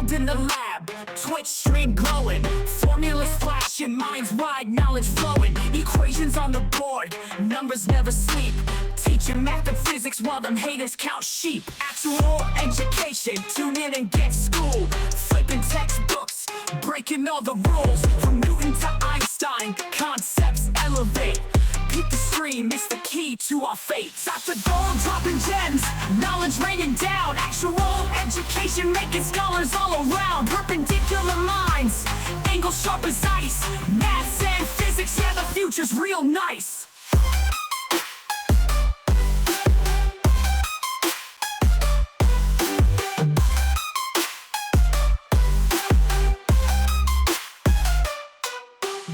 world in the lab. Twitch stream glowing, formulas flashing, minds wide, knowledge flowing. Equations on the board, numbers never sleep. Teaching math and physics while them haters count sheep. Actual education, tune in and get schooled. Flipping textbooks, breaking all the rules. From Newton to Einstein, concepts elevate. Keep the stream, it's the key to our fate. Dr. Gold dropping gems, knowledge raining down. Actual education making scholars all around. Perpendicular minds, angles sharp as ice. Maths and physics, yeah, the future's real nice.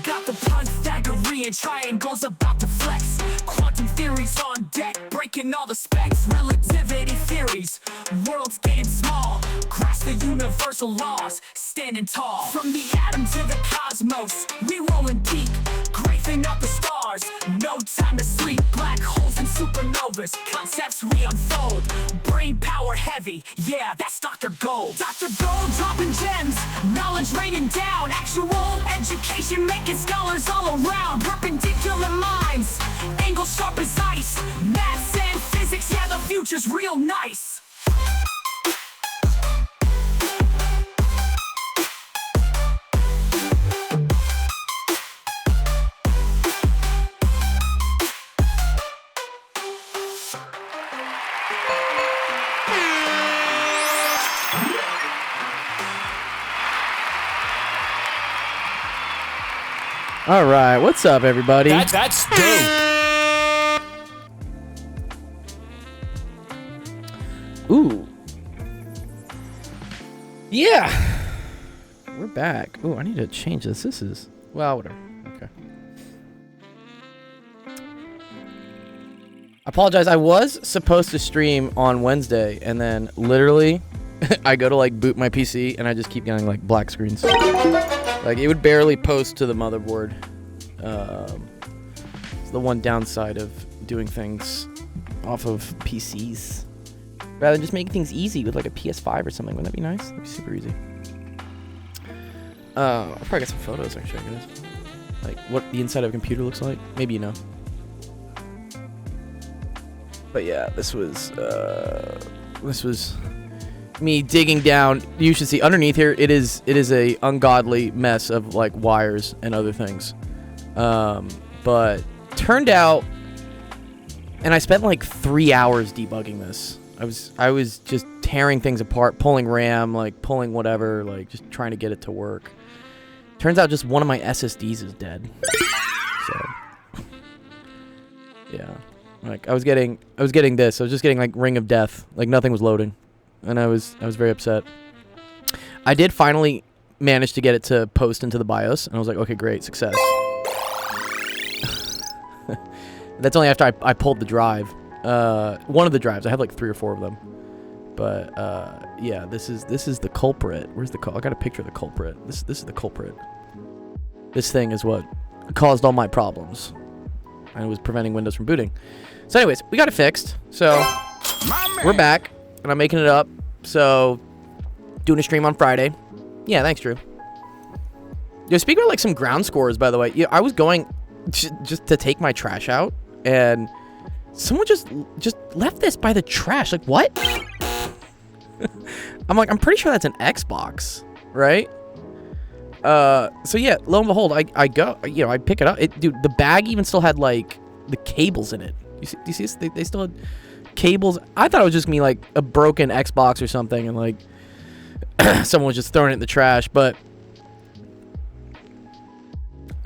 Got the Pythagorean triangles about to flex. Quantum theories on deck, breaking all the specs. Relativity theories, worlds getting small. Grasp the universal laws, standing tall. From the atom to the cosmos, we rolling deep. Grazing up the stars, no time to sleep. Black holes and supernovas, concepts we unfold. Brain power heavy, yeah, that's Dr. Gold. Dr. Gold dropping gems, knowledge raining down. Actual education making scholars all around. Perpendicular minds, angles sharp as ice. Maths and physics, yeah, the future's real nice. All right, what's up, everybody? That's dope. Ooh. Yeah. We're back. Ooh, I need to change this. This is... Well, whatever. Okay. I apologize. I was supposed to stream on Wednesday, and then literally I go to, like, boot my PC, and I just keep getting, like, black screens. Like, it would barely post to the motherboard. It's the one downside of doing things off of PCs. Rather than just making things easy with, like, a PS5 or something. Wouldn't that be nice? That'd be super easy. I'll probably get some photos, actually, I guess. Like, what the inside of a computer looks like. Maybe you know. But yeah, this was me digging down. You should see underneath here. It is a ungodly mess of like wires and other things. But turned out, and I spent like 3 hours debugging this. I was just tearing things apart, pulling RAM, like pulling whatever, like just trying to get it to work. Turns out just one of my SSDs is dead. So yeah, like I was getting this. I was just getting like Ring of Death. Like nothing was loading. And I was very upset. I did finally manage to get it to post into the BIOS, and I was like, okay, great, success. That's only after I pulled the drive. One of the drives. I have like 3 or 4 of them. But yeah, this is the culprit. Where's the I got a picture of the culprit. This is the culprit. This thing is what caused all my problems, and it was preventing Windows from booting. So, anyways, we got it fixed. So we're back. And I'm making it up, so doing a stream on Friday. Yeah, thanks, Drew. Yo, speaking of like some ground scores, by the way, I was going just to take my trash out, and someone just left this by the trash. Like, what? I'm pretty sure that's an Xbox, right? So yeah, lo and behold, I go, I pick it up. Dude, the bag even still had like the cables in it. Do you see this? They still had cables. I thought it was just gonna be like a broken Xbox or something, and like someone was just throwing it in the trash. But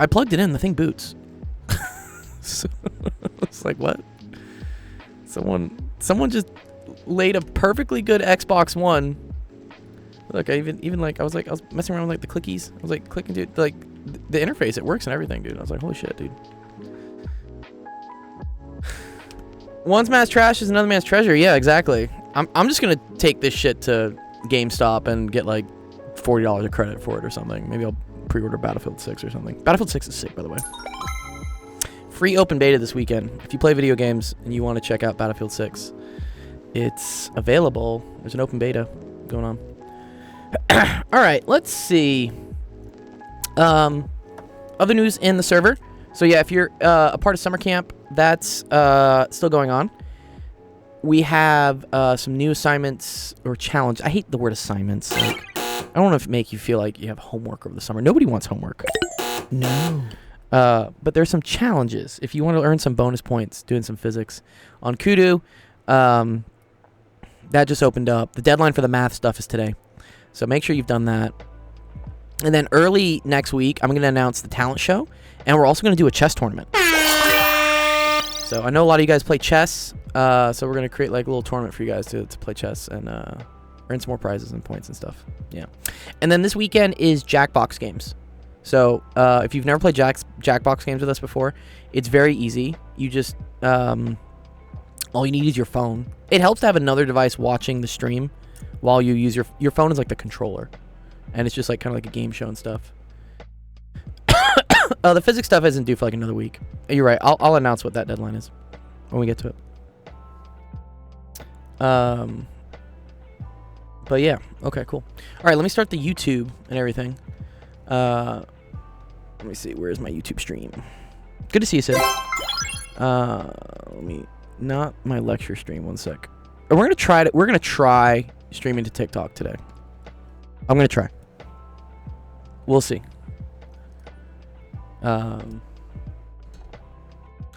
I plugged it in. The thing boots. So, it's like, what? Someone just laid a perfectly good Xbox One. Look, I even like I was messing around with like the clickies. I was like clicking, dude. Like the interface, it works and everything, dude. I was like, holy shit, dude. One man's trash is another man's treasure. Yeah, exactly. I'm just gonna take this shit to GameStop and get like $40 of credit for it or something. Maybe I'll pre-order Battlefield 6 or something. Battlefield 6 is sick, by the way. Free open beta this weekend. If you play video games and you want to check out Battlefield 6, it's available. There's an open beta going on. All right, let's see. Other news in the server. So yeah, if you're a part of summer camp, that's still going on. We have some new assignments or challenge. I hate the word assignments. Like, I don't want to make you feel like you have homework over the summer. Nobody wants homework. No. But there's some challenges. If you want to earn some bonus points doing some physics on Kudu, that just opened up. The deadline for the math stuff is today. So make sure you've done that. And then early next week, I'm going to announce the talent show. And we're also going to do a chess tournament. So I know a lot of you guys play chess. So we're going to create like a little tournament for you guys to play chess and earn some more prizes and points and stuff. Yeah. And then this weekend is Jackbox games. So if you've never played Jackbox games with us before, it's very easy. You just all you need is your phone. It helps to have another device watching the stream while you use your phone is like the controller, and it's just like kind of like a game show and stuff. The physics stuff isn't due for like another week. You're right. I'll announce what that deadline is when we get to it. But yeah. Okay. Cool. All right. Let me start the YouTube and everything. Let me see. Where's my YouTube stream? Good to see you, Sid. Let me not my lecture stream. One sec. We're gonna try it. We're gonna try streaming to TikTok today. I'm gonna try. We'll see.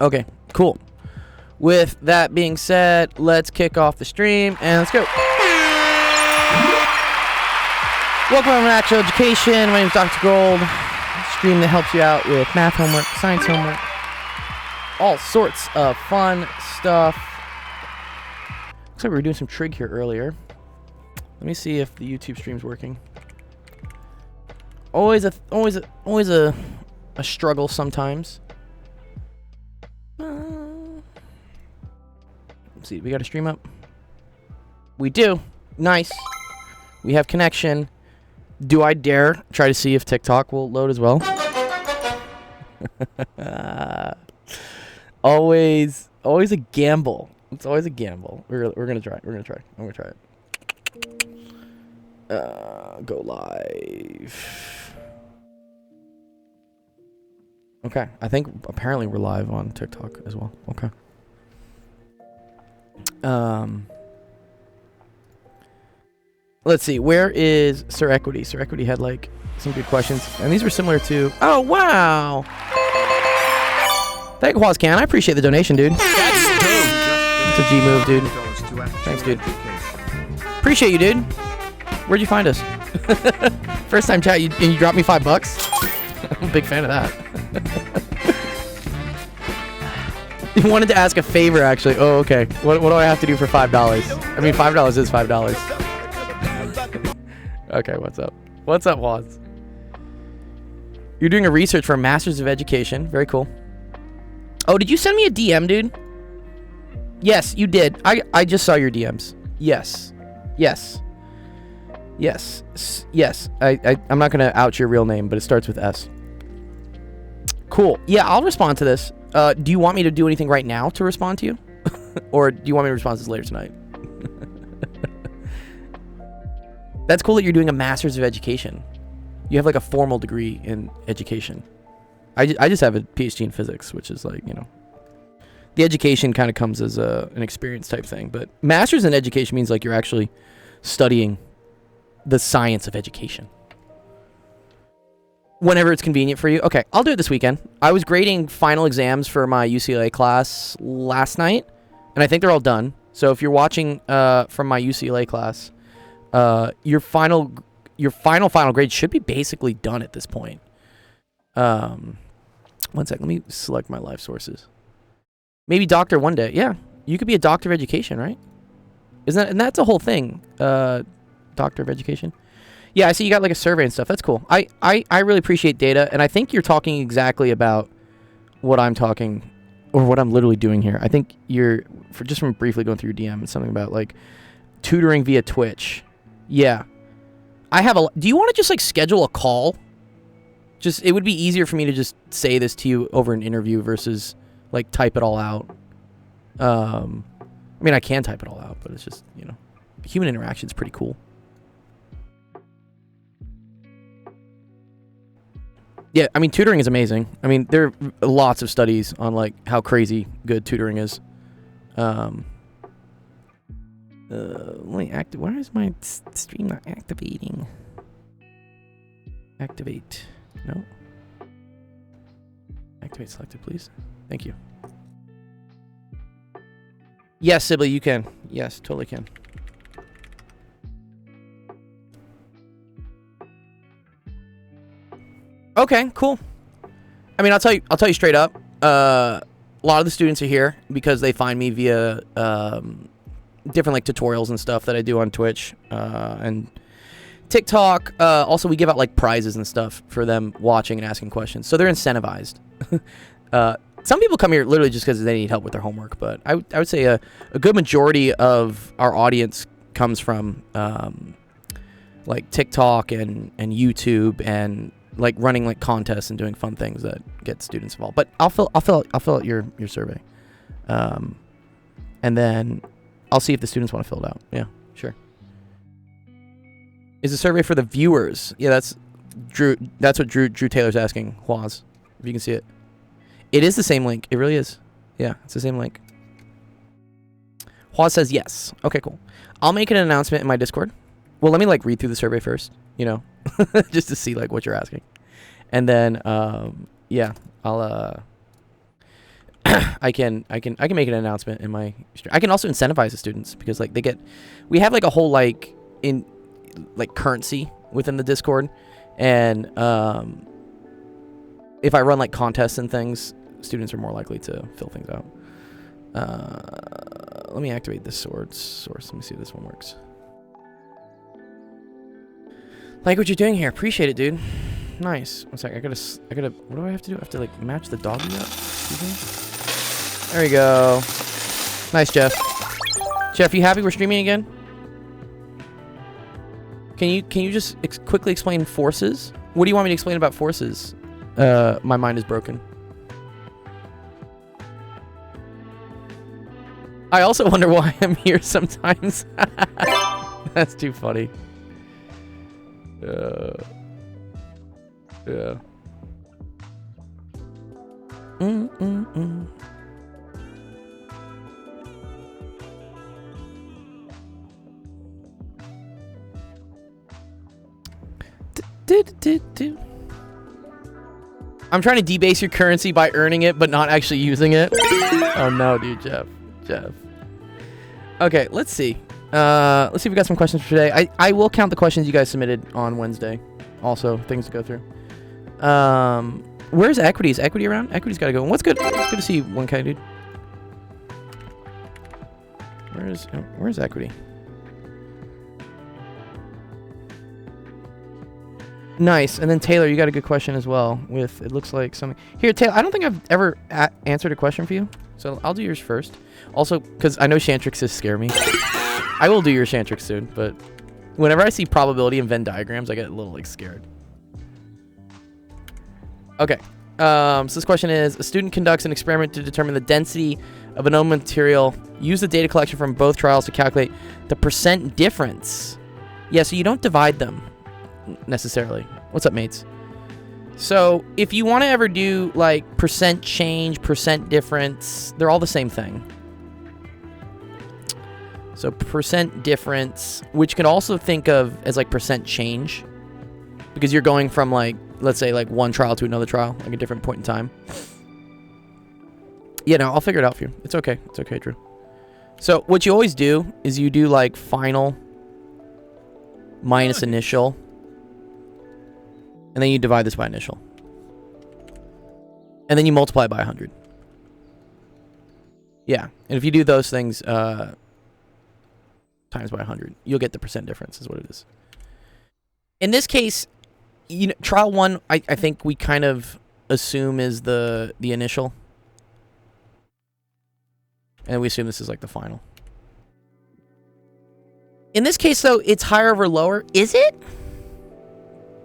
Okay. Cool. With that being said, let's kick off the stream and let's go. Welcome to Actual Education. My name is Dr. Gold. Stream that helps you out with math homework, science homework, all sorts of fun stuff. Looks like we were doing some trig here earlier. Let me see if the YouTube stream's working. Always a struggle sometimes. Let's see, we got a stream up. We do. Nice. We have connection. Do I dare try to see if TikTok will load as well? Always a gamble. It's always a gamble. We're gonna try. I'm gonna try it. Go live. Okay. I think apparently we're live on TikTok as well. Okay. Let's see. Where is Sir Equity? Sir Equity had like some good questions, and these were similar to. Oh wow! Thank you, Huascan. I appreciate the donation, dude. That's dope. It's a G move, dude. Thanks, dude. Appreciate you, dude. Where'd you find us? First time chat, and you dropped me $5. I'm a big fan of that. You wanted to ask a favor, actually. Oh, okay. What do I have to do for $5? I mean, $5 is $5. Okay, what's up? What's up, Waz? You're doing a research for a Master's of Education. Very cool. Oh, did you send me a DM, dude? Yes, you did. I just saw your DMs. Yes. I'm not going to out your real name, but it starts with S. Cool. Yeah, I'll respond to this. Do you want me to do anything right now to respond to you? Or do you want me to respond to this later tonight? That's cool that you're doing a Master's of Education. You have like a formal degree in education. I just have a PhD in physics, which is like, you know, the education kind of comes as an experience type thing. But Master's in Education means like you're actually studying the science of education. Whenever it's convenient for you. Okay, I'll do it this weekend. I was grading final exams for my UCLA class last night, and I think they're all done. So if you're watching from my UCLA class, your final grade should be basically done at this point. One sec, let me select my live sources. Maybe doctor one day. Yeah, you could be a doctor of education, right? And that's a whole thing. Doctor of education. Yeah, I see you got like a survey and stuff. That's cool. I really appreciate data, and I think you're talking exactly about what I'm talking, or what I'm literally doing here. I think you're, just from briefly going through your DM, it's something about like tutoring via Twitch. Yeah. Do you want to just like schedule a call? It would be easier for me to just say this to you over an interview versus like type it all out. I mean, I can type it all out, but it's just, you know, human interaction is pretty cool. Yeah, I mean, tutoring is amazing. I mean, there are lots of studies on like how crazy good tutoring is. Let me activate. Why is my stream not activating? Activate. No. Activate selected, please. Thank you. Yes, Sibley, you can. Yes, totally can. Okay, cool. I mean, I'll tell you straight up. A lot of the students are here because they find me via different like tutorials and stuff that I do on Twitch and TikTok. Also, we give out like prizes and stuff for them watching and asking questions, so they're incentivized. Some people come here literally just because they need help with their homework, but I would say a good majority of our audience comes from like TikTok and YouTube and like running like contests and doing fun things that get students involved. But I'll fill out your survey, and then I'll see if the students want to fill it out. Yeah, sure. Is the survey for the viewers? Yeah, that's Drew. That's what Drew Taylor's asking. Huaz, if you can see it. It is the same link. It really is. Yeah, it's the same link. Huaz says yes. Okay, cool. I'll make an announcement in my Discord. Well, let me like read through the survey first, you know, just to see like what you're asking. And then yeah, I'll I can make an announcement in my I can also incentivize the students because like we have like a whole like in like currency within the Discord, and if I run like contests and things, students are more likely to fill things out. Let me activate this source. Let me see if this one works. Like what you're doing here. Appreciate it, dude. Nice. One sec. I gotta. What do I have to do? I have to like match the doggy up. Excuse me. There we go. Nice, Jeff. Jeff, you happy we're streaming again? Can you just quickly explain forces? What do you want me to explain about forces? My mind is broken. I also wonder why I'm here sometimes. That's too funny. Yeah. I'm trying to debase your currency by earning it, but not actually using it. Oh no, dude, Jeff. Okay, let's see. Let's see if we got some questions for today. I will count the questions you guys submitted on Wednesday. Also, things to go through. Where's Equity? Is Equity around? Equity's got to go. What's good? It's good to see you, 1K, dude. Where's Equity? Nice. And then Taylor, you got a good question as well. With it looks like something here. Taylor, I don't think I've ever answered a question for you, so I'll do yours first. Also, because I know Shantrixes scare me. I will do your Shantrix soon, but whenever I see probability and Venn diagrams, I get a little like scared. Okay. So this question is: a student conducts an experiment to determine the density of a known material. Use the data collection from both trials to calculate the percent difference. Yeah, so you don't divide them necessarily. What's up, mates? So if you want to ever do like percent change, percent difference, they're all the same thing. So percent difference, which can also think of as like percent change, because you're going from like, let's say like one trial to another trial, like a different point in time. Yeah, no, I'll figure it out for you. It's okay. It's okay, Drew. So what you always do is you do like final minus initial, and then you divide this by initial. And then you multiply it by 100. Yeah, and if you do those things times by 100, you'll get the percent difference is what it is. In this case, you know, trial one, I think we kind of assume is the initial. And we assume this is like the final. In this case, though, it's higher over lower. Is it?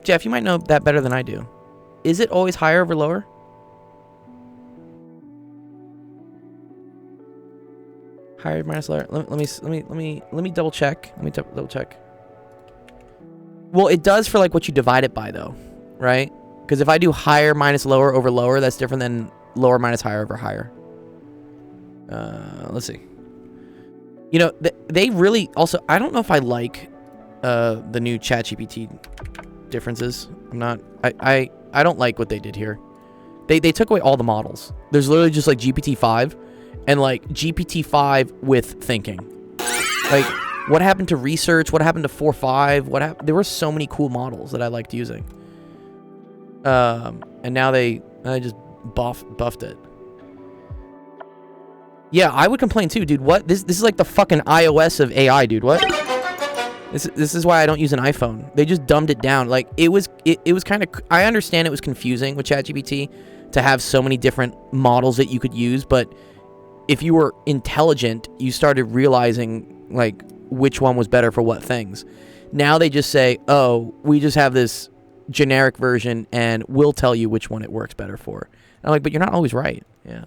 Jeff, you might know that better than I do. Is it always higher over lower? Higher minus lower. Let me double check. Let me double check. Well, it does for like what you divide it by, though, right? Because if I do higher minus lower over lower, that's different than lower minus higher over higher. Let's see. You know, they really also... I don't know if I like the new ChatGPT differences. I'm not... I don't like what they did here. They took away all the models. There's literally just like GPT-5 and like GPT-5 with thinking. Like, what happened to research? What happened to 4.5? There were so many cool models that I liked using. And now I just buffed it. Yeah, I would complain too, dude. What? This is like the fucking iOS of AI, dude. What? This is why I don't use an iPhone. They just dumbed it down. Like it was kind of... I understand it was confusing with ChatGPT to have so many different models that you could use, but if you were intelligent, you started realizing like which one was better for what things. Now they just say, "Oh, we just have this generic version and we'll tell you which one it works better for." And I'm like, "But you're not always right." Yeah.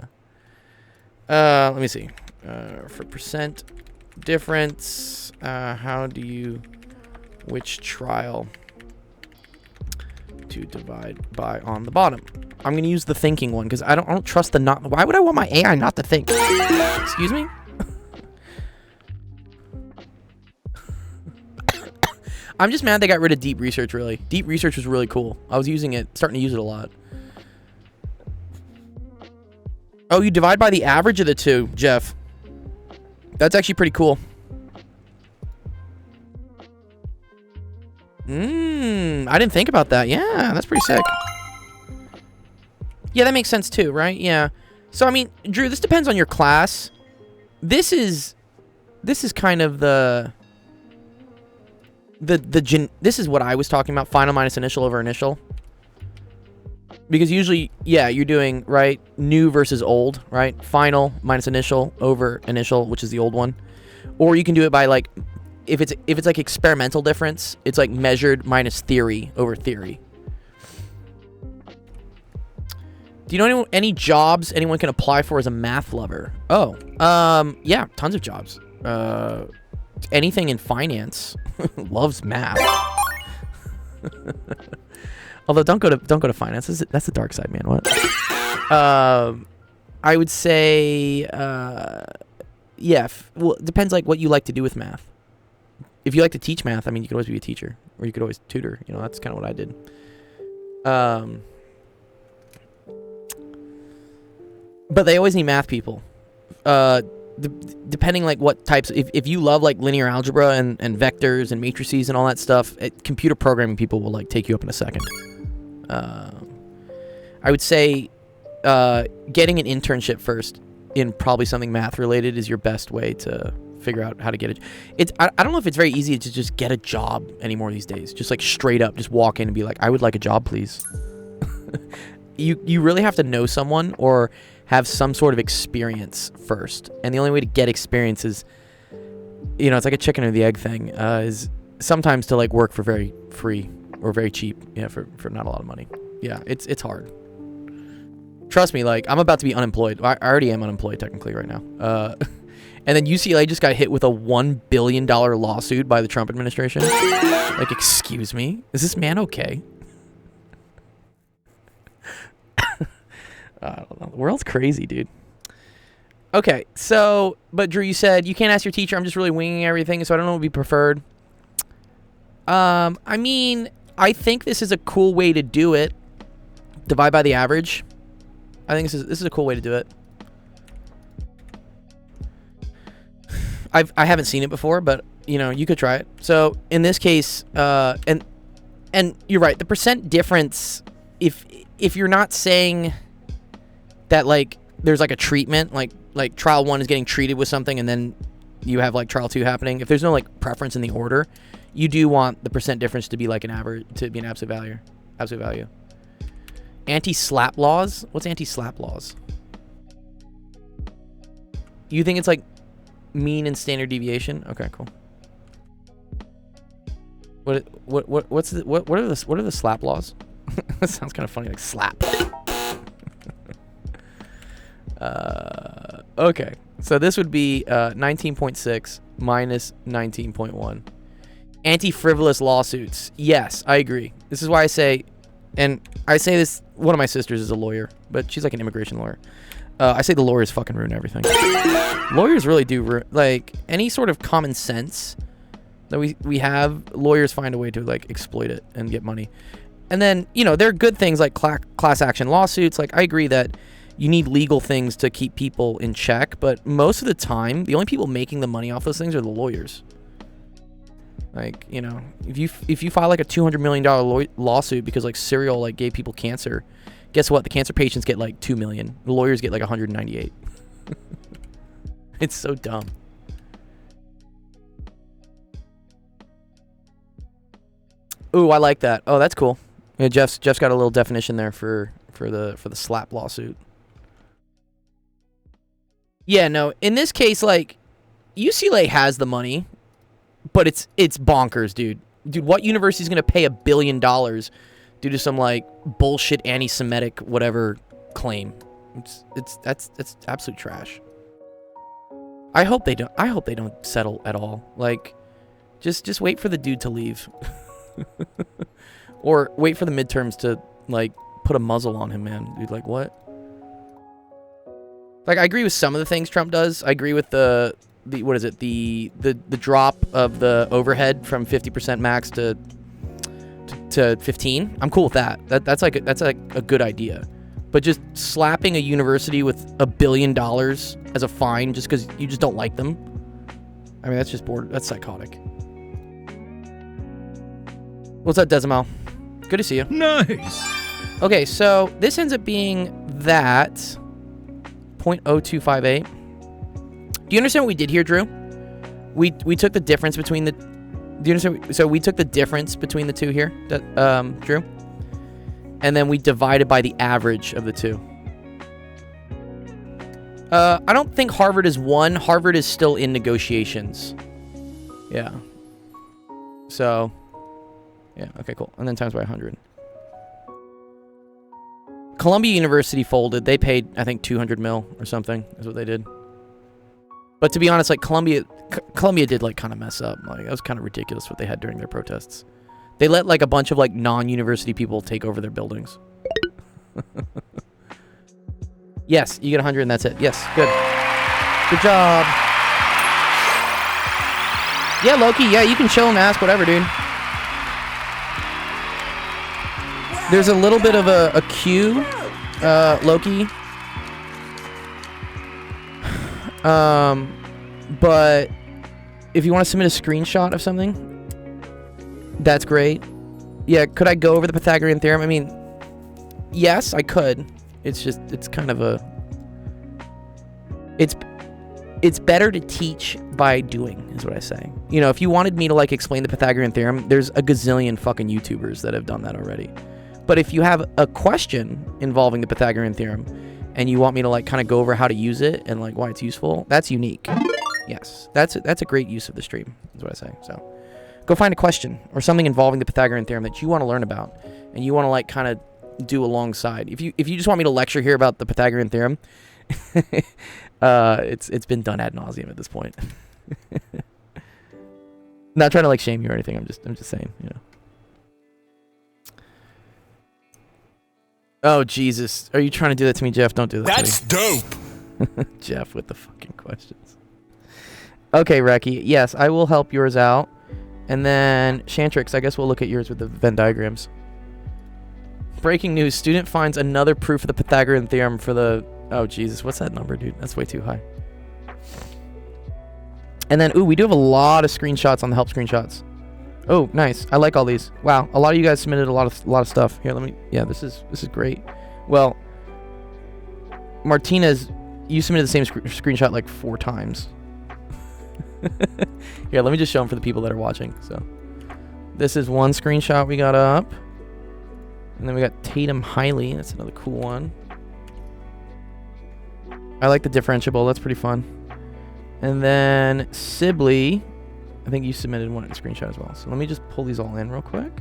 Let me see. For percent difference, how do you... which trial to divide by on the bottom? I'm going to use the thinking one because I don't trust the not... Why would I want my AI not to think? Excuse me? I'm just mad they got rid of deep research, really. Deep research was really cool. I was using it, starting to use it a lot. Oh, you divide by the average of the two, Jeff. That's actually pretty cool. I didn't think about that. Yeah, that's pretty sick. Yeah, that makes sense too, right? Yeah. So, I mean, Drew, this depends on your class. This is kind of this is what I was talking about, final minus initial over initial. Because usually, yeah, you're doing, right, new versus old, right? Final minus initial over initial, which is the old one. Or you can do it by, like, if it's like experimental difference, it's like measured minus theory over theory. Do you know any jobs anyone can apply for as a math lover? Oh, yeah, tons of jobs. Anything in finance loves math. Although don't go to finance. That's the dark side, man. What? I would say, yeah. Well, it depends like what you like to do with math. If you like to teach math, I mean, you could always be a teacher, or you could always tutor. You know, that's kind of what I did. But they always need math people. Depending like what types. If you love like linear algebra and vectors and matrices and all that stuff, computer programming people will like take you up in a second. I would say getting an internship first in probably something math related is your best way to figure out how to get it. I don't know if it's very easy to just get a job anymore these days. Just like straight up, just walk in and be like, "I would like a job, please." You really have to know someone or have some sort of experience first. And the only way to get experience is, you know, it's like a chicken or the egg thing, is sometimes to like work for very free or very cheap, yeah, for not a lot of money. Yeah, it's hard. Trust me, like, I'm about to be unemployed. I already am unemployed technically right now. And then UCLA just got hit with a $1 billion lawsuit by the Trump administration. Like, excuse me? Is this man okay? I don't know. The world's crazy, dude. Okay, so, but Drew, you said you can't ask your teacher. I'm just really winging everything, so I don't know what would be preferred. I mean, I think this is a cool way to do it. Divide by the average. I think this is a cool way to do it. I haven't seen it before, but you know, you could try it. So in this case, and you're right, the percent difference, if you're not saying that like there's like a treatment, like trial 1 is getting treated with something and then you have like trial 2 happening, if there's no like preference in the order, you do want the percent difference to be like an average, to be an absolute value. Anti-slap laws? What's anti-slap laws? You think it's like mean and standard deviation? Okay, cool. What are the slap laws? That sounds kind of funny, like slap. Okay, so this would be 19.6 minus 19.1. Anti-frivolous lawsuits. Yes, I agree. This is why I say and I say this, one of my sisters is a lawyer, but she's like an immigration lawyer. I say the lawyers fucking ruin everything. Lawyers really do like any sort of common sense that we have. Lawyers find a way to like exploit it and get money. And then, you know, there are good things like class action lawsuits. Like, I agree that you need legal things to keep people in check, but most of the time, the only people making the money off those things are the lawyers. Like, you know, if you file like a $200 million lawsuit because like Serial like gave people cancer, guess what? The cancer patients get like $2 million. The lawyers get like 198. It's so dumb. Ooh, I like that. Oh, that's cool. Yeah, Jeff's got a little definition there for the slap lawsuit. Yeah, no, in this case, like, UCLA has the money, but it's bonkers, dude. Dude, what university is gonna pay $1 billion due to some like bullshit anti-Semitic whatever claim? That's absolute trash. I hope they don't settle at all. Like, just wait for the dude to leave. Or wait for the midterms to like put a muzzle on him, man. Dude, like, what? Like, I agree with some of the things Trump does. I agree with the what is it? The drop of the overhead from 50% max to 15. I'm cool with that. That's like a good idea. But just slapping a university with $1 billion as a fine just because you just don't like them, I mean, that's just that's psychotic. What's up, Decimal? Good to see you. Nice. Okay, so this ends up being that 0.0258. Do you understand what we did here, Drew? We took the difference between the... Do you understand? So we took the difference between the two here, Drew? And then we divided by the average of the two. I don't think Harvard is one. Harvard is still in negotiations. Yeah. So... yeah, okay, cool. And then times by 100. Columbia University folded. They paid, I think, 200 mil or something is what they did. But to be honest, like, Columbia did, like, kind of mess up. Like, that was kind of ridiculous what they had during their protests. They let, like, a bunch of, like, non-university people take over their buildings. Yes, you get 100 and that's it. Yes, good. Good job. Yeah, Loki, yeah, you can chill and ask whatever, dude. There's a little bit of a queue, Loki. But if you want to submit a screenshot of something, that's great. Yeah, could I go over the Pythagorean theorem? I mean, yes, I could. It's just, it's kind of a... It's better to teach by doing, is what I say. You know, if you wanted me to, like, explain the Pythagorean theorem, there's a gazillion fucking YouTubers that have done that already. But if you have a question involving the Pythagorean theorem and you want me to, like, kind of go over how to use it and, like, why it's useful, that's unique. Yes, that's a great use of the stream, is what I say. So go find a question or something involving the Pythagorean theorem that you want to learn about and you want to, like, kind of do alongside. If you just want me to lecture here about the Pythagorean theorem, it's been done ad nauseum at this point. Not trying to, like, shame you or anything. I'm just saying, you know. Oh, Jesus. Are you trying to do that to me, Jeff? Don't do that That's to me. dope. Jeff with the fucking questions. Okay, Reki. Yes, I will help yours out. And then, Shantrix, I guess we'll look at yours with the Venn diagrams. Breaking news. Student finds another proof of the Pythagorean theorem for the... Oh, Jesus. What's that number, dude? That's way too high. And then, ooh, we do have a lot of screenshots on the help screenshots. Oh, nice. I like all these. Wow, a lot of you guys submitted a lot of stuff. Here, let me... Yeah, this is great. Well, Martinez, you submitted the same screenshot like 4 times. Here, let me just show them for the people that are watching. So, this is one screenshot we got up. And then we got Tatum Hiley. That's another cool one. I like the differentiable. That's pretty fun. And then Sibley... I think you submitted one in screenshot as well. So let me just pull these all in real quick.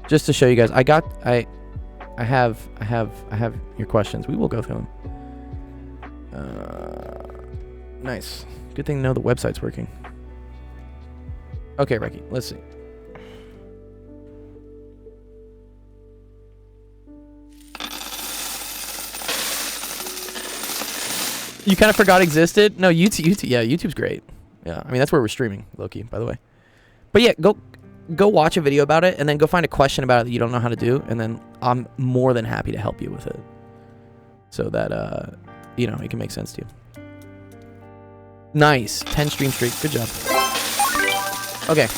Just to show you guys, I have your questions. We will go through them. Nice. Good thing to know the website's working. Okay, Reki, let's see. You kind of forgot existed? No, YouTube, yeah, YouTube's great. Yeah, I mean, that's where we're streaming, low-key, by the way. But yeah, go watch a video about it, and then go find a question about it that you don't know how to do, and then I'm more than happy to help you with it. So that, you know, it can make sense to you. Nice. 10 stream streak. Good job. Okay.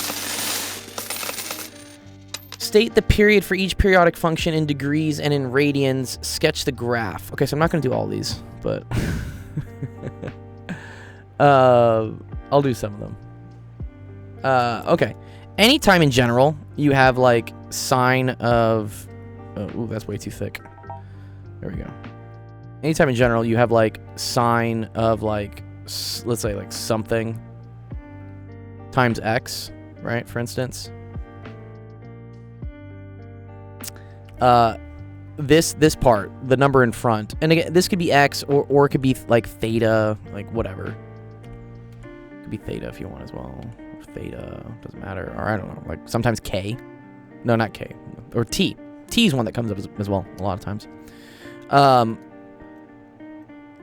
State the period for each periodic function in degrees and in radians. Sketch the graph. Okay, so I'm not going to do all these, but... I'll do some of them. Okay. Anytime in general, you have, like, sine of... ooh, that's way too thick. There we go. Anytime in general, you have, like, sine of, like, let's say, like, something times x, right, for instance. This part, the number in front, and again, this could be x, or it could be, like, theta, like, whatever. It could be theta if you want as well. Theta, doesn't matter, or I don't know, like, sometimes k. No, not k. Or t. T is one that comes up as well, a lot of times.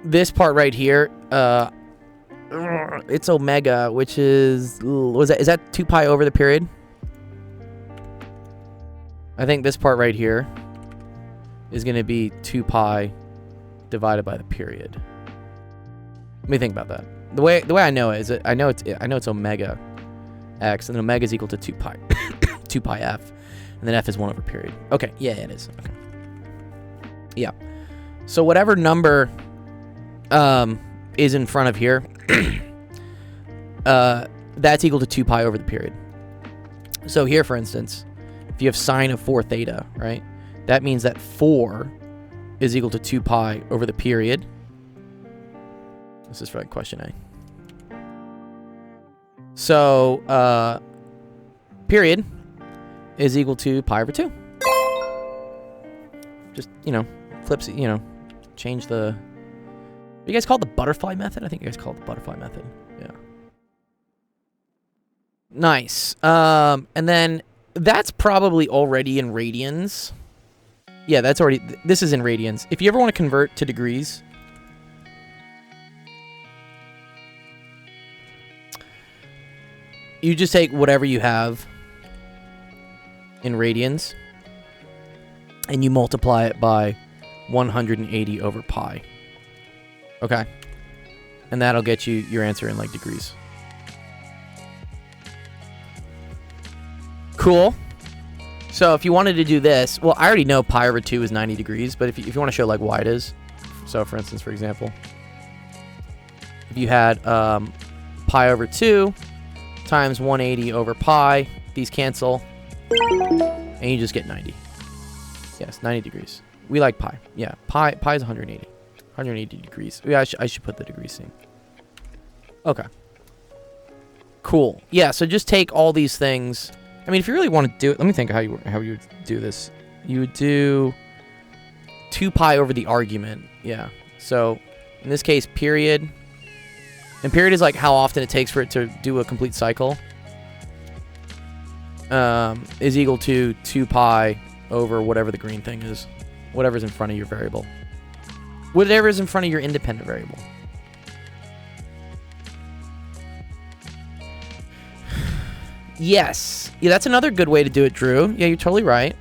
This part right here, it's omega, which is, is that 2 pi over the period? I think this part right here is going to be 2 pi divided by the period. Let me think about that. The way I know it is I know it's omega x, and then omega is equal to 2 pi 2 pi f, and then f is 1 over period. Okay, yeah, it is. Okay. Yeah. So whatever number is in front of here, that's equal to 2 pi over the period. So here, for instance, if you have sine of 4 theta, right, that means that 4 is equal to 2 pi over the period. This is for like question A. So, period is equal to pi over 2. Just, you know, flips, you know, change the... You guys call it the butterfly method? I think you guys call it the butterfly method. Yeah. Nice. And then that's probably already in radians. Yeah, that's already... This is in radians. If you ever want to convert to degrees... You just take whatever you have in radians and you multiply it by 180 over pi. Okay. And that'll get you your answer in, like, degrees. Cool. So if you wanted to do this, well, I already know pi over 2 is 90 degrees, but if you want to show, like, why it is, so for instance, for example, if you had pi over 2 times 180 over pi, these cancel, and you just get 90. Yes, 90 degrees. We like pi. Yeah, pi is 180. 180 degrees. Yeah, I should put the degrees thing. Okay. Cool. Yeah, so just take all these things. I mean, if you really want to do it, let me think how you would do this. You would do 2 pi over the argument. Yeah. So, in this case, period. And period is like how often it takes for it to do a complete cycle. Is equal to 2 pi over whatever the green thing is. Whatever's in front of your variable. Whatever is in front of your independent variable. Yes. Yeah, that's another good way to do it, Drew. Yeah, you're totally right.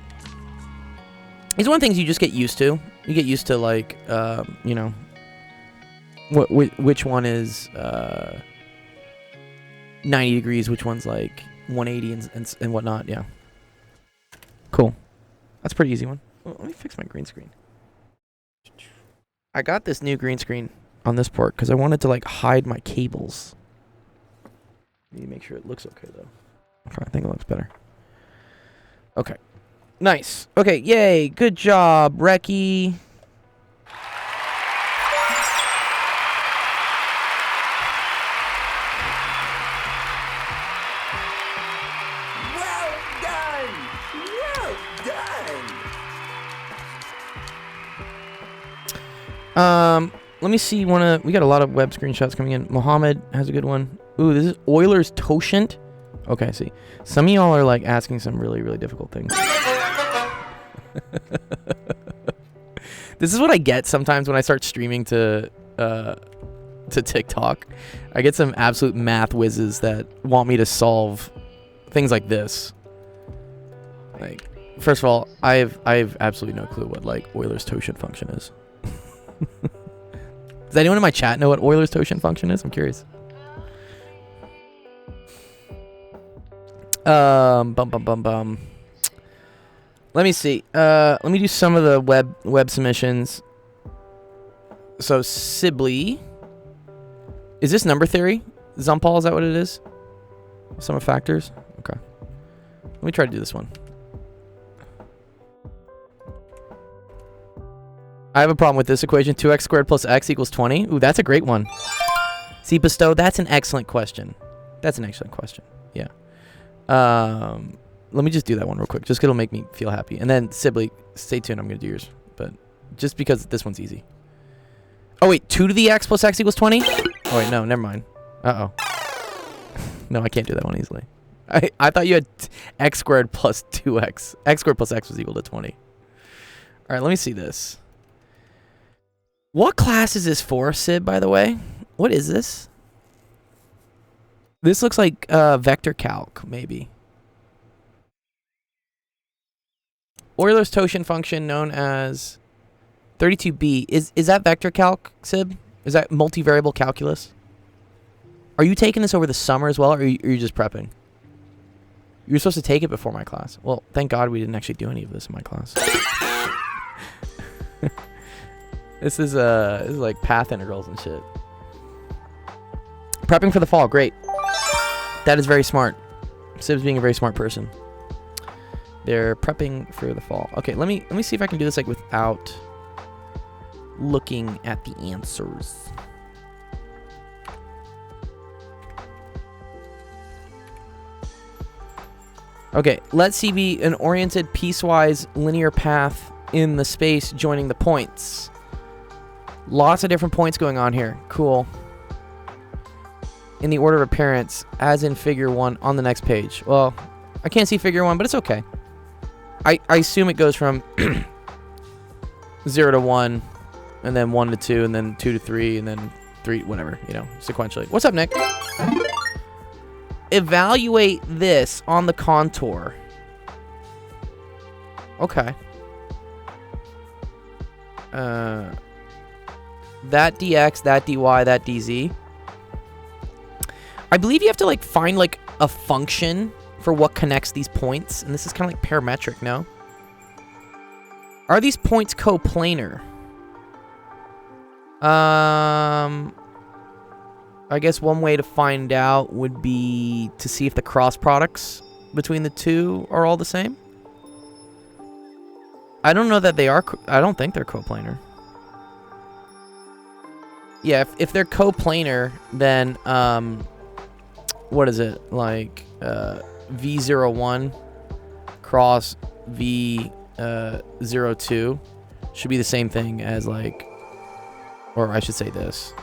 It's one of the things you just get used to. You get used to, like, you know, which one is 90 degrees, which one's, like, 180 and whatnot. Yeah. Cool. That's a pretty easy one. Well, let me fix my green screen. I got this new green screen on this port because I wanted to, like, hide my cables. Need to make sure it looks okay, though. Okay, I think it looks better. Okay. Nice. Okay, yay. Good job, Reki. Well done! Well done! Let me see we got a lot of web screenshots coming in. Mohammed has a good one. Ooh, this is Euler's Totient. Okay, I see. Some of y'all are, like, asking some really, really difficult things. This is what I get sometimes when I start streaming to to TikTok. I get some absolute math whizzes that want me to solve things like this. Like, first of all, I have absolutely no clue what like Euler's totient function is. Does anyone in my chat know what Euler's totient function is? I'm curious. Bum. Let me see. Let me do some of the web submissions. So Sibley, is this number theory? Zumpal, is that what it is? Sum of factors. Okay. Let me try to do this one. I have a problem with this equation. 2x squared plus x equals 20. Ooh, that's a great one. See, Bestow, that's an excellent question. That's an excellent question. Yeah. Let me just do that one real quick, just 'cause it'll make me feel happy. And then Sibley, stay tuned. I'm gonna do yours, but just because this one's easy. Oh wait, 2 to the x plus x equals 20. Oh wait, no, never mind. Uh oh. No, I can't do that one easily. I thought you had x squared plus 2x. X squared plus x was equal to 20. All right, let me see this. What class is this for, Sib? By the way, what is this? This looks like vector calc, maybe. Euler's totient function, known as 32b. Is that vector calc, Sib? Is that multivariable calculus? Are you taking this over the summer as well, or are you just prepping? You were supposed to take it before my class. Well, thank God we didn't actually do any of this in my class. This is like path integrals and shit. Prepping for the fall, great. That is very smart. Sib's being a very smart person. They're prepping for the fall. Okay, let me see if I can do this like without looking at the answers. Okay, let C be an oriented piecewise linear path in the space joining the points. Lots of different points going on here. Cool. In the order of appearance, as in figure 1 on the next page. Well, I can't see figure 1, but it's okay. I assume it goes from 0 to 1, and then 1 to 2, and then 2 to 3, and then 3, whatever, you know, sequentially. What's up, Nick? Evaluate this on the contour. Okay. That dx, that dy, that dz. I believe you have to like find like a function for what connects these points, and this is kind of like parametric, no? Are these points coplanar? I guess one way to find out would be to see if the cross products between the two are all the same. I don't know that they are. I don't think they're coplanar. Yeah, if they're coplanar, then what is it like? V01 cross V02 should be the same thing as like, or I should say this.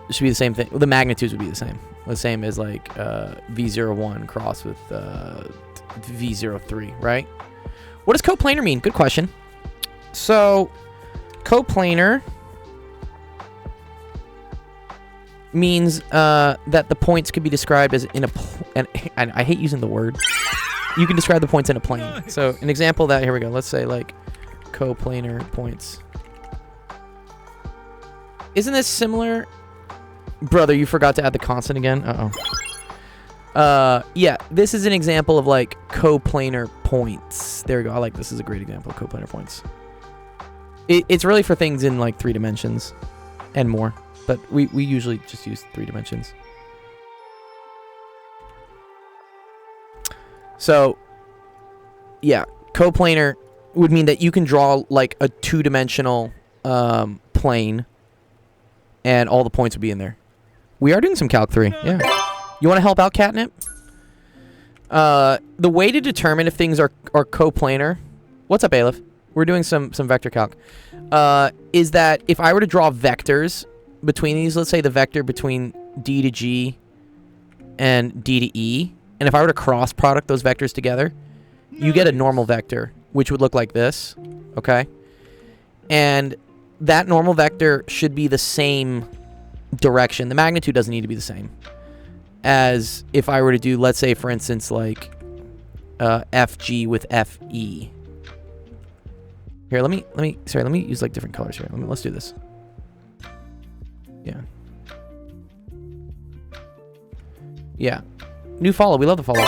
Should be the same thing. Well, the magnitudes would be the same as like V01 cross with V03, right? What does coplanar mean? Good question. So coplanar means that the points could be described as in a and I hate using the word. You can describe the points in a plane. So an example of that, here we go. Let's say like coplanar points. Isn't this similar? Brother, you forgot to add the constant again? Uh-oh. Yeah, this is an example of like coplanar points. There we go. I like this. Is a great example of coplanar points. It's really for things in like 3 dimensions and more, but we usually just use 3 dimensions. So, yeah, coplanar would mean that you can draw like a 2-dimensional plane, and all the points would be in there. We are doing some Calc 3. Yeah. You want to help out, Catnip? The way to determine if things are coplanar. What's up, Aleph? We're doing some vector calc. Is that if I were to draw vectors between these, let's say the vector between D to G and D to E, and if I were to cross product those vectors together, you get a normal vector, which would look like this, okay? And that normal vector should be the same direction. The magnitude doesn't need to be the same as if I were to do, let's say, for instance, like FG with FE. Here, let me use like different colors here. Let's do this. Yeah. Yeah. New follow. We love the follow.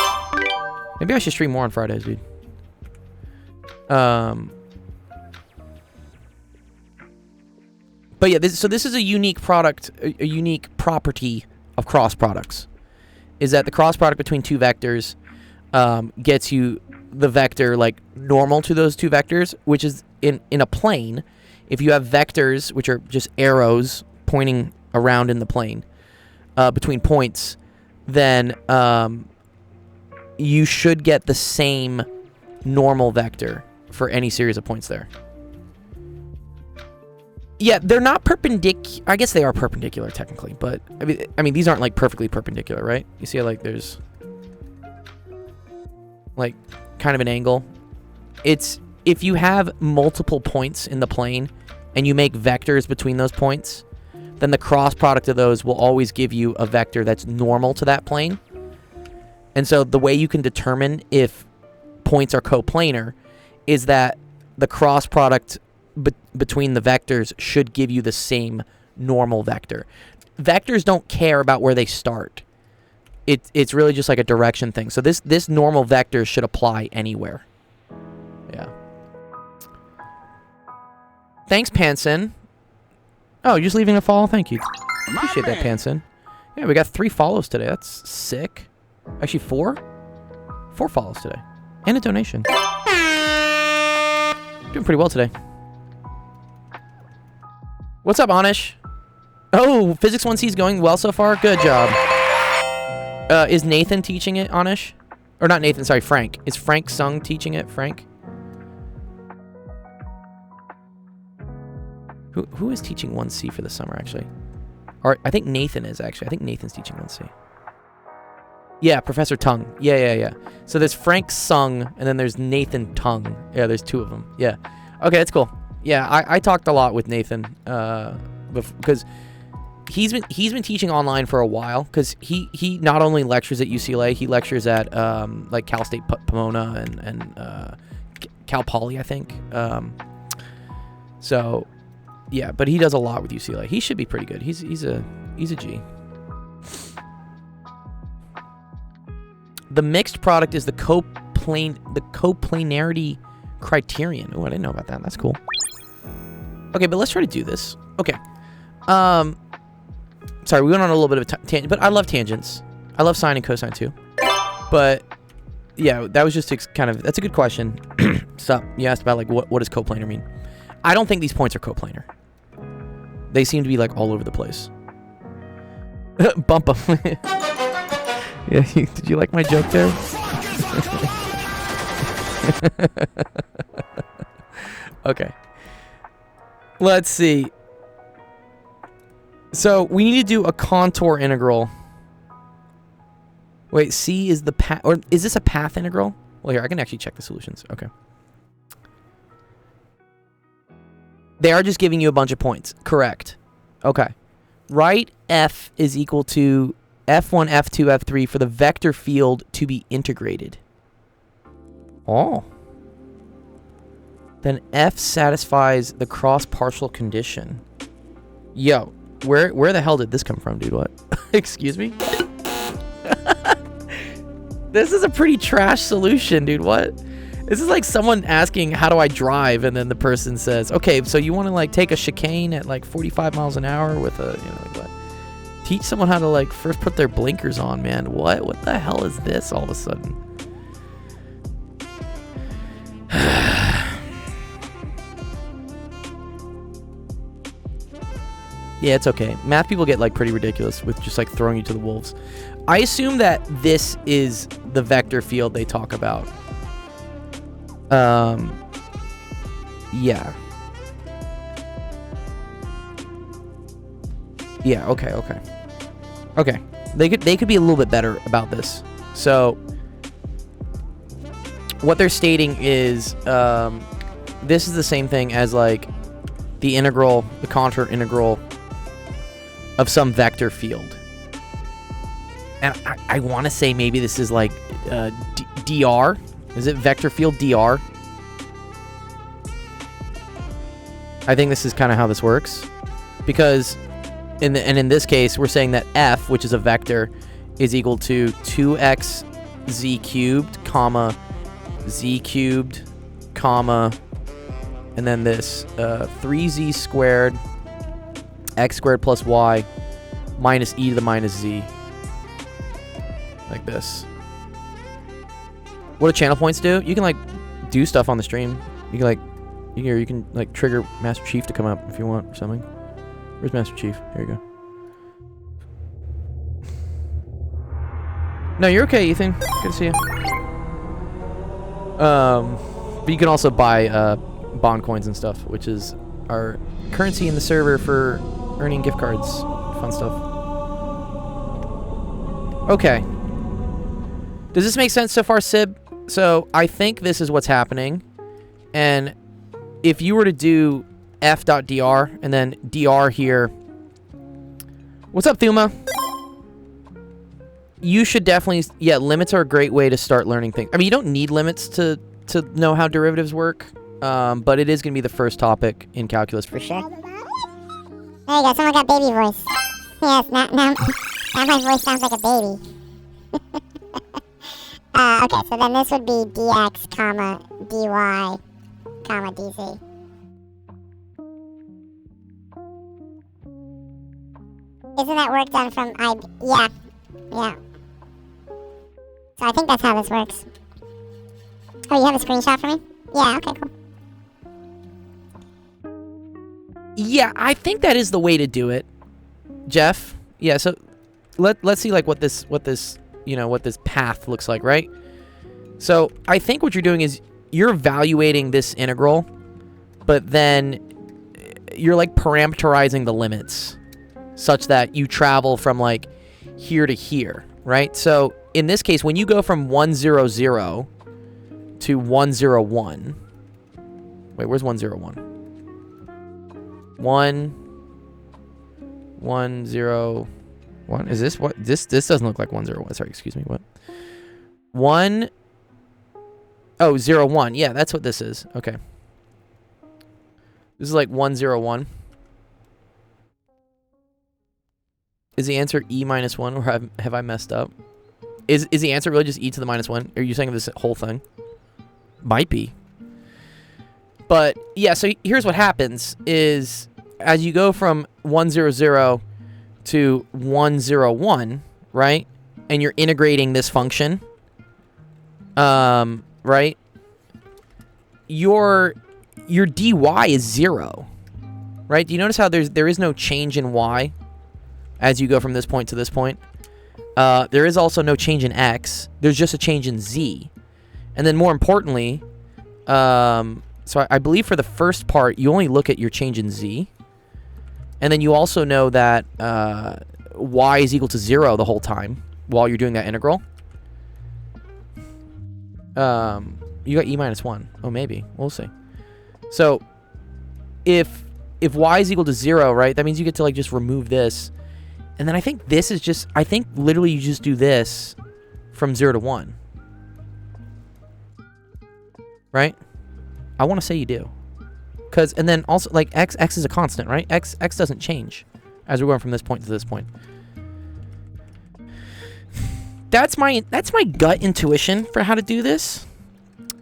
Maybe I should stream more on Fridays, dude. But yeah, so this is a unique product, a unique property of cross products. Is that the cross product between two vectors gets you the vector like normal to those two vectors, which is in a plane. If you have vectors, which are just arrows pointing around in the plane between points, then you should get the same normal vector for any series of points there. Yeah, they're not perpendicular. I guess they are perpendicular technically, but I mean these aren't like perfectly perpendicular, right? You see how like there's like kind of an angle. It's if you have multiple points in the plane and you make vectors between those points, then the cross product of those will always give you a vector that's normal to that plane. And so the way you can determine if points are coplanar is that the cross product between the vectors should give you the same normal vector. Vectors don't care about where they start. It's really just like a direction thing. So this normal vector should apply anywhere. Yeah. Thanks, Panson. Oh, you're just leaving a follow? Thank you. Appreciate that, Panson. Yeah, we got 3 follows today. That's sick. Actually, 4? 4 follows today. And a donation. Doing pretty well today. What's up, Anish? Oh, Physics 1C is going well so far? Good job. Is Nathan teaching it, Anish? Or not Nathan, sorry, Frank. Is Frank Sung teaching it, Frank? Who is teaching 1C for the summer, actually? Or I think Nathan is, actually. I think Nathan's teaching 1C. Yeah, Professor Tung. Yeah. So there's Frank Sung, and then there's Nathan Tung. Yeah, there's 2 of them. Yeah. Okay, that's cool. Yeah, I talked a lot with Nathan because he's been teaching online for a while because he not only lectures at UCLA, he lectures at like Cal State Pomona and Cal Poly, I think. So yeah, but he does a lot with UCLA. He should be pretty good. He's a G. The mixed product is the coplanarity criterion. Oh, I didn't know about that. That's cool. Okay, but let's try to do this. Okay. Sorry, we went on a little bit of a tangent, but I love tangents. I love sine and cosine too. But yeah, that was just kind of, that's a good question. So you asked about like what does coplanar mean? I don't think these points are coplanar. They seem to be like all over the place. Bump them. Yeah, did you like my joke there? Okay. Let's see. So we need to do a contour integral. Wait, C is the path, or is this a path integral? Well, here, I can actually check the solutions. Okay. They are just giving you a bunch of points. Correct. Okay. Write F is equal to F1, F2, F3 for the vector field to be integrated. Oh. Then F satisfies the cross partial condition. Yo, where the hell did this come from, dude? What? Excuse me? This is a pretty trash solution, dude. What? This is like someone asking, how do I drive? And then the person says, okay, so you want to like take a chicane at like 45 miles an hour with a, what? Teach someone how to like first put their blinkers on, man. What the hell is this all of a sudden? Yeah, it's okay. Math people get like pretty ridiculous with just like throwing you to the wolves. I assume that this is the vector field they talk about. Yeah. Yeah, okay. Okay. They could be a little bit better about this. So what they're stating is this is the same thing as like the integral, the contour integral of some vector field. And I want to say maybe this is like dr. Is it vector field dr? I think this is kind of how this works, because in this case we're saying that f, which is a vector, is equal to 2x z cubed comma z cubed comma, and then this 3z squared x squared plus y minus e to the minus z, like this. What do channel points do? You can like do stuff on the stream. You can like trigger Master Chief to come up if you want or something. Where's Master Chief? Here you go. No, you're okay, Ethan. Good to see you. But you can also buy bond coins and stuff, which is our currency in the server for earning gift cards. Fun stuff. Okay. Does this make sense so far, Sib? So I think this is what's happening. And if you were to do f.dr and then dr here. What's up, Thuma? You should definitely... Yeah, limits are a great way to start learning things. I mean, you don't need limits to know how derivatives work. But it is going to be the first topic in calculus for sure. There you go. Someone got baby voice. Yes, now my voice sounds like a baby. Okay, so then this would be dx, comma, dy, comma, dz. Isn't that work done from IB? Yeah. Yeah. So I think that's how this works. Oh, you have a screenshot for me? Yeah, okay, cool. Yeah, I think that is the way to do it, Jeff. Yeah, so let's see like what this path looks like, right? So I think what you're doing is you're evaluating this integral, but then you're like parameterizing the limits such that you travel from like here to here, right? So in this case, when you go from 100 to 101, wait, where's 101? 101. Is this what this doesn't look like 101? Sorry, excuse me. What? 01. Yeah, that's what this is. Okay. This is like 101. Is the answer e minus 1, or have I messed up? Is the answer really just e to the minus 1? Are you saying this whole thing? Might be. But yeah, so here's what happens is as you go from 100 to 101, right? And you're integrating this function, right? Your dy is 0, right? Do you notice how there is no change in y as you go from this point to this point? There is also no change in x. There's just a change in z. And then more importantly, so I believe for the first part, you only look at your change in z. And then you also know that y is equal to 0 the whole time while you're doing that integral. You got e minus 1. Oh, maybe. We'll see. So if y is equal to 0, right, that means you get to like just remove this. And then I think this is just, I think literally you just do this from 0 to 1. Right? I want to say you do. And then also, like, x is a constant, right? X doesn't change as we're going from this point to this point. That's my gut intuition for how to do this.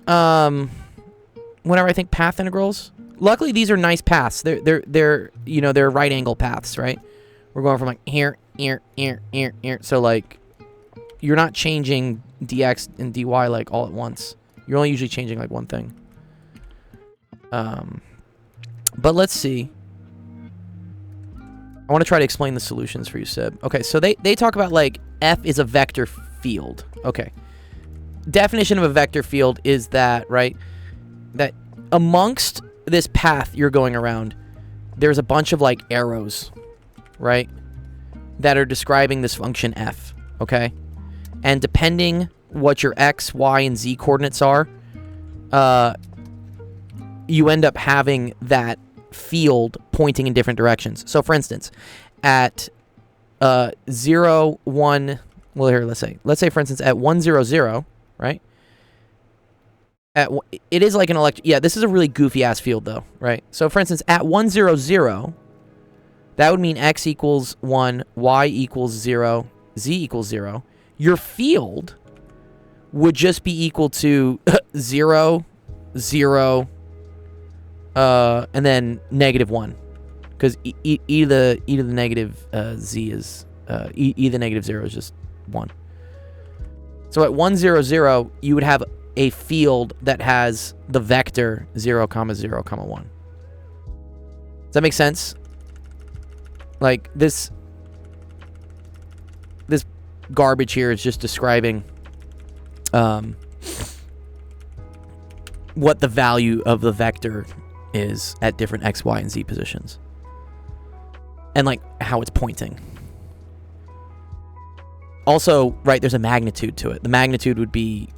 Whenever I think path integrals. Luckily, these are nice paths. They're they're right angle paths, right? We're going from like here. So like, you're not changing dx and dy like all at once. You're only usually changing like one thing. But let's see. I want to try to explain the solutions for you, Seb. Okay, so they talk about like f is a vector field. Okay. Definition of a vector field is that, right, that amongst this path you're going around, there's a bunch of like arrows, right, that are describing this function f, okay? And depending what your x, y, and z coordinates are, you end up having that field pointing in different directions. So for instance, at 0, 1, well here, let's say for instance at 1, 0, 0, right? It is like an yeah, this is a really goofy ass field though, right? So for instance, at 1, 0, 0, that would mean x equals 1, y equals 0, z equals 0. Your field would just be equal to 0, 0, and then -1, because e to the negative z is e to the negative 0 is just 1. So at 1, 0, 0, you would have a field that has the vector 0, 0, 1. Does that make sense? Like this garbage here is just describing what the value of the vector is at different x, y, and z positions, and like how it's pointing. Also, right, there's a magnitude to it. The magnitude would be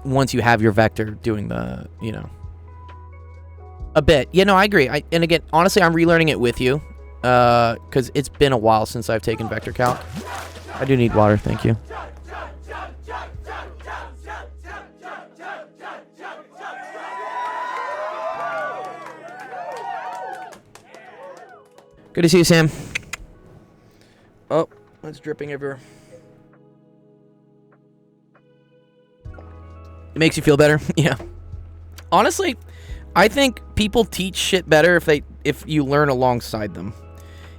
once you have your vector doing the, you know, a bit. Yeah, no, I agree. And again, honestly, I'm relearning it with you because it's been a while since I've taken vector calc. I do need water, thank you. Good to see you, Sam. Oh, it's dripping everywhere. It makes you feel better? Yeah. Honestly, I think people teach shit better if you learn alongside them.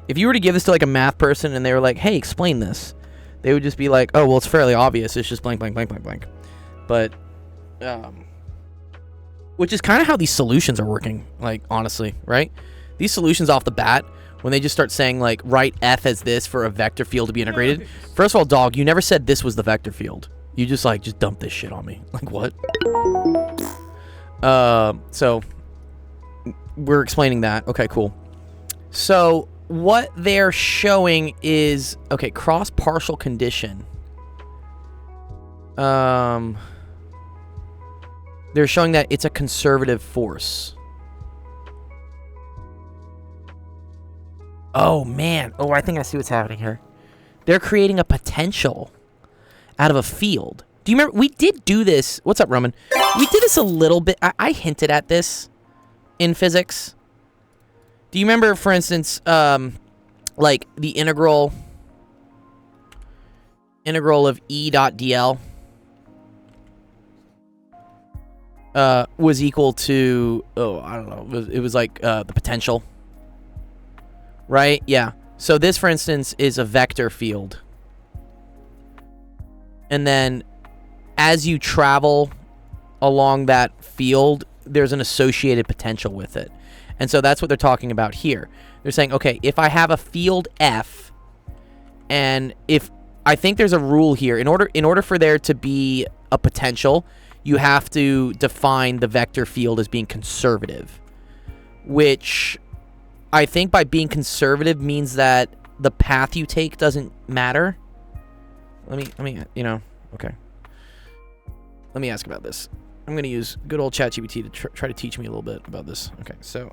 If you were to give this to like a math person and they were like, "Hey, explain this," they would just be like, "Oh, well, it's fairly obvious. It's just blank, blank, blank, blank, blank." But, which is kind of how these solutions are working. Like, honestly, right? These solutions off the bat, when they just start saying like, write f as this for a vector field to be integrated. First of all, dog, you never said this was the vector field. You just dump this shit on me. Like, what? So we're explaining that. Okay, cool. So what they're showing is, okay, cross partial condition. They're showing that it's a conservative force. Oh, man. Oh, I think I see what's happening here. They're creating a potential out of a field. Do you remember? We did do this. What's up, Roman? We did this a little bit. I hinted at this in physics. Do you remember, for instance, like the integral of E dot dl was equal to, oh, I don't know. It was like the potential. Right? Yeah. So this, for instance, is a vector field. And then as you travel along that field, there's an associated potential with it. And so that's what they're talking about here. They're saying, okay, if I have a field F, and if I think there's a rule here, in order for there to be a potential, you have to define the vector field as being conservative, which I think by being conservative means that the path you take doesn't matter. Let me, you know, okay. Let me ask about this. I'm going to use good old ChatGPT to try to teach me a little bit about this. Okay, so,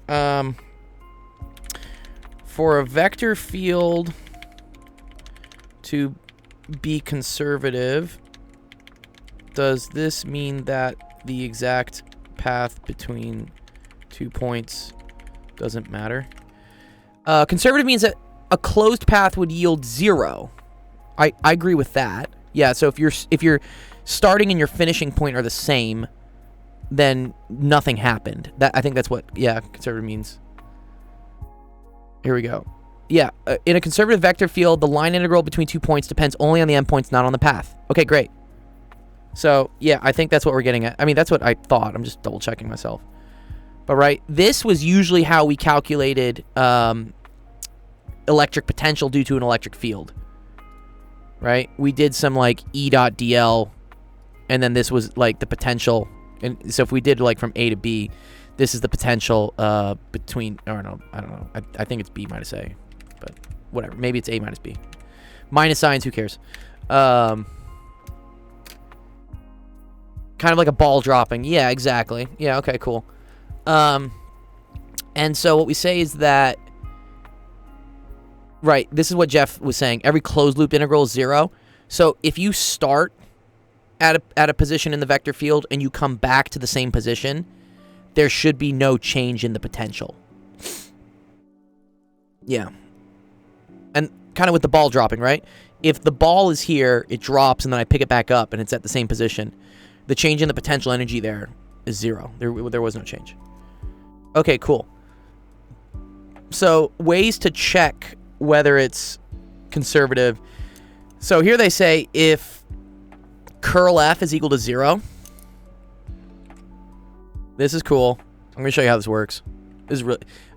for a vector field to be conservative, does this mean that the exact path between 2 points doesn't matter? Conservative means that a closed path would yield 0. I agree with that. Yeah, so if you're starting and your finishing point are the same, then nothing happened. I think that's what, yeah, conservative means. Here we go. Yeah, in a conservative vector field, the line integral between 2 points depends only on the endpoints, not on the path. Okay, great. So, yeah, I think that's what we're getting at. I mean, that's what I thought. I'm just double checking myself. But, right, this was usually how we calculated electric potential due to an electric field. Right? We did some, like, E dot dl, and then this was, like, the potential. And so if we did, like, from A to B, this is the potential between, or no, I don't know. I think it's B minus A. But whatever. Maybe it's A minus B. Minus signs, who cares? Kind of like a ball dropping. Yeah, exactly. Yeah, okay, cool. And And so what we say is that, right, this is what Jeff was saying. Every closed loop integral is 0. So if you start at a position in the vector field and you come back to the same position, there should be no change in the potential. Yeah. And kind of with the ball dropping, right? If the ball is here, it drops, and then I pick it back up, and it's at the same position, the change in the potential energy there is 0. There was no change. Okay, cool. So ways to check whether it's conservative. So here they say if curl F is equal to 0. This is cool. I'm going to show you how this works.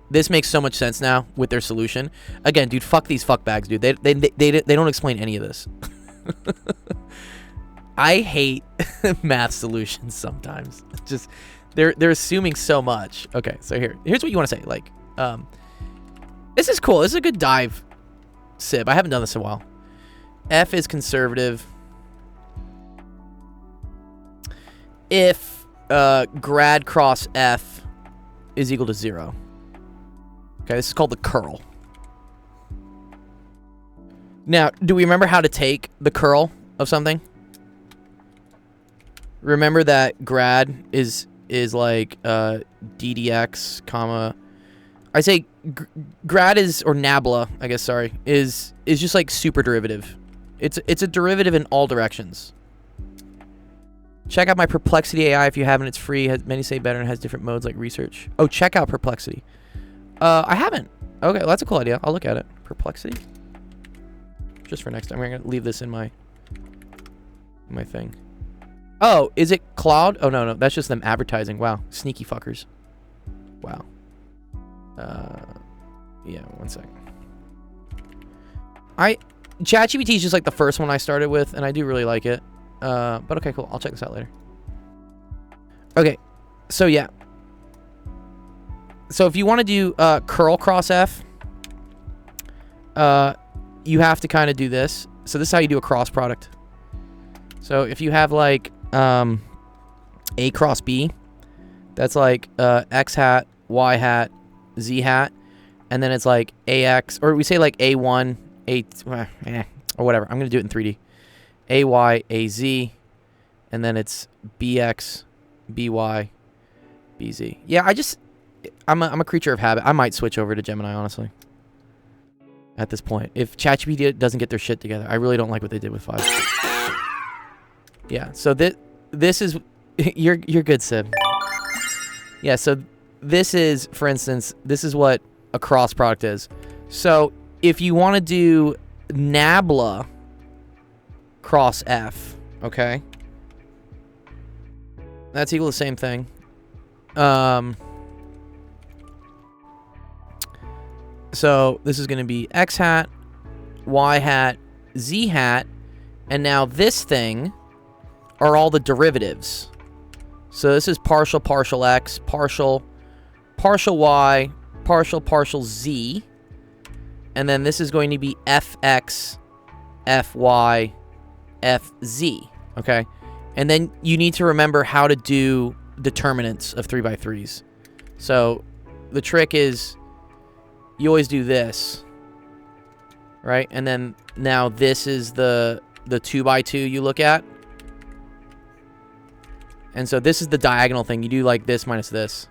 This makes so much sense now with their solution. Again, dude, fuck these fuckbags, dude. They don't explain any of this. I hate math solutions sometimes. Just they're assuming so much. Okay, so here's what you want to say. Like, this is cool. This is a good dive sib. I haven't done this in a while. F is conservative if grad cross F is equal to 0. Okay, this is called the curl. Now, do we remember how to take the curl of something? Remember that grad is like ddx, comma. I say grad is, or nabla, I guess, sorry, is just like super derivative. It's a derivative in all directions. Check out my Perplexity AI if you haven't. It's free. Many say better and has different modes like research. Oh, check out Perplexity. I haven't. Okay, well, that's a cool idea. I'll look at it. Perplexity. Just for next time. We're gonna leave this in my thing. Oh, is it Cloud? Oh no, that's just them advertising. Wow, sneaky fuckers. Wow. Yeah, one sec. ChatGPT is just like the first one I started with, and I do really like it. But okay, cool. I'll check this out later. Okay, so yeah. So if you want to do curl cross F, you have to kind of do this. So this is how you do a cross product. So if you have like A cross B, that's like X hat, Y hat, Z hat, and then it's like AX, or we say like A1, or whatever. I'm going to do it in 3D. AY, AZ, and then it's BX, BY, BZ. Yeah, I'm a creature of habit. I might switch over to Gemini, honestly. At this point, if ChatGPT doesn't get their shit together, I really don't like what they did with 5. Yeah, so this is you're good, Sib. Yeah, so this is, for instance, this is what a cross product is. So if you want to do nabla cross F, okay, that's equal to the same thing. So this is going to be X hat, Y hat, Z hat, and now this thing are all the derivatives. So this is partial X, partial Y, partial Z, and then this is going to be FX, FY, FZ, okay? And then you need to remember how to do determinants of 3x3s. So the trick is you always do this, right? And then now this is the 2x2 you look at. And so this is the diagonal thing. You do like this minus this.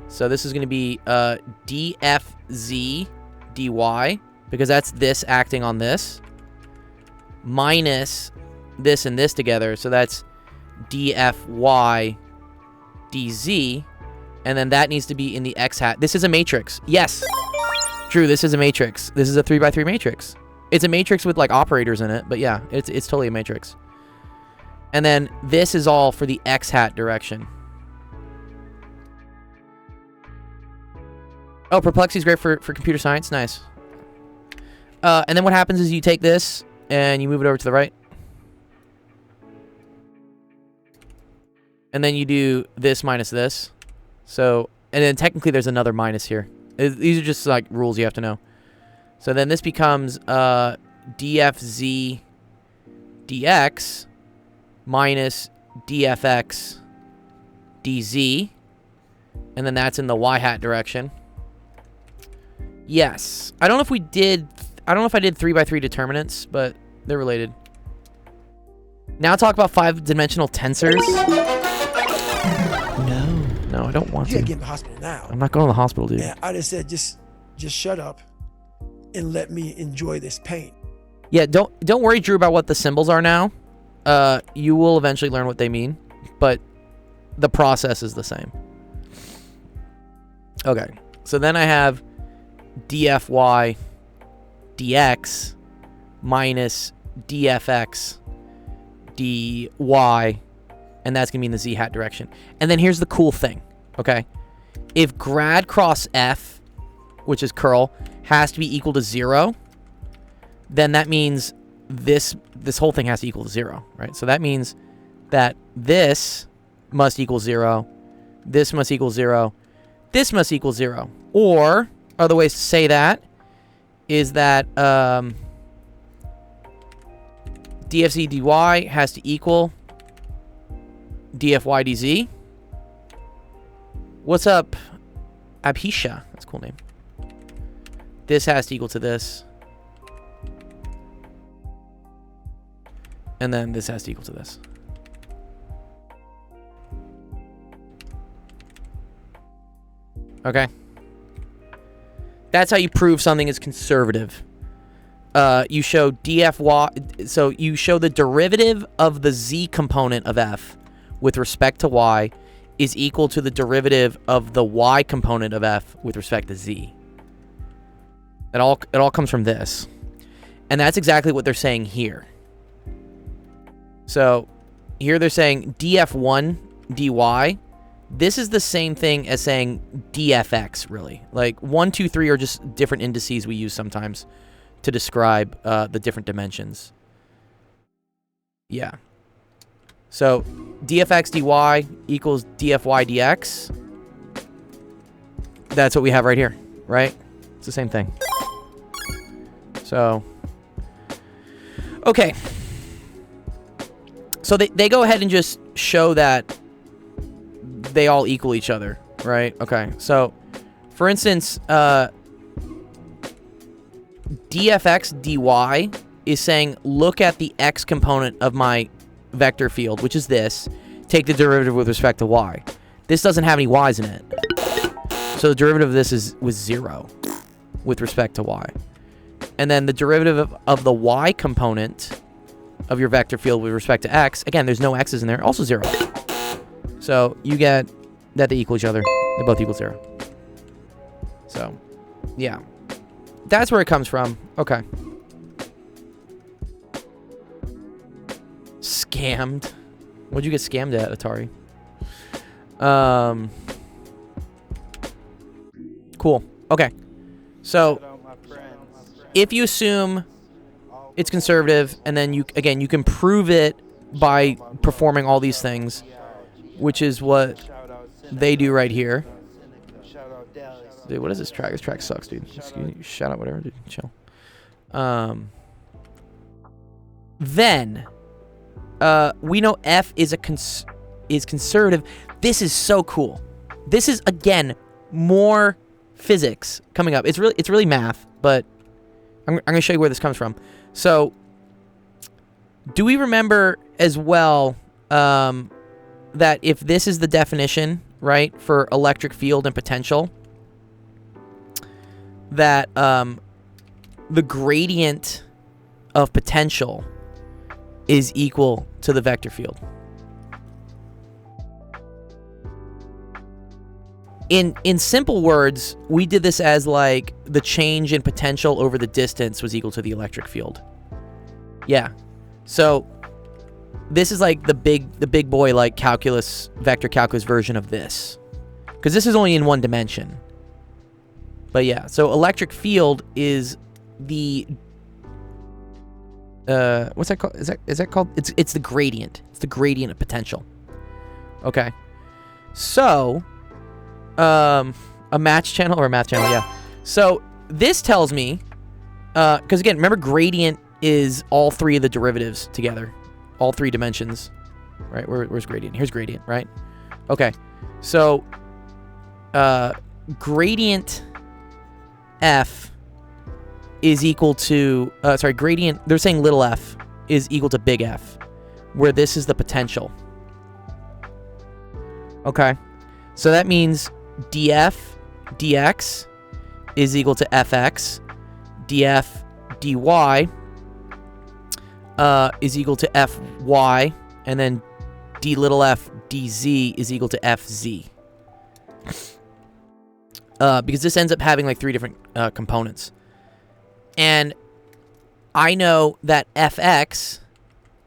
So this is going to be dfz dy, because that's this acting on this, minus this and this together. So that's dfy dz. And then that needs to be in the x hat. This is a matrix. Yes. Drew, this is a matrix. This is a 3x3 matrix. It's a matrix with like operators in it, but yeah, it's totally a matrix. And then this is all for the x hat direction. Oh, Perplexity is great for computer science. Nice. And then what happens is you take this and you move it over to the right. And then you do this minus this. So, and then technically there's another minus here. These are just like rules you have to know. So then this becomes dfz dx minus dfx dz. And then that's in the y hat direction. Yes. I don't know if we did... I don't know if I did 3x3 determinants, but they're related. Now talk about 5-dimensional tensors. No, I don't want You to. gotta get in the hospital now. I'm not going to the hospital, dude. And I just said, just shut up and let me enjoy this pain. Yeah, don't worry, Drew, about what the symbols are now. You will eventually learn what they mean, but the process is the same. Okay, so then I have dfy dx minus dfx dy, and that's going to be in the z hat direction. And then here's the cool thing, okay? If grad cross f, which is curl, has to be equal to 0, then that means this whole thing has to equal to 0, right? So that means that this must equal 0, this must equal 0, this must equal 0. Or, other ways to say that is that dfz dy has to equal dfy dz. What's up, Abhisha? That's a cool name. This has to equal to this. And then this has to equal to this. Okay. That's how you prove something is conservative. You show dfy, so you show the derivative of the z component of f with respect to y is equal to the derivative of the y component of f with respect to z. It all comes from this. And that's exactly what they're saying here. So here they're saying df1 dy. This is the same thing as saying dfx, really. Like 1, 2, 3 are just different indices we use sometimes to describe the different dimensions. Yeah. So dfx dy equals dfy dx. That's what we have right here, right? It's the same thing. So, okay. So they go ahead and just show that they all equal each other, right? Okay, so for instance, dfx dy is saying, look at the x component of my vector field, which is this. Take the derivative with respect to y. This doesn't have any y's in it. So the derivative of this was 0 with respect to y. And then the derivative of the y component of your vector field with respect to x, again, there's no x's in there, also 0. So you get that they equal each other. They both equal 0. So, yeah. That's where it comes from. Okay. Scammed. What'd you get scammed at, Atari? Cool. Okay. So, if you assume it's conservative, and then you can prove it by performing all these things, which is what they do right here. Dude, what is this track? This track sucks, dude. Shout out whatever, dude. Chill. Then we know F is conservative. This is so cool. This is, again, more physics coming up. It's really math, but I'm going to show you where this comes from. So, do we remember as well that if this is the definition, right, for electric field and potential, that the gradient of potential is equal to the vector field? In simple words, we did this as like the change in potential over the distance was equal to the electric field. Yeah. So this is like the big boy like calculus, vector calculus version of this. Because this is only in one dimension. But yeah, so electric field is the what's that called? Is that called? It's the gradient. It's the gradient of potential. Okay. So a match channel or a math channel, yeah. So this tells me, because again, remember gradient is all three of the derivatives together, all three dimensions, right? Where's gradient? Here's gradient, right? Okay, so gradient F is equal to, gradient, they're saying little f is equal to big F, where this is the potential. Okay, so that means df dx is equal to fx, df dy is equal to fy, and then d little f dz is equal to fz. Because this ends up having like 3 different components. And I know that fx,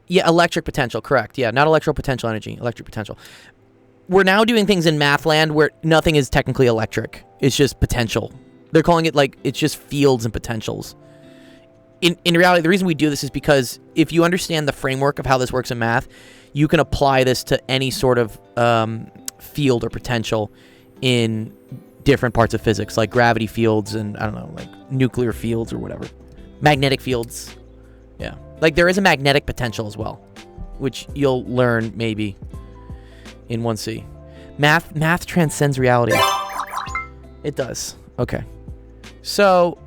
yeah, electric potential, correct. Yeah, not electrical potential energy, electric potential. We're now doing things in math land where nothing is technically electric. It's just potential. They're calling it like, it's just fields and potentials. In reality, the reason we do this is because if you understand the framework of how this works in math, you can apply this to any sort of field or potential in different parts of physics, like gravity fields and, I don't know, like nuclear fields or whatever. Magnetic fields. Yeah. Like there is a magnetic potential as well, which you'll learn maybe in 1C. Math transcends reality. It does. Okay. So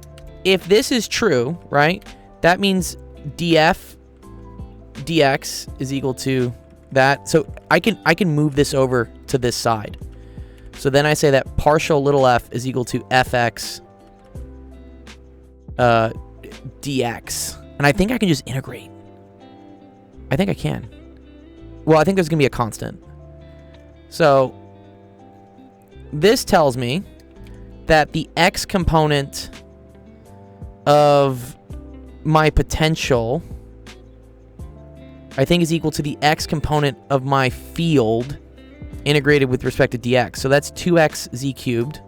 if this is true, right, that means df dx is equal to that. So I can move this over to this side. So then I say that partial little f is equal to fx dx. And I think I can just integrate. I think I can. Well, I think there's going to be a constant. So this tells me that the x component of my potential, I think, is equal to the x component of my field integrated with respect to dx. So that's 2x z cubed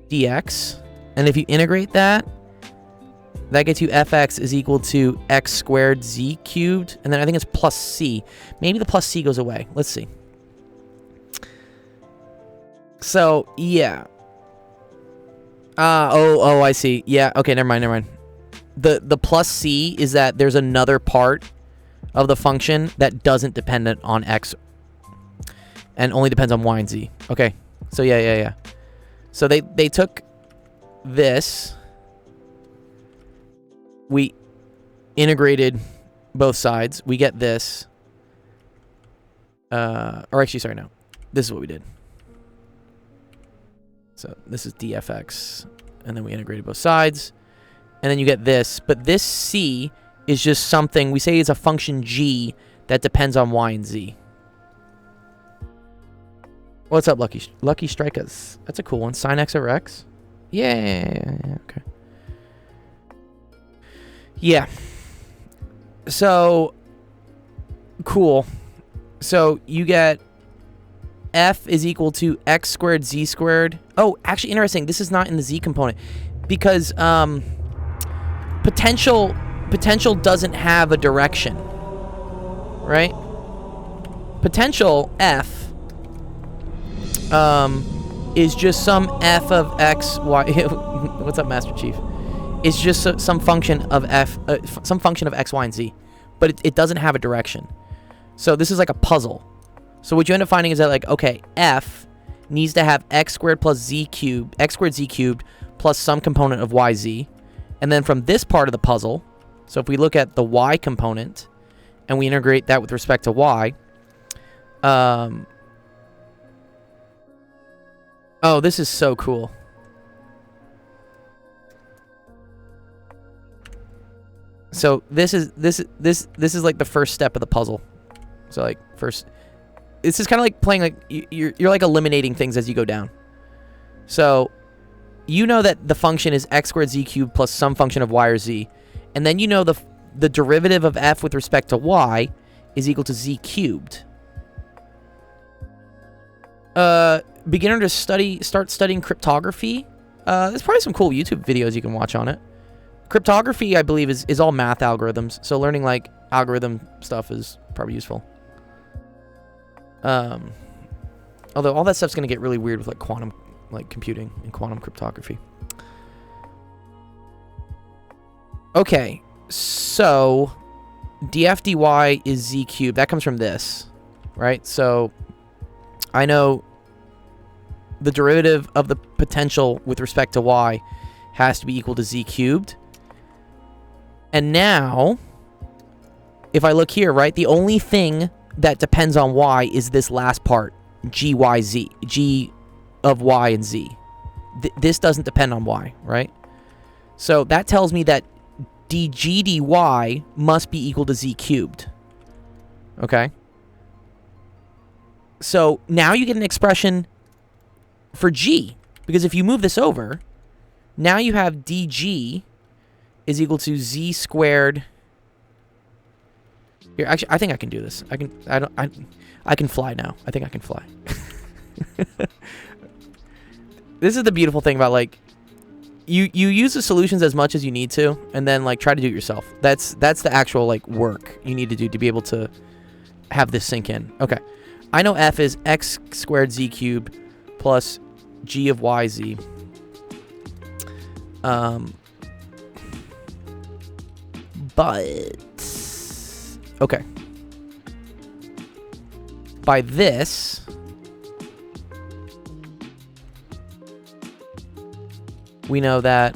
dx. And if you integrate that, that gets you fx is equal to x squared z cubed. And then I think it's plus c. Maybe the plus c goes away. Let's see. So, yeah. Oh, I see. Yeah, okay, never mind. The plus c is that there's another part of the function that doesn't depend on x and only depends on y and z. Okay, so yeah. So they took this, we integrated both sides, we get this, or actually, sorry, no, this is what we did. So this is dfx, and then we integrated both sides, and then you get this, but this c is just something, we say it's a function g that depends on y and z. What's up, Lucky Strikers? That's a cool one. Sin x over x? Yeah, okay. Yeah. So, cool. So, you get f is equal to x squared z squared. Oh, actually, interesting. This is not in the z component. Because, potential doesn't have a direction. Right? Potential f is just some f of x, y. What's up, Master Chief? It's just some function of f, some function of x, y, and z, but it doesn't have a direction. So this is like a puzzle. So what you end up finding is that, like, okay, f needs to have x squared plus z cubed, x squared z cubed plus some component of y, z, and then from this part of the puzzle, so if we look at the y component and we integrate that with respect to y, oh, this is so cool. So this is like the first step of the puzzle. So like first, this is kind of like playing, like you're like eliminating things as you go down. So you know that the function is x squared z cubed plus some function of y or z, and then you know the derivative of f with respect to y is equal to z cubed. Beginner to start studying cryptography. There's probably some cool YouTube videos you can watch on it. Cryptography, I believe, is all math algorithms, so learning like algorithm stuff is probably useful. Although all that stuff's gonna get really weird with like quantum, like computing and quantum cryptography. Okay, so df dy is z cubed. That comes from this, right? So I know the derivative of the potential with respect to y has to be equal to z cubed. And now, if I look here, right, the only thing that depends on y is this last part, g, y, z, g of y and z. This doesn't depend on y, right? So that tells me that dg dy must be equal to z cubed. Okay? So now you get an expression for g, because if you move this over, now you have dg is equal to z squared. Here, actually, I think I can do this. I can fly now. I think I can fly. This is the beautiful thing about, like, you use the solutions as much as you need to, and then, like, try to do it yourself. That's the actual, like, work you need to do to be able to have this sink in. Okay. I know f is x squared z cubed plus g of yz. But okay. By this, we know that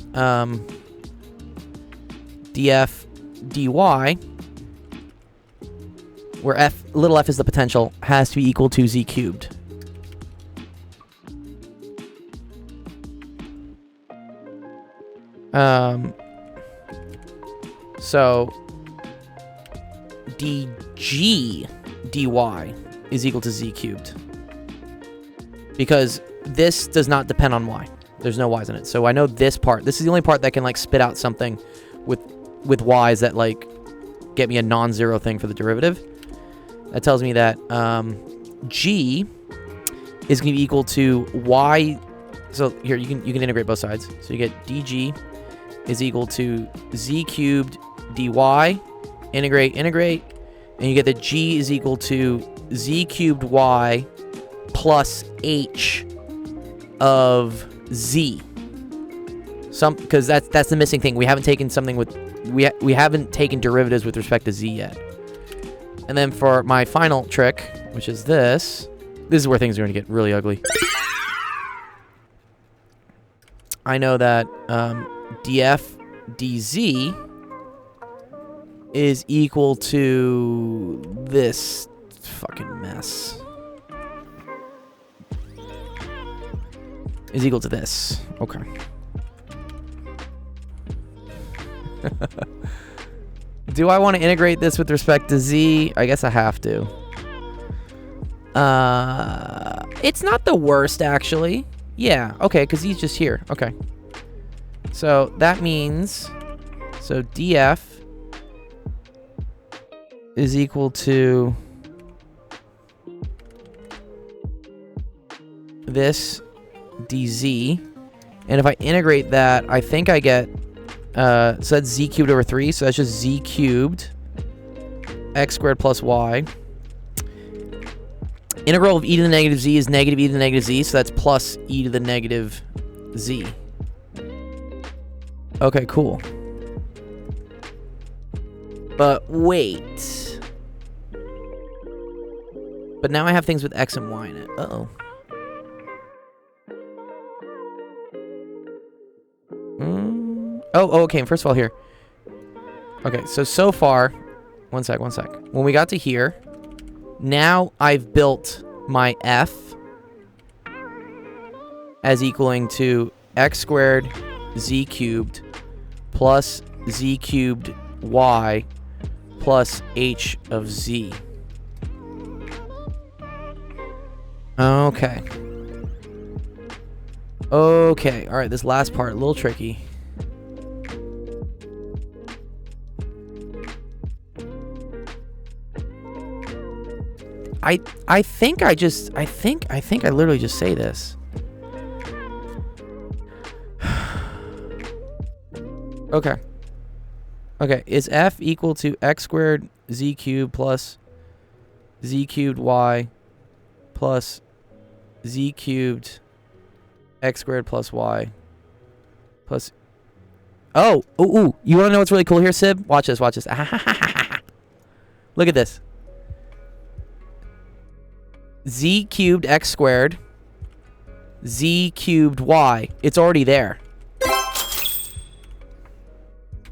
df dy, where little f is the potential, has to be equal to z cubed. So dg dy is equal to z cubed, because this does not depend on y. There's no y's in it. So I know this part. This is the only part that can, like, spit out something with y's that, like, get me a non-zero thing for the derivative. That tells me that g is going to be equal to y. So here, you can integrate both sides. So you get dg is equal to z cubed dy. Integrate, and you get that g is equal to z cubed y plus h of z. Because that's the missing thing. We haven't taken something with we haven't taken derivatives with respect to z yet. And then for my final trick, which is this is where things are going to get really ugly. I know that df dz is equal to this fucking mess. Is equal to this. Okay. Do I want to integrate this with respect to z? I guess I have to. It's not the worst, actually. Yeah, okay, because he's just here. Okay. So that means, so df is equal to this dz. And if I integrate that, I think I get, so that's z cubed over 3. So that's just z cubed x squared plus y. Integral of e to the negative z is negative e to the negative z, so that's plus e to the negative z. Okay, cool. But wait. But now I have things with x and y in it. Uh-oh. Oh, okay. First of all, here. Okay, so far, one sec. When we got to here, now I've built my f as equaling to x squared z cubed plus z cubed y plus h of z. Okay. Okay, alright, this last part, a little tricky. I think I literally just say this. Okay. Okay, is f equal to x squared z cubed plus z cubed y plus z cubed x squared plus y plus... Oh! Ooh! You want to know what's really cool here, Sib? Watch this, watch this. Look at this. Z cubed x squared z cubed y. It's already there.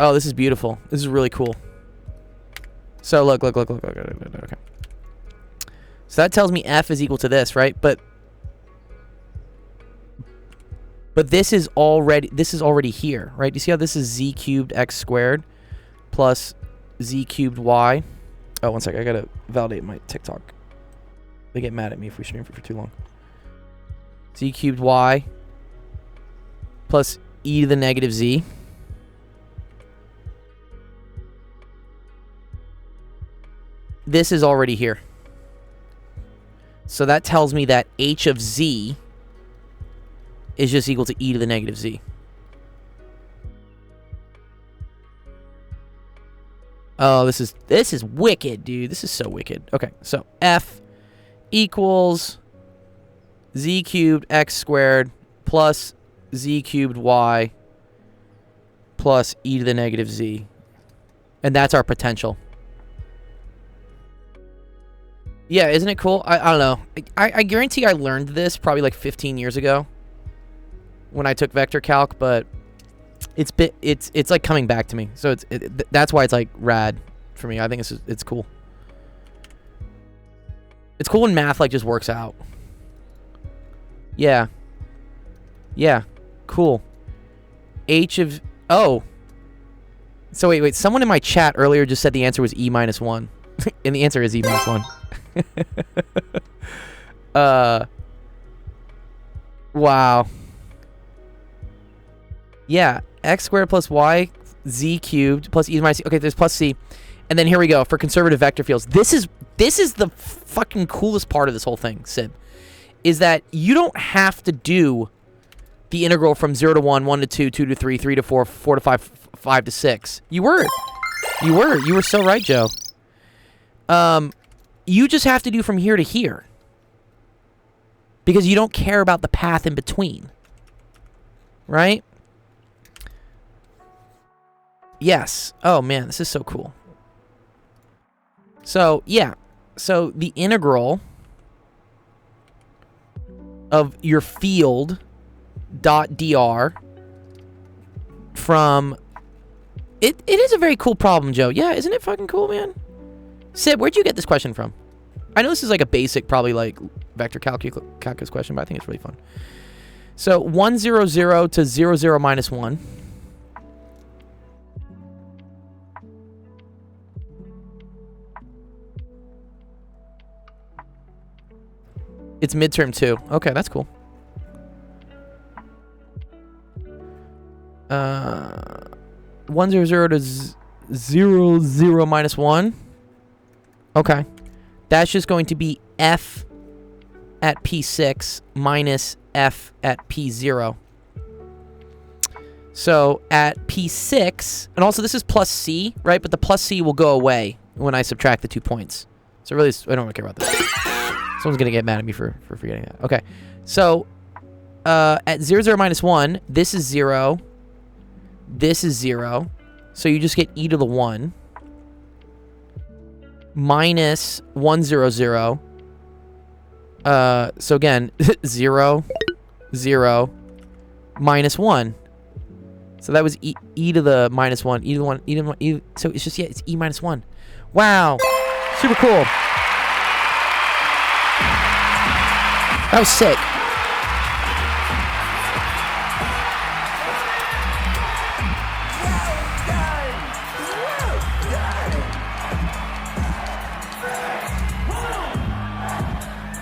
Oh, this is beautiful. This is really cool. So look. Okay. So that tells me f is equal to this, right? But this is already here, right? You see how this is z cubed x squared plus z cubed y? Oh, one second. I gotta validate my TikTok. They get mad at me if we stream for too long. Z cubed y plus e to the negative z. This is already here. So that tells me that h of z is just equal to e to the negative z. Oh, this is wicked, dude. This is so wicked. Okay, so f equals z cubed x squared plus z cubed y plus e to the negative z. And that's our potential. Yeah, isn't it cool? I don't know. I guarantee I learned this probably like 15 years ago when I took vector calc, but it's like coming back to me. So that's why it's like rad for me. I think it's cool. It's cool when math like just works out. Yeah. Yeah. Cool. H of So wait. Someone in my chat earlier just said the answer was e minus 1. And the answer is e minus 1. Wow. Yeah, x squared plus y z cubed plus e to the minus c. Okay, there's plus c. And then here we go for conservative vector fields. This is the fucking coolest part of this whole thing, Sib. Is that you don't have to do the integral from 0 to 1, 1 to 2, 2 to 3, 3 to 4, 4 to 5, 5 to 6. You were so right, Joe. You just have to do from here to here. Because you don't care about the path in between. Right? Yes. Oh, man, this is so cool. So, yeah. So, the integral of your field dot dr from... It is a very cool problem, Joe. Yeah, isn't it fucking cool, man? Sib, where'd you get this question from? I know this is like a basic, probably like vector calculus question, but I think it's really fun. So 1, 0, 0 to 0, 0 minus 1. It's midterm 2. Okay, that's cool. 1, 0, 0 to 0, 0 minus 1. Okay. That's just going to be f at P6 minus f at P0. So at P6, and also this is plus C, right? But the plus C will go away when I subtract the 2 points. So really, I don't really care about this. Someone's going to get mad at me for forgetting that. Okay. So at 0, 0 minus 1, this is 0. This is 0. So you just get e to the 1. Minus 1, 0, 0. So again, 0, 0, minus 1. So that was e to the minus 1. E to the 1. E to the 1. E, so it's just, yeah, it's e minus 1. Wow. Super cool. That was sick.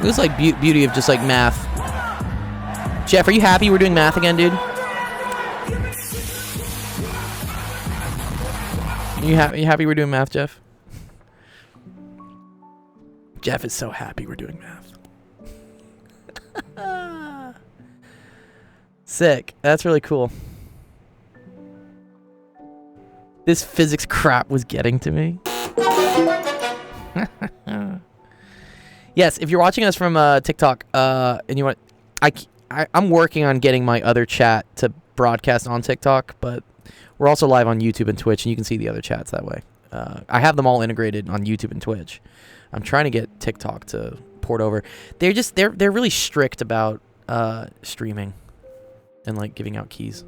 This is like beauty of just like math. Jeff, are you happy we're doing math again, dude? You happy we're doing math, Jeff? Jeff is so happy we're doing math. Sick. That's really cool. This physics crap was getting to me. Yes, if you're watching us from TikTok, and you want, I'm working on getting my other chat to broadcast on TikTok, but we're also live on YouTube and Twitch, and you can see the other chats that way. I have them all integrated on YouTube and Twitch. I'm trying to get TikTok to port over. They're really strict about streaming and like giving out keys.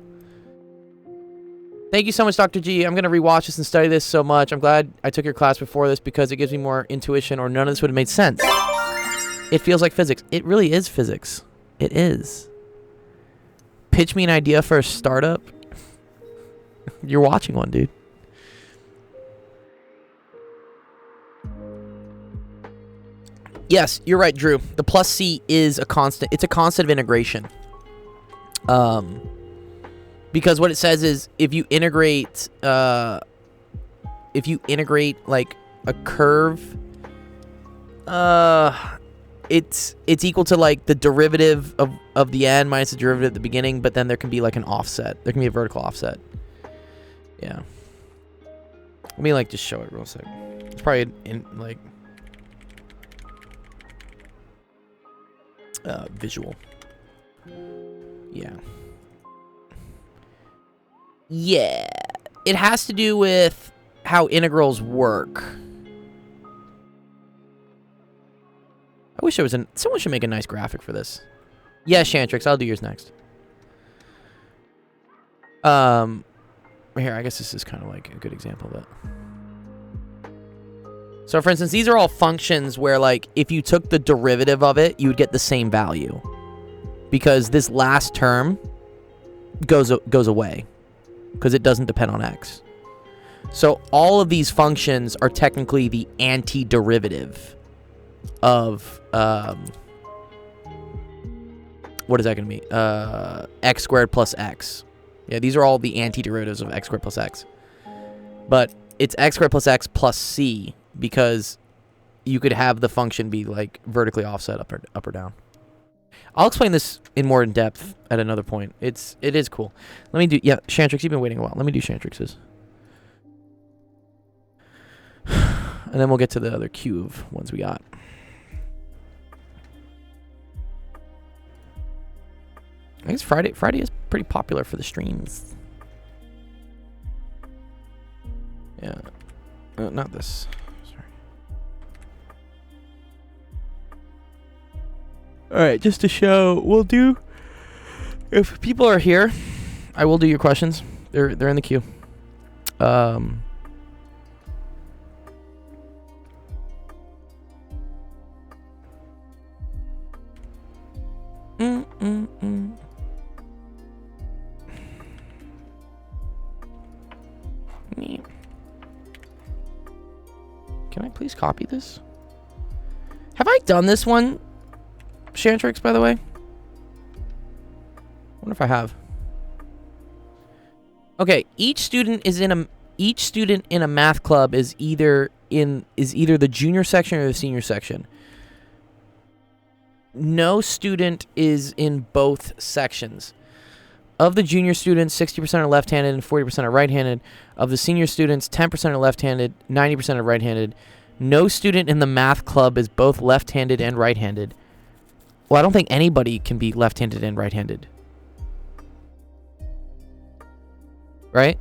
Thank you so much, Dr. G. I'm going to rewatch this and study this so much. I'm glad I took your class before this because it gives me more intuition, or none of this would have made sense. It feels like physics. It really is physics. It is. Pitch me an idea for a startup. You're watching one, dude. Yes, you're right, Drew. The plus C is a constant. It's a constant of integration. Because what it says is if you integrate like a curve, it's equal to like the derivative of the end minus the derivative at the beginning, but then there can be like an offset. There can be a vertical offset. Yeah. Let me like just show it real quick. It's probably in like visual. Yeah. Yeah. It has to do with how integrals work. I wish there was someone should make a nice graphic for this. Yeah, Shantrix, I'll do yours next. Here, I guess this is kind of like a good example of it. So, for instance, these are all functions where, like, if you took the derivative of it, you would get the same value. Because this last term goes away. Because it doesn't depend on x. So, all of these functions are technically the antiderivative of, what is that going to be? X squared plus x. Yeah, these are all the antiderivatives of x squared plus x. But it's x squared plus x plus c, because you could have the function be like vertically offset up or down. I'll explain this in more in depth at another point. It is cool. Let me do, yeah, Shantrix, you've been waiting a while. Let me do Shantrix's. And then we'll get to the other queue of ones we got. I guess Friday is pretty popular for the streams. Yeah. Not this. Sorry. Alright, just to show, we'll do... If people are here, I will do your questions. They're in the queue. Can I please copy this? Have I done this one, Shantrix, by the way? I wonder if I have. Okay, each student in a math club is either the junior section or the senior section. No student is in both sections. Of the junior students, 60% are left-handed and 40% are right-handed. Of the senior students, 10% are left-handed, 90% are right-handed. No student in the math club is both left-handed and right-handed. Well, I don't think anybody can be left-handed and right-handed. Right?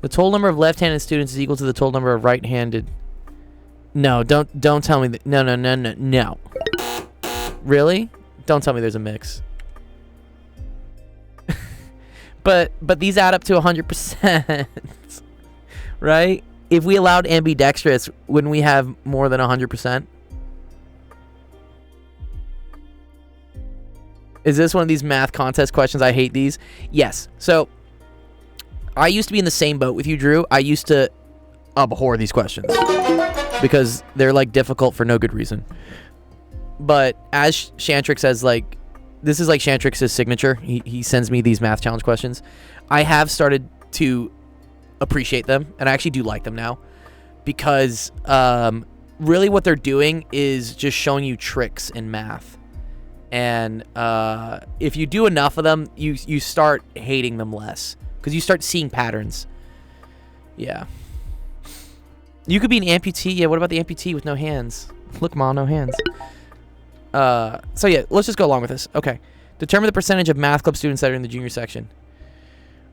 The total number of left-handed students is equal to the total number of right-handed. No, don't tell me that. No. Really? Don't tell me there's a mix. but these add up to 100%. Right? If we allowed ambidextrous, wouldn't we have more than 100%? Is this one of these math contest questions? I hate these. Yes. So, I used to be in the same boat with you, Drew. I used to abhor these questions because they're like difficult for no good reason. But as Shantrix says, like, this is like Shantrix's signature. He sends me these math challenge questions. I have started to appreciate them, and I actually do like them now, because really what they're doing is just showing you tricks in math. And if you do enough of them, you start hating them less, because you start seeing patterns. Yeah. You could be an amputee. Yeah, what about the amputee with no hands? Look, Ma, no hands. So yeah, let's just go along with this. Okay. Determine the percentage of math club students that are in the junior section.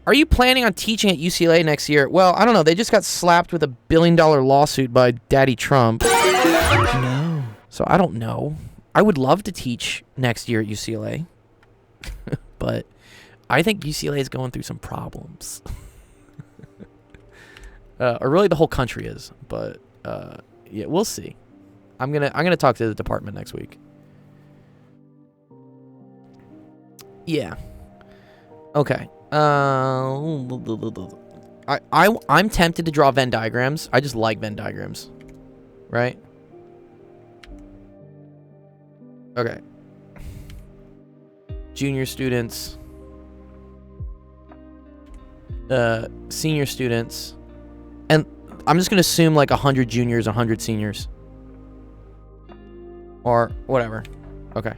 Are you planning on teaching at UCLA next year? Well, I don't know. They just got slapped with $1 billion lawsuit by Daddy Trump. No. So I don't know. I would love to teach next year at UCLA, but I think UCLA is going through some problems. Or really the whole country is, but yeah, we'll see. I'm gonna talk to the department next week. Yeah. Okay. I'm tempted to draw Venn diagrams. I just like Venn diagrams. Right? Okay. Junior students. Senior students. And I'm just going to assume like 100 juniors, 100 seniors. Or whatever. Okay.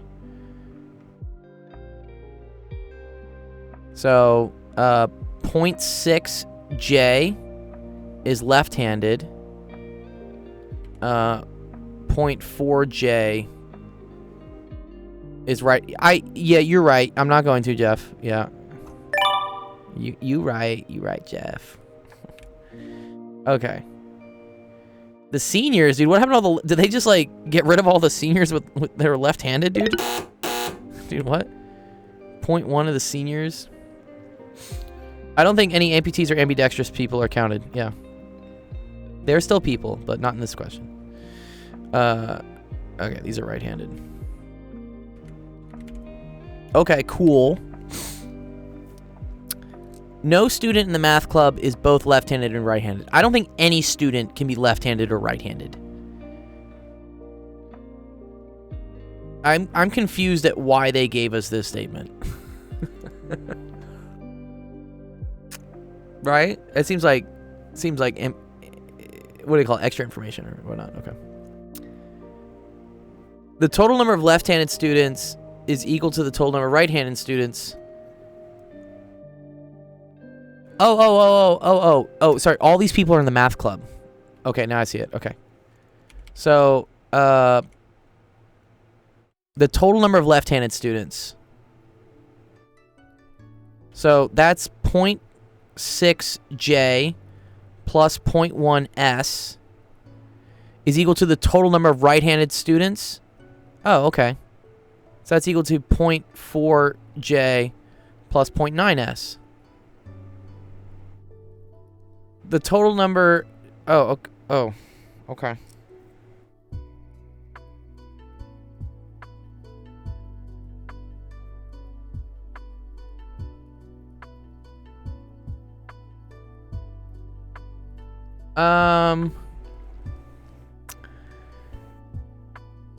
So, 0.6J is left-handed. 0.4J is right. Yeah, you're right. I'm not going to, Jeff. Yeah. You right, Jeff. Okay. The seniors, dude. What happened to all the? Did they just like get rid of all the seniors with that were left-handed, dude? Dude, what? 0.1 of the seniors. I don't think any amputees or ambidextrous people are counted. Yeah. They're still people, but not in this question. Okay, these are right-handed. Okay, cool. No student in the math club is both left-handed and right-handed. I don't think any student can be left-handed or right-handed. I'm confused at why they gave us this statement. Right? It seems like what do you call it? Extra information or whatnot. Okay. The total number of left-handed students is equal to the total number of right-handed students. Oh, sorry. All these people are in the math club. Okay, now I see it. Okay. So, the total number of left-handed students. So, that's 0.6J plus 0.1S is equal to the total number of right-handed students. Oh, okay. So, that's equal to 0.4J plus 0.9S. The total number... Oh, okay.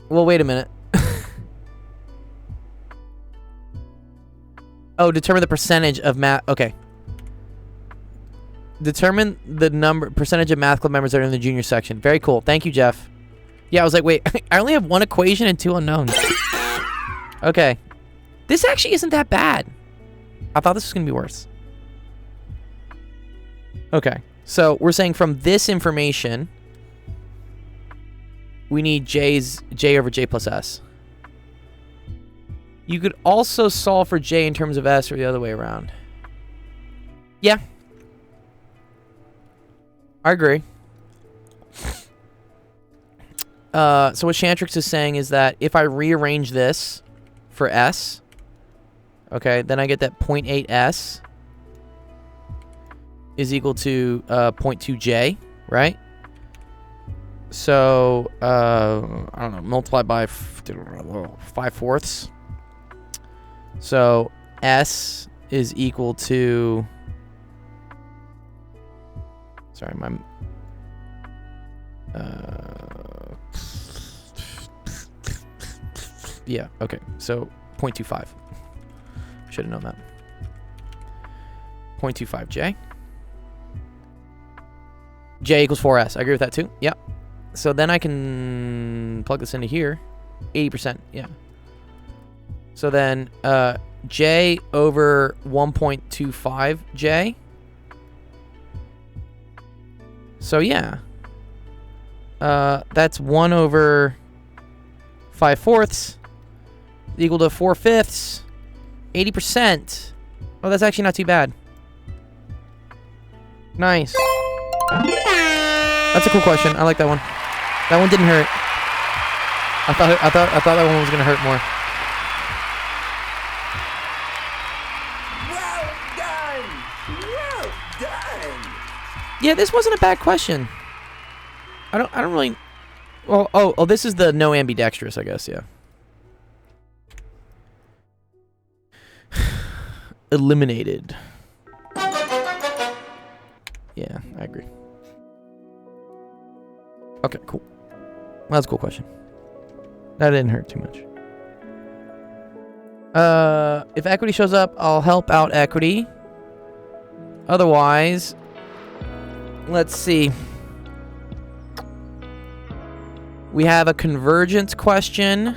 Well, wait a minute. Oh, determine the percentage of math... Okay. Determine the percentage of math club members that are in the junior section. Very cool. Thank you, Jeff. Yeah, I was like, wait, I only have one equation and two unknowns. Okay. This actually isn't that bad. I thought this was going to be worse. Okay. So we're saying from this information, we need J over J plus S. You could also solve for J in terms of S or the other way around. Yeah. I agree. So what Shantrix is saying is that if I rearrange this for S, okay, then I get that 0.8S is equal to 0.2J, right? So, I don't know, multiply by 5/4. So, S is equal to... Sorry, my... yeah, okay. So, 0.25. Should have known that. 0.25J. J equals 4S. I agree with that too. Yep. So then I can plug this into here. 80%. Yeah. So then J over 1.25J. So yeah. That's 1 over 5/4 equal to 4/5. 80%. Oh, that's actually not too bad. Nice. That's a cool question. I like that one. That one didn't hurt. I thought that one was gonna hurt more. Well done. Well done. Yeah, this wasn't a bad question. I don't really. Well, oh, this is the no ambidextrous, I guess. Yeah. Eliminated. Yeah, I agree. Okay, cool. That's a cool question. That didn't hurt too much. If equity shows up, I'll help out equity. Otherwise, let's see. We have a convergence question.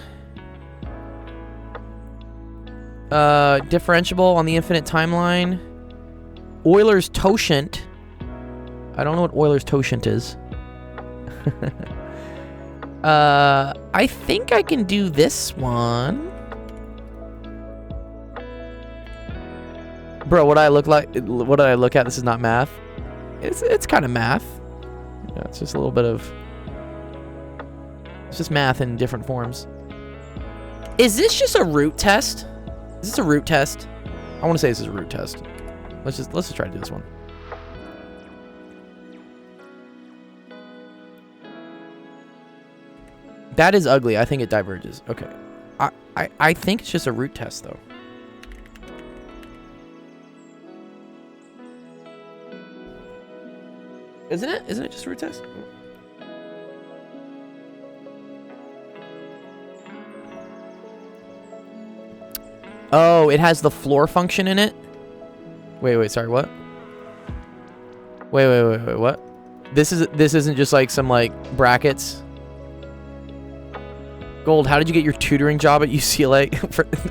Differentiable on the infinite timeline. Euler's totient. I don't know what Euler's totient is. I think I can do this one. Bro, what I look like? What did I look at? This is not math. It's kind of math. Yeah, it's just a little bit of. It's just math in different forms. Is this just a root test? Is this a root test? I want to say this is a root test. Let's just try to do this one. That is ugly. I think it diverges. Okay. I think it's just a root test though. Isn't it? Isn't it just a root test? Oh, it has the floor function in it? Wait, sorry, what? Wait, what? This isn't just like some like brackets. Gold, how did you get your tutoring job at UCLA?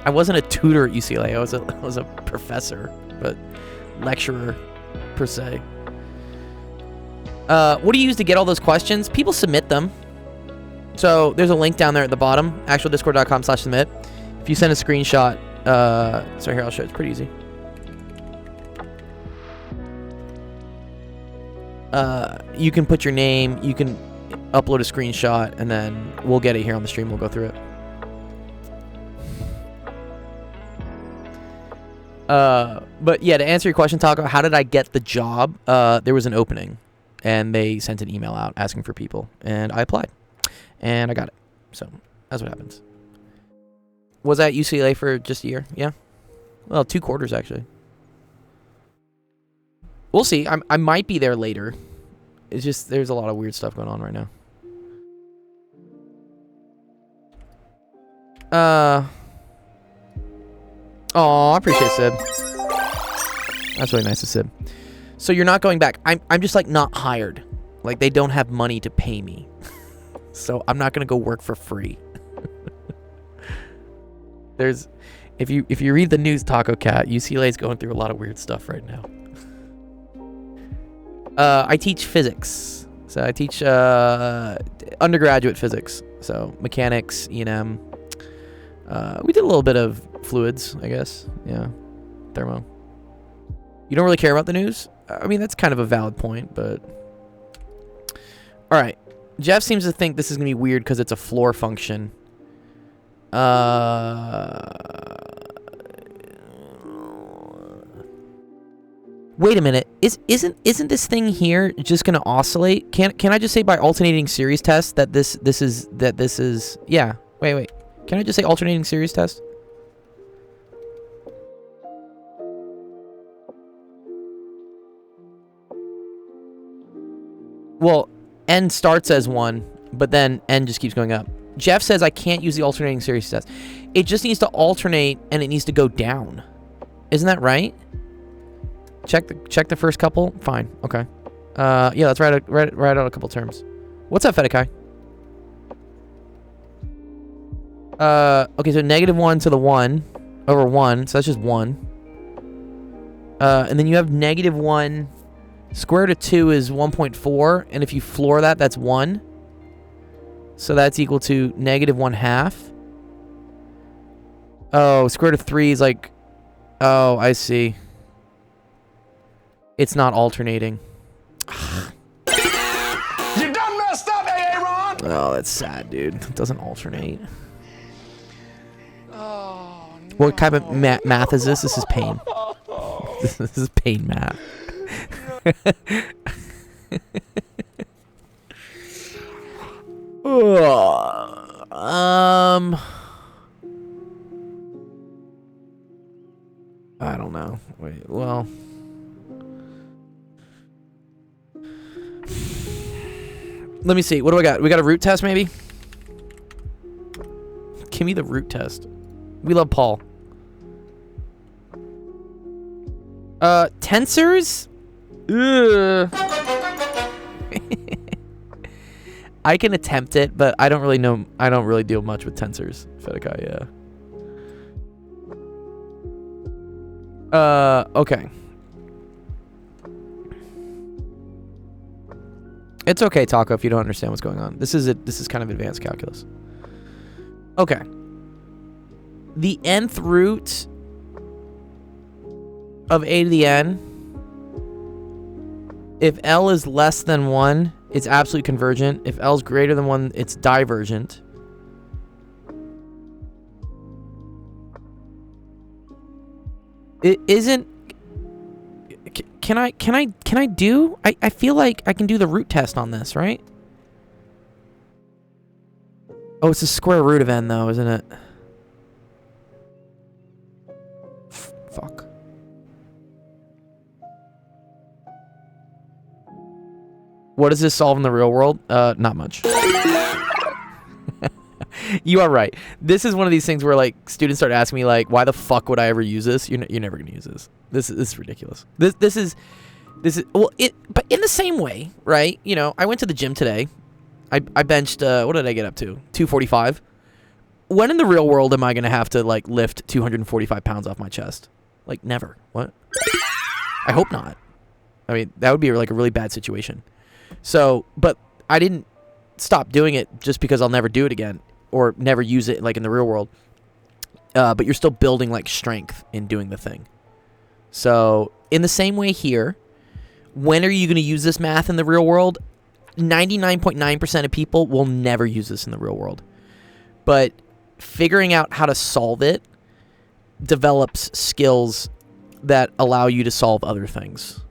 I wasn't a tutor at UCLA. I was a professor, but lecturer per se. What do you use to get all those questions? People submit them. So there's a link down there at the bottom, actualdiscord.com/submit. If you send a screenshot, so here I'll show you. It's pretty easy. You can put your name, you can upload a screenshot, and then we'll get it here on the stream. We'll go through it. But yeah, to answer your question, Taco, how did I get the job? There was an opening, and they sent an email out asking for people, and I applied, and I got it. So that's what happens. Was I at UCLA for just a year? Yeah. Well, 2 quarters actually. We'll see. I might be there later. It's just there's a lot of weird stuff going on right now. Oh, I appreciate Sib. That's really nice of Sib. So you're not going back. I'm just like not hired. Like they don't have money to pay me. So I'm not gonna go work for free. There's if you read the news, Taco Cat, UCLA is going through a lot of weird stuff right now. I teach physics. So I teach undergraduate physics. So mechanics, E&M. We did a little bit of fluids, I guess. Yeah. Thermo. You don't really care about the news? I mean, that's kind of a valid point, but... Alright. Jeff seems to think this is going to be weird because it's a floor function. Wait a minute. Isn't this thing here just gonna oscillate? Can I just say by alternating series test that this is yeah. Wait. Can I just say alternating series test? Well, n starts as 1, but then n just keeps going up. Jeff says I can't use the alternating series test. It just needs to alternate and it needs to go down. Isn't that right? Check the first couple. Fine. Okay. Yeah, let's write out a couple terms. What's up, Fedekai? Okay, so -1 to the 1 over 1, so that's just 1. And then you have -1. Square root of 2 is 1.4, and if you floor that, that's 1. So that's equal to -1/2. Oh, square root of 3 is like... Oh, I see. It's not alternating. You done messed up, AA Ron! Oh, that's sad, dude. It doesn't alternate. What type of math is this? This is pain. This is pain math. I don't know. Wait, well. Let me see. What do I got? We got a root test, maybe? Give me the root test. We love Paul. Tensors? Ugh. I can attempt it, but I don't really know. I don't really deal much with tensors. Fedekai, yeah. Okay. It's okay, Taco, if you don't understand what's going on. This is kind of advanced calculus. Okay. The nth root of a to the n, if L is less than 1, it's absolutely convergent. If L is greater than 1, it's divergent. It isn't... Can I do? I feel like I can do the root test on this, right? Oh, it's the square root of n, though, isn't it? Fuck. What does this solve in the real world? Not much. You are right. This is one of these things where, like, students start asking me, like, why the fuck would I ever use this? You're never gonna use this. This is ridiculous. This is well, but in the same way, right? You know, I went to the gym today. I benched, what did I get up to? 245. When in the real world am I gonna have to, like, lift 245 pounds off my chest? Like, never. What? I hope not. I mean, that would be like a really bad situation. So, but I didn't stop doing it just because I'll never do it again or never use it, like, in the real world. But you're still building, like, strength in doing the thing. So, in the same way here, when are you going to use this math in the real world? 99.9% of people will never use this in the real world. But figuring out how to solve it develops skills that allow you to solve other things.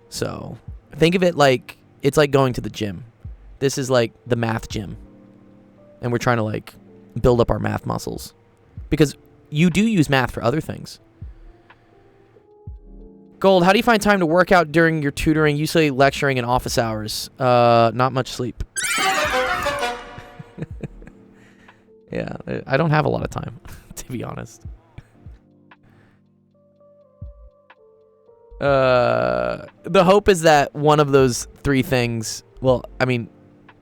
So, think of it like, it's like going to the gym. This is like the math gym. And we're trying to, like, build up our math muscles. Because you do use math for other things. Gold, how do you find time to work out during your tutoring, usually lecturing and office hours? Not much sleep. Yeah, I don't have a lot of time, to be honest. The hope is that one of those three things, well, I mean,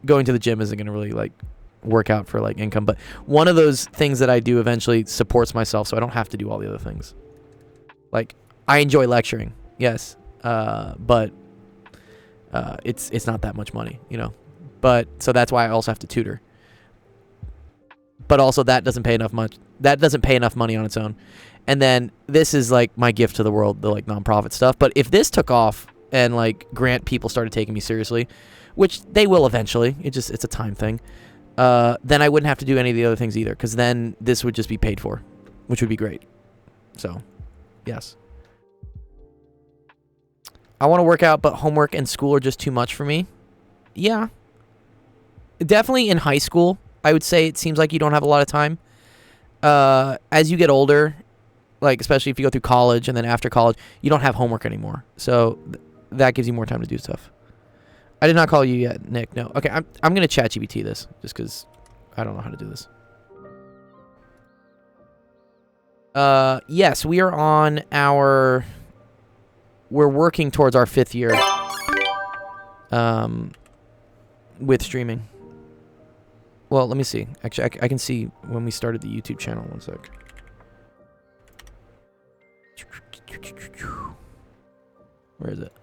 going to the gym isn't going to really, like, work out for, like, income, but one of those things that I do eventually supports myself, so I don't have to do all the other things. Like, I enjoy lecturing, yes, but it's not that much money, you know. But so that's why I also have to tutor. But also that doesn't pay enough money on its own. And then this is, like, my gift to the world, the, like, nonprofit stuff. But if this took off and, like, grant people started taking me seriously, which they will eventually, it's a time thing, then I wouldn't have to do any of the other things either, because then this would just be paid for, which would be great. So, yes. I want to work out, but homework and school are just too much for me. Yeah. Definitely in high school, I would say it seems like you don't have a lot of time. As you get older, like, especially if you go through college and then after college, you don't have homework anymore. So that gives you more time to do stuff. I did not call you yet, Nick. No. Okay, I'm going to ChatGPT this just because I don't know how to do this. Yes, we are on our... We're working towards our 5th year with streaming. Well, let me see. Actually, I can see when we started the YouTube channel. One sec. Where is it?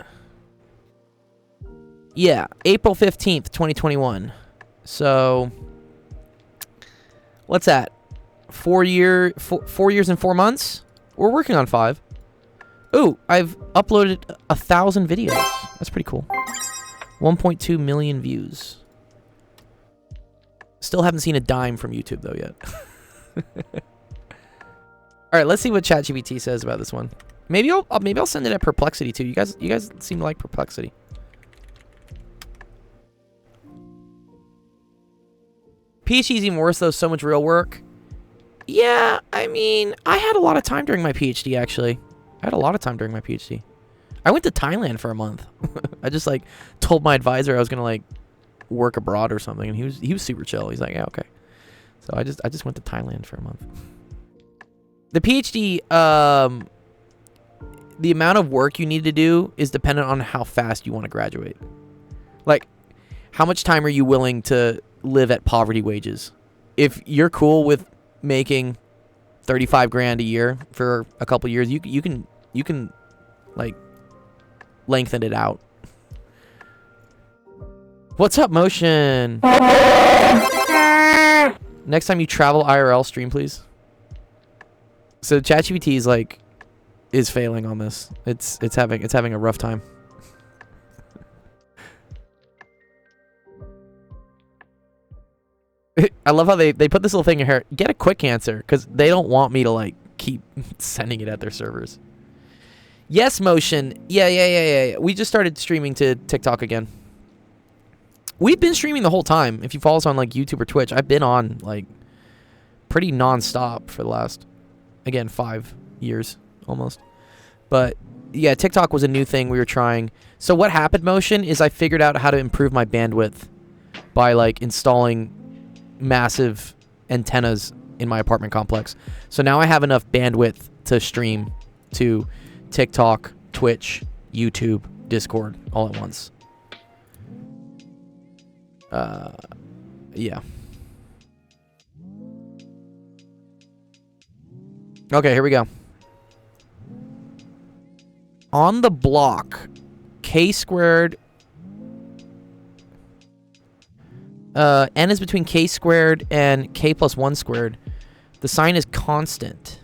Yeah, April 15th, 2021. So, what's that? 4 years and 4 months? We're working on 5. Ooh, I've uploaded 1,000 videos. That's pretty cool. 1.2 million views. Still haven't seen a dime from YouTube though yet. All right, let's see what ChatGPT says about this one. Maybe I'll send it at Perplexity too. You guys seem to like Perplexity. PhD is even worse though. So much real work. Yeah, I mean, I had a lot of time during my PhD actually. I had a lot of time during my PhD. I went to Thailand for a month. I just like told my advisor I was gonna like work abroad or something, and he was super chill. He's like, yeah, okay. So I just went to Thailand for a month. The PhD, the amount of work you need to do is dependent on how fast you want to graduate. Like, how much time are you willing to live at poverty wages? If you're cool with making 35 grand a year for a couple years, you can like lengthen it out. What's up, Motion? Next time you travel IRL, stream please. So ChatGPT is failing on this. It's having a rough time. I love how they put this little thing in here. Get a quick answer, because they don't want me to like keep sending it at their servers. Yes, Motion. Yeah. We just started streaming to TikTok again. We've been streaming the whole time. If you follow us on like YouTube or Twitch, I've been on like pretty non-stop for the last, again, 5 years almost. But yeah, TikTok was a new thing we were trying. So what happened, Motion, is I figured out how to improve my bandwidth by like installing massive antennas in my apartment complex. So now I have enough bandwidth to stream to TikTok, Twitch, YouTube, Discord all at once. Yeah. Okay, here we go. On the block, k squared. N is between k squared and k plus 1 squared. The sign is constant.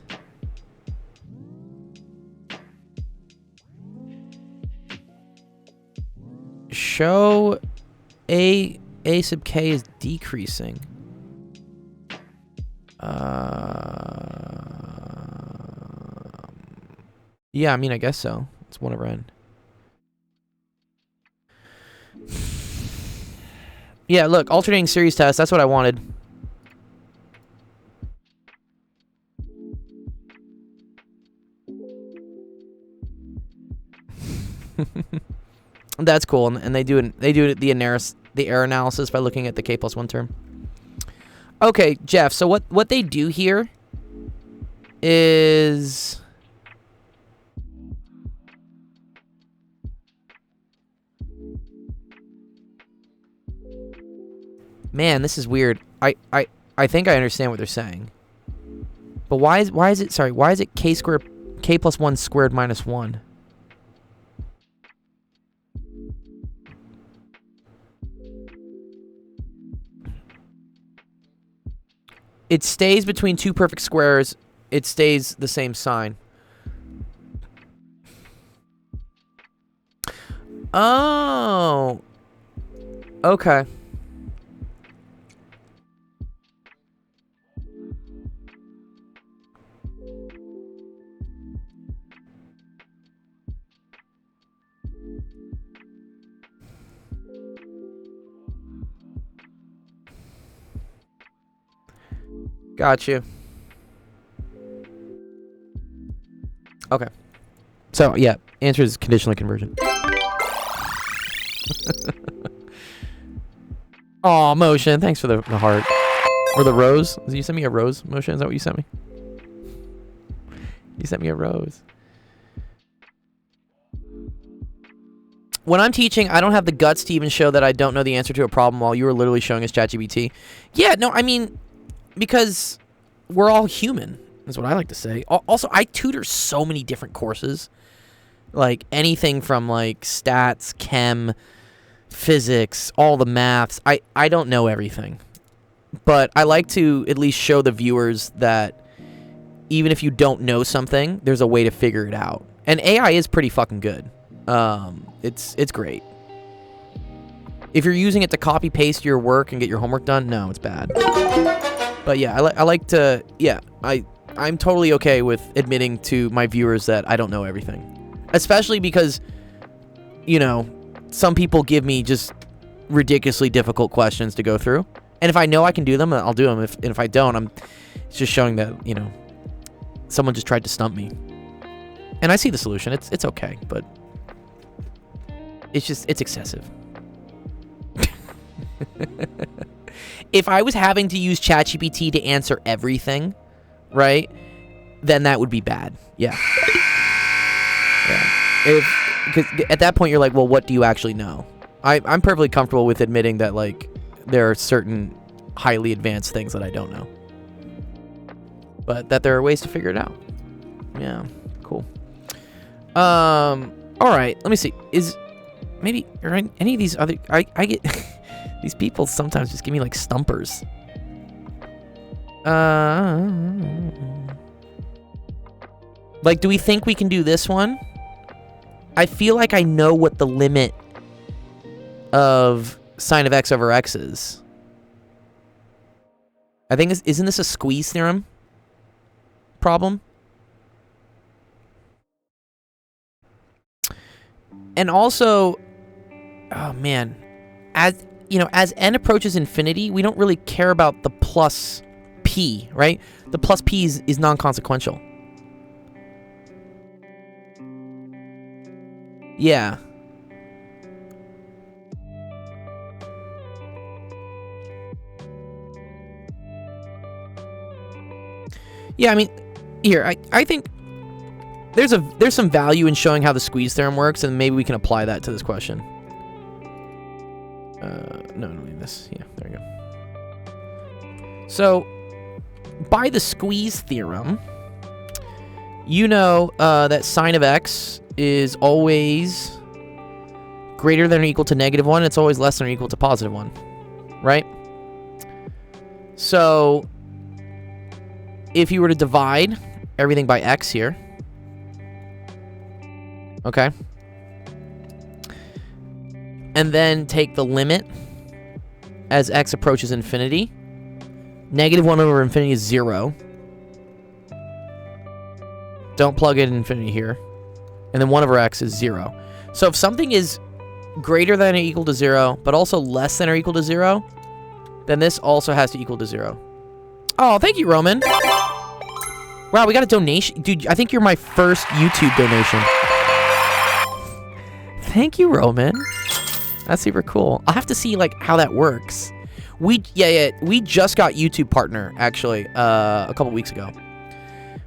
Show a sub k is decreasing. Yeah, I mean, I guess so. It's 1 over n. Yeah, look, alternating series test. That's what I wanted. That's cool, and they do the error analysis by looking at the k plus 1 term. Okay, Jeff. So what they do here is man, this is weird. I think I understand what they're saying. But why is it k plus 1 squared minus 1? It stays between two perfect squares. It stays the same sign. Oh. Okay. Got you. Okay. So, yeah, answer is conditional conversion. Aw, Motion, thanks for the heart. Or the rose. Did you send me a rose, Motion? Is that what you sent me? You sent me a rose. When I'm teaching, I don't have the guts to even show that I don't know the answer to a problem while you were literally showing us ChatGPT. Yeah, no, I mean, because we're all human, is what I like to say. Also, I tutor so many different courses. Like, anything from, like, stats, chem, physics, all the maths. I don't know everything. But I like to at least show the viewers that even if you don't know something, there's a way to figure it out. And AI is pretty fucking good. It's great. If you're using it to copy paste your work and get your homework done, no, it's bad. But yeah, I like to, yeah, I'm totally okay with admitting to my viewers that I don't know everything. Especially because, you know, some people give me just ridiculously difficult questions to go through. And if I know I can do them, I'll do them. If I don't, it's just showing that, you know, someone just tried to stump me. And I see the solution. It's okay, but it's excessive. If I was having to use ChatGPT to answer everything, right, then that would be bad. Yeah. Because at that point you're like, well, what do you actually know? I'm perfectly comfortable with admitting that, like, there are certain highly advanced things that I don't know, but that there are ways to figure it out. Yeah, cool. All right, let me see. Maybe are any of these other? I get these people sometimes just give me like stumpers. Like, do we think we can do this one? I feel like I know what the limit of sine of x over x is. I think isn't this a squeeze theorem problem? And also, oh man, as you know, as n approaches infinity, we don't really care about the plus p, right? The plus p is non-consequential. Yeah. Yeah, I mean, here, I think there's some value in showing how the squeeze theorem works, and maybe we can apply that to this question. No, leave this. Yeah, there we go. So, by the squeeze theorem, you know that sine of x is always greater than or equal to -1. It's always less than or equal to +1, right? So, if you were to divide everything by x here, okay, and then take the limit as x approaches infinity, -1 over infinity is 0. Don't plug in infinity here. And then 1 over x is 0. So if something is greater than or equal to 0, but also less than or equal to 0, then this also has to equal to 0. Oh, thank you, Roman. Wow, we got a donation. Dude, I think you're my first YouTube donation. Thank you, Roman. That's super cool. I'll have to see, like, how that works. We just got YouTube partner, actually, a couple weeks ago.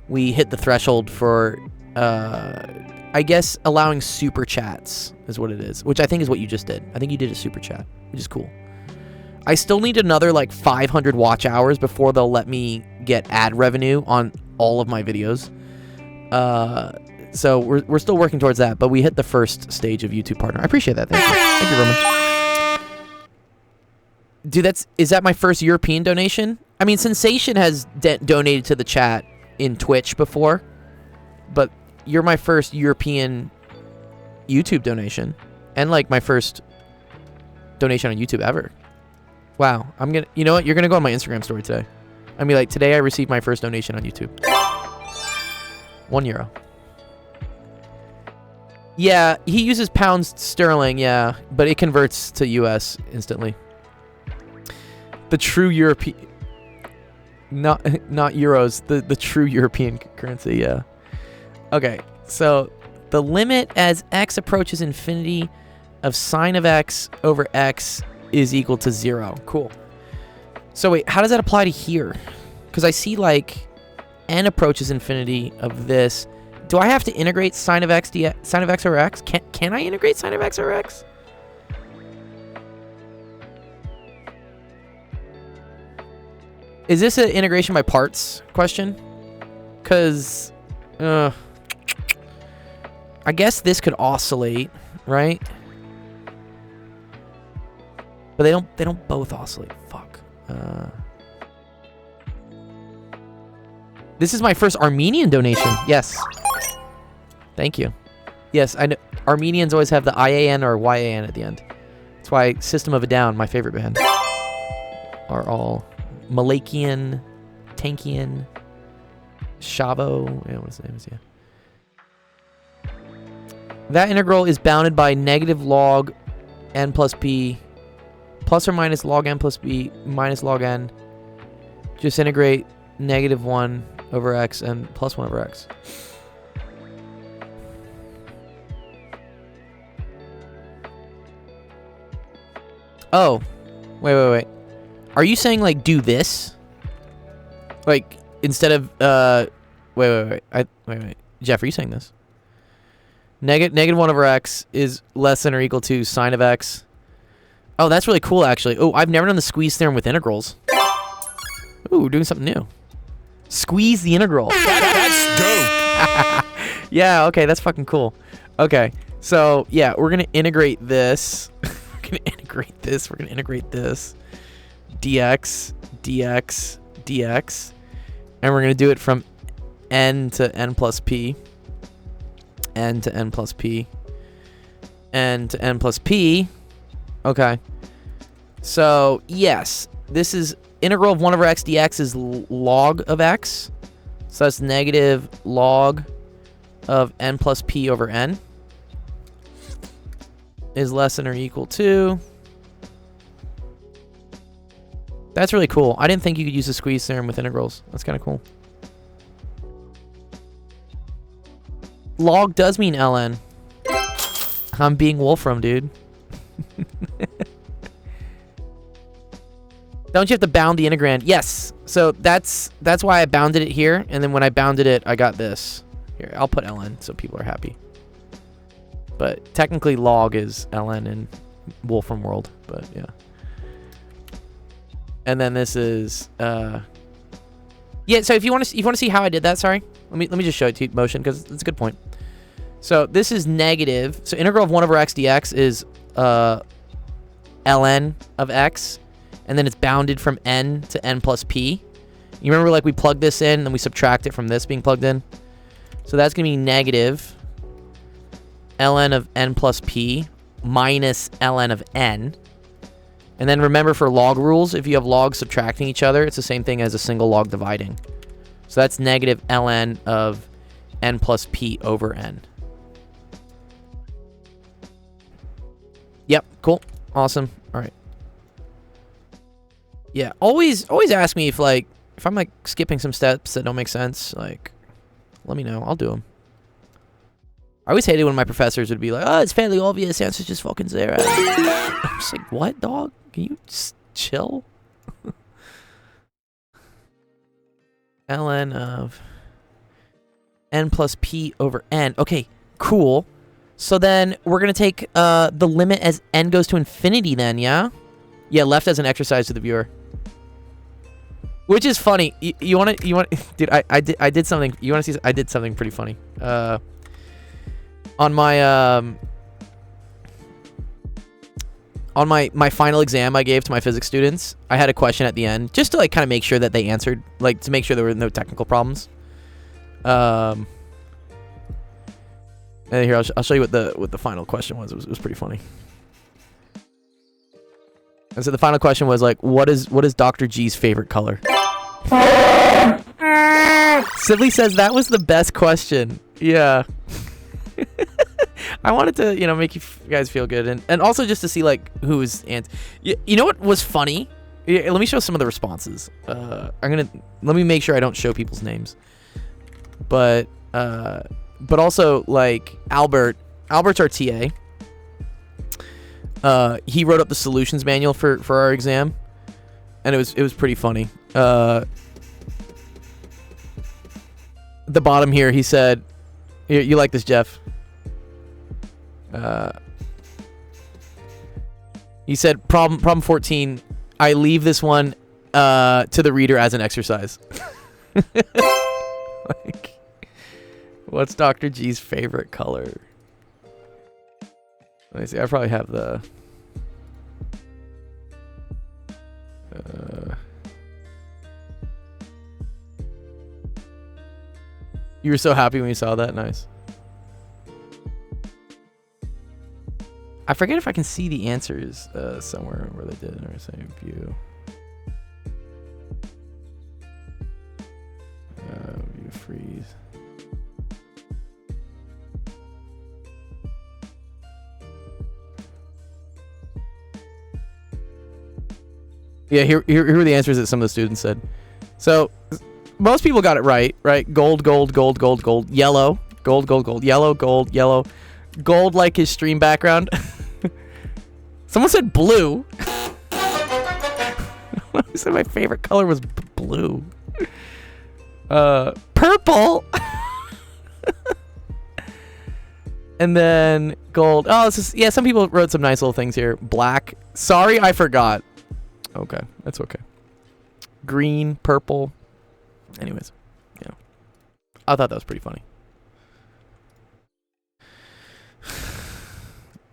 We hit the threshold for, I guess, allowing super chats is what it is, which I think is what you just did. I think you did a super chat, which is cool. I still need another, like, 500 watch hours before they'll let me get ad revenue on all of my videos. So we're still working towards that, but we hit the first stage of YouTube partner. I appreciate that. Thank you. Thank you, Roman. Dude, is that my first European donation? I mean, Sensation has donated to the chat in Twitch before, but you're my first European YouTube donation, and like my first donation on YouTube ever. Wow. You know what? You're gonna go on my Instagram story today. I mean, like, today I received my first donation on YouTube. €1. Yeah, he uses pounds sterling, yeah, but it converts to US instantly. The true European, not euros, the true European currency, yeah. Okay, so the limit as x approaches infinity of sine of x over x is equal to 0. Cool. So wait, how does that apply to here? Because I see, like, n approaches infinity of this. Do I have to integrate sine of x sine of x over x? Can I integrate sine of x over x? Is this an integration by parts question? Because, I guess this could oscillate, right? But they don't both oscillate. Fuck. This is my first Armenian donation. Yes. Thank you. Yes, I know Armenians always have the IAN or YAN at the end. That's why System of a Down, my favorite band, are all Malakian, Tankian, Shavo. Yeah, what his name is, yeah. That integral is bounded by negative log n plus p plus or minus log n plus b minus log n. Just integrate negative 1 over x and plus 1 over x. Oh, wait. Are you saying like do this? Like instead of wait. Jeff, are you saying this? Negative 1 over x is less than or equal to sine of x. Oh, that's really cool actually. Oh, I've never done the squeeze theorem with integrals. Ooh, we're doing something new. Squeeze the integral. That's dope. Yeah, okay, that's fucking cool. Okay, so yeah, we're gonna integrate this. We're gonna integrate this. We're gonna integrate this. Dx, dx, dx. And we're gonna do it from n to n plus p. N to n plus p. N to n plus p. Okay. So, yes, this is integral of 1 over x dx is log of x. So that's negative log of n plus p over n is less than or equal to. That's really cool. I didn't think you could use the squeeze theorem with integrals. That's kind of cool. Log does mean ln. I'm being Wolfram, dude. Don't you have to bound the integrand? Yes. So that's why I bounded it here, and then when I bounded it, I got this. Here, I'll put ln so people are happy. But technically log is ln in Wolfram world, but yeah. And then this is yeah, so if you want to see how I did that, sorry. Let me just show it to you in motion because it's a good point. So this is negative. So integral of 1 over x dx is ln of x, and then it's bounded from n to n plus p. You remember like we plugged this in, and then we subtract it from this being plugged in? So that's going to be negative ln of n plus p minus ln of n. And then remember for log rules, if you have logs subtracting each other, it's the same thing as a single log dividing. So that's negative ln of n plus p over n. Yep, cool. Awesome. All right. Yeah, always ask me if I'm like skipping some steps that don't make sense, like let me know. I'll do them. I always hated when my professors would be like, "Oh, it's fairly obvious. The answer's just fucking 0." I'm just like, "What, dog? Can you just chill?" ln of n plus p over n. Okay, cool. So then we're going to take the limit as n goes to infinity then, yeah? Yeah, left as an exercise to the viewer. Which is funny. You want dude, I did something. You want to see? I did something pretty funny. On my final exam I gave to my physics students, I had a question at the end just to like kind of make sure that they answered, like to make sure there were no technical problems. And here I'll show you what the final question was. It was pretty funny. And so the final question was like, what is Dr. G's favorite color? Sibley says that was the best question. Yeah. I wanted to, make you guys feel good, and also just to see like who's you know what was funny? Yeah, let me show some of the responses. Let me make sure I don't show people's names. But also like Albert's our TA. He wrote up the solutions manual for our exam, and it was pretty funny. The bottom here, he said, "You like this, Jeff?" He said, "Problem 14. I leave this one to the reader as an exercise." Like, what's Dr. G's favorite color? Let me see. I probably have the. You were so happy when you saw that. Nice. I forget if I can see the answers somewhere where they did or say view. View freeze. Yeah, here are the answers that some of the students said. So, most people got it right? Gold, gold, gold, gold, gold, yellow, gold, gold, gold, yellow, gold, yellow, gold like his stream background. Someone said blue. I said my favorite color was blue. Purple. And then gold. Oh, this is, yeah, some people wrote some nice little things here. Black. Sorry, I forgot. Okay, that's okay. Green, purple. Anyways, yeah. I thought that was pretty funny.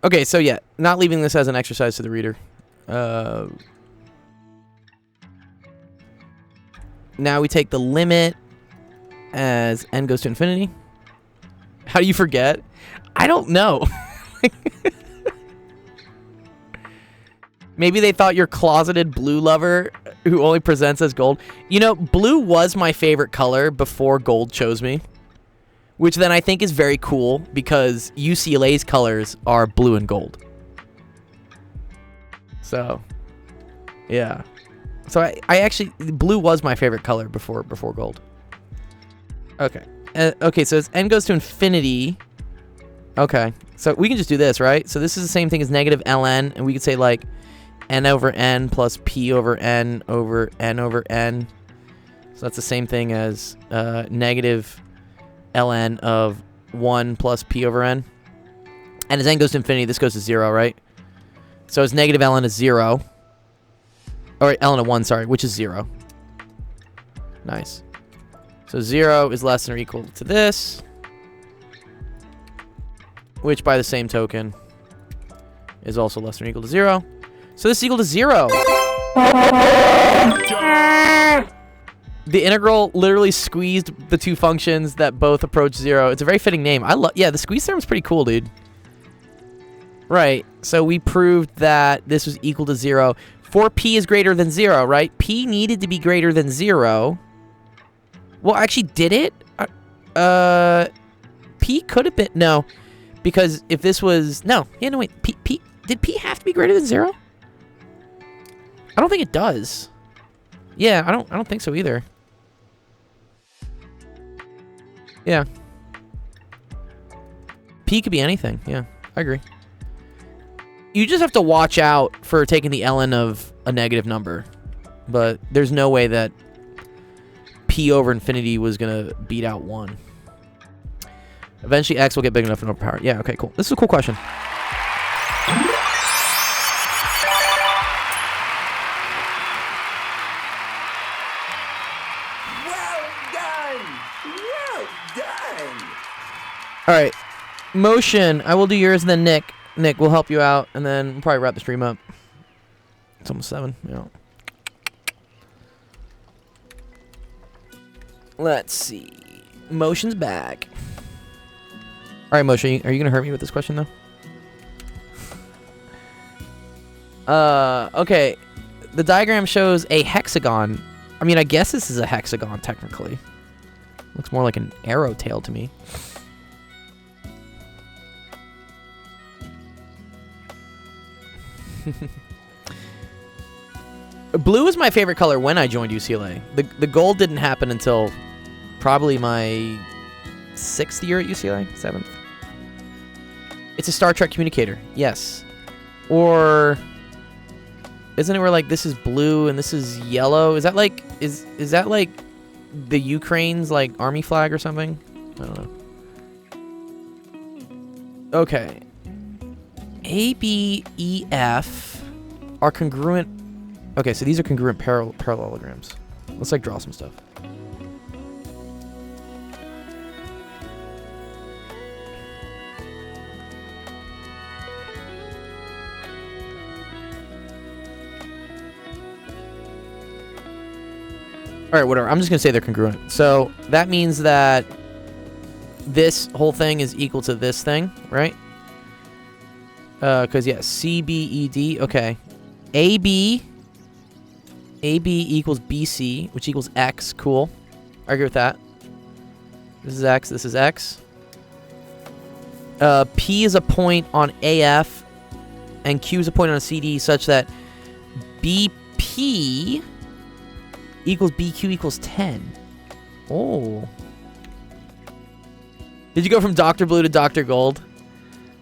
Okay, so yeah, not leaving this as an exercise to the reader. Now we take the limit as n goes to infinity. How do you forget? I don't know. Maybe they thought you're closeted blue lover who only presents as gold. You know, blue was my favorite color before gold chose me. Which then I think is very cool because UCLA's colors are blue and gold. So, yeah. So I actually, blue was my favorite color before gold. Okay. Okay, so as n goes to infinity. Okay. So we can just do this, right? So this is the same thing as negative ln, and we could say like n over n plus p over n over n over n. So that's the same thing as negative ln of 1 plus p over n. And as n goes to infinity, this goes to 0, right? So as negative ln is 0. Or ln of 1, sorry, which is 0. Nice. So 0 is less than or equal to this. Which, by the same token, is also less than or equal to 0. So this is equal to 0. The integral literally squeezed the two functions that both approach 0. It's a very fitting name. Yeah, the squeeze theorem is pretty cool, dude. Right. So we proved that this was equal to 0. For p is greater than 0, right? P needed to be greater than 0. Well, actually, did it? P could have been... No. Because if this was... No. Yeah, no, wait. Did P have to be greater than 0? I don't think it does. Yeah, I don't think so either. Yeah. P could be anything. Yeah, I agree. You just have to watch out for taking the ln of a negative number. But there's no way that P over infinity was going to beat out 1. Eventually, X will get big enough and overpower. Yeah, okay, cool. This is a cool question. All right, Motion. I will do yours, and then Nick. Nick will help you out, and then we'll probably wrap the stream up. It's almost 7. Yeah. Let's see. Motion's back. All right, Motion. Are you gonna hurt me with this question though? Okay. The diagram shows a hexagon. I mean, I guess this is a hexagon technically. Looks more like an arrow tail to me. Blue is my favorite color when I joined UCLA. The gold didn't happen until probably my 6th year at UCLA, 7th. It's a Star Trek communicator, yes. Or isn't it where like this is blue and this is yellow? Is that like is that like the Ukraine's like army flag or something? I don't know. Okay. A, B, E, F are congruent. Okay, so these are congruent parallelograms. Let's like draw some stuff. All right, whatever. I'm just going to say they're congruent. So that means that this whole thing is equal to this thing, right? Because, yeah, CBED. Okay. AB equals BC, which equals X. Cool. I agree with that. This is X. This is X. P is a point on AF, and Q is a point on a CD, such that BP equals BQ equals 10. Oh. Did you go from Dr. Blue to Dr. Gold?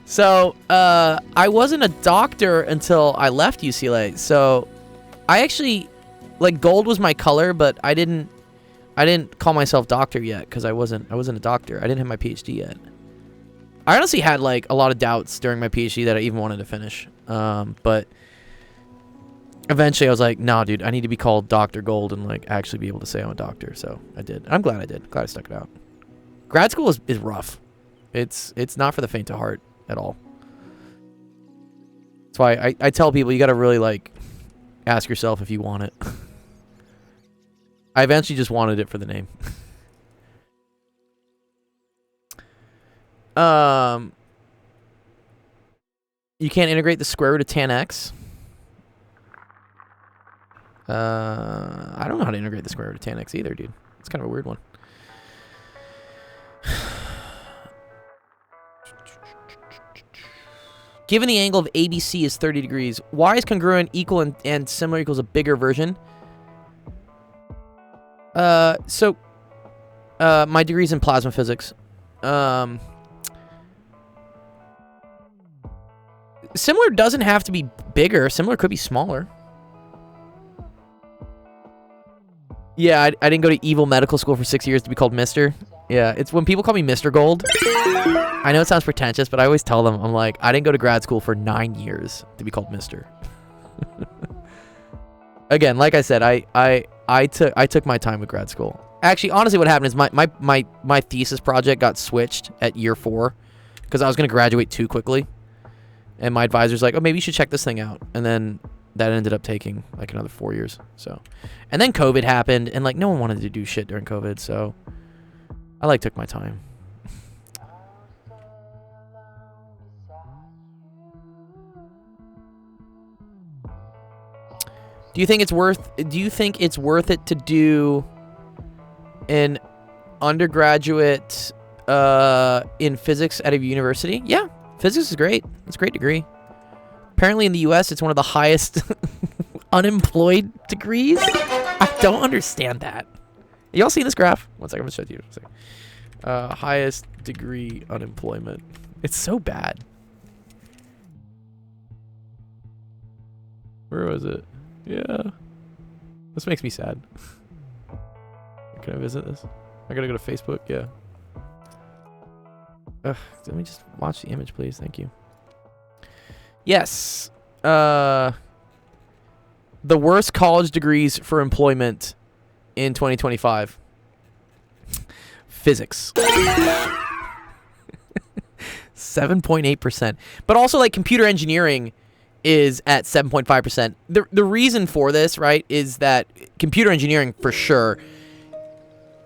So, I wasn't a doctor until I left UCLA. So, I actually, like, gold was my color, but I didn't call myself doctor yet because I wasn't a doctor. I didn't have my PhD yet. I honestly had, like, a lot of doubts during my PhD that I even wanted to finish. But eventually I was like, nah, dude, I need to be called Dr. Gold and, like, actually be able to say I'm a doctor. So I did. I'm glad I did. Glad I stuck it out. Grad school is rough. It's not for the faint of heart at all. That's why I tell people you got to really, like, ask yourself if you want it. I eventually just wanted it for the name. You can't integrate the square root of tan x. I don't know how to integrate the square root of tan x either, dude. It's kind of a weird one. Given the angle of ABC is 30 degrees, y is congruent, equal, and similar equals a bigger version. So my degree's in plasma physics. Similar doesn't have to be bigger. Similar could be smaller. Yeah, I didn't go to evil medical school for 6 years to be called Mr. Yeah, it's when people call me Mr. Gold. I know it sounds pretentious, but I always tell them, I'm like, I didn't go to grad school for 9 years to be called Mr. Again, like I said, I took my time with grad school. Actually, honestly, what happened is my thesis project got switched at year 4 because I was going to graduate too quickly. And my advisor's like, oh, maybe you should check this thing out. And then that ended up taking like another 4 years. So, and then COVID happened, and like no one wanted to do shit during COVID. So I like took my time. Do you think it's worth it to do an undergraduate in physics at a university? Yeah, physics is great. It's a great degree. Apparently in the US it's one of the highest unemployed degrees. I don't understand that. Y'all seen this graph? One second, I'm gonna show it to you. Highest degree unemployment. It's so bad. Where was it? Yeah. This makes me sad. Can I visit this? I gotta go to Facebook. Yeah. Let me just watch the image, please. Thank you. Yes. The worst college degrees for employment in 2025. Physics. 7.8%. But also, like, computer engineering is at 7.5%. The reason for this, right, is that computer engineering for sure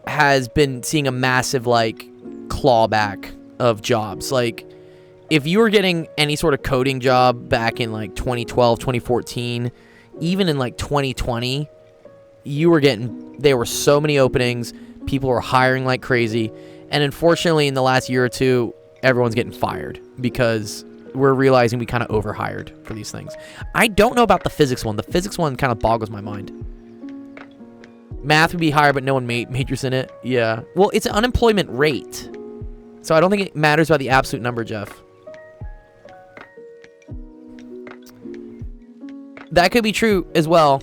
has been seeing a massive, like, clawback of jobs. Like, if you were getting any sort of coding job back in, like, 2012, 2014, even in, like, 2020, there were so many openings, people were hiring like crazy, and unfortunately in the last year or two, everyone's getting fired because we're realizing we kind of overhired for these things. I don't know about the physics one. The physics one kind of boggles my mind. Math would be higher, but no one majors in it. Yeah. Well, it's an unemployment rate. So I don't think it matters about the absolute number, Jeff. That could be true as well.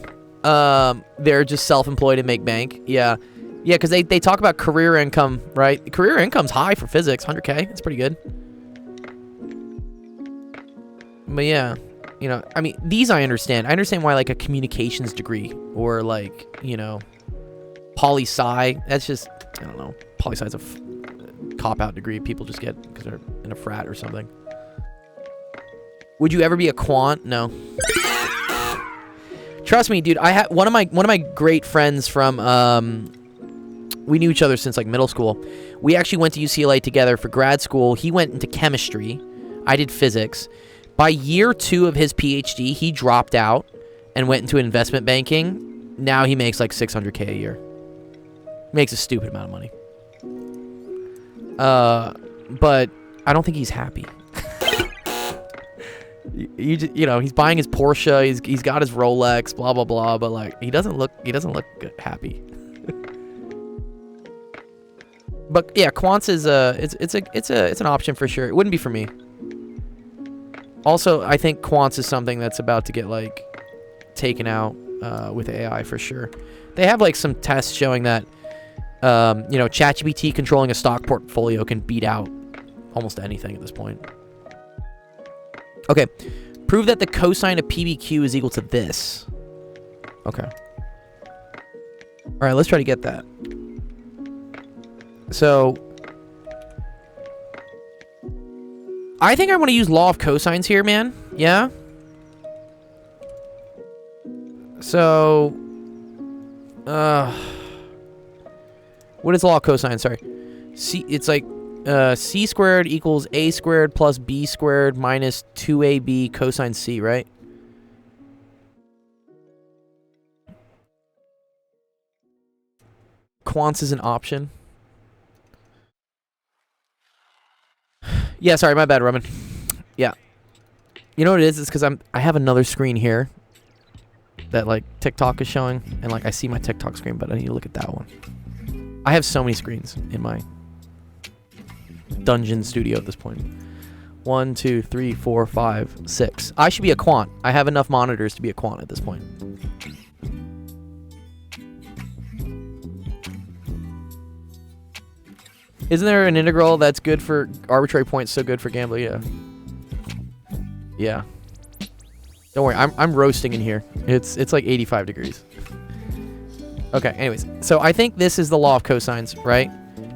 They're just self-employed and make bank. Yeah. Yeah, because they talk about career income, right? Career income's high for physics, 100K. It's pretty good. But yeah, you know, I mean, these I understand. I understand why, like, a communications degree or, like, you know, poli-sci. That's just, I don't know. Poli-sci's a cop-out degree people just get because they're in a frat or something. Would you ever be a quant? No. Trust me, dude. I had one of my great friends from we knew each other since, like, middle school. We actually went to UCLA together for grad school. He went into chemistry. I did physics. By year 2 of his PhD, he dropped out and went into investment banking. Now he makes like 600K a year. Makes a stupid amount of money. But I don't think he's happy. You know, he's buying his Porsche, he's got his Rolex, blah blah blah, but like he doesn't look good, happy. But yeah, quants is it's an option for sure. It wouldn't be for me. Also, I think quants is something that's about to get like taken out with AI for sure. They have like some tests showing that you know, ChatGPT controlling a stock portfolio can beat out almost anything at this point. Okay, prove that the cosine of PBQ is equal to this. Okay. All right, let's try to get that. So, I think I want to use law of cosines here, man. Yeah? So, what is law of cosine? Sorry. It's like c squared equals a squared plus b squared minus 2ab cosine c, right? Quants is an option. Yeah, sorry, my bad, Roman. Yeah. You know what it is? It's because I have another screen here that like TikTok is showing, and like I see my TikTok screen, but I need to look at that one. I have so many screens in my dungeon studio at this point. 1, 2, 3, 4, 5, 6. I should be a quant. I have enough monitors to be a quant at this point. Isn't there an integral that's good for arbitrary points, so good for gambling? Yeah. Yeah. Don't worry, I'm roasting in here. It's like 85 degrees. Okay, anyways. So I think this is the law of cosines, right?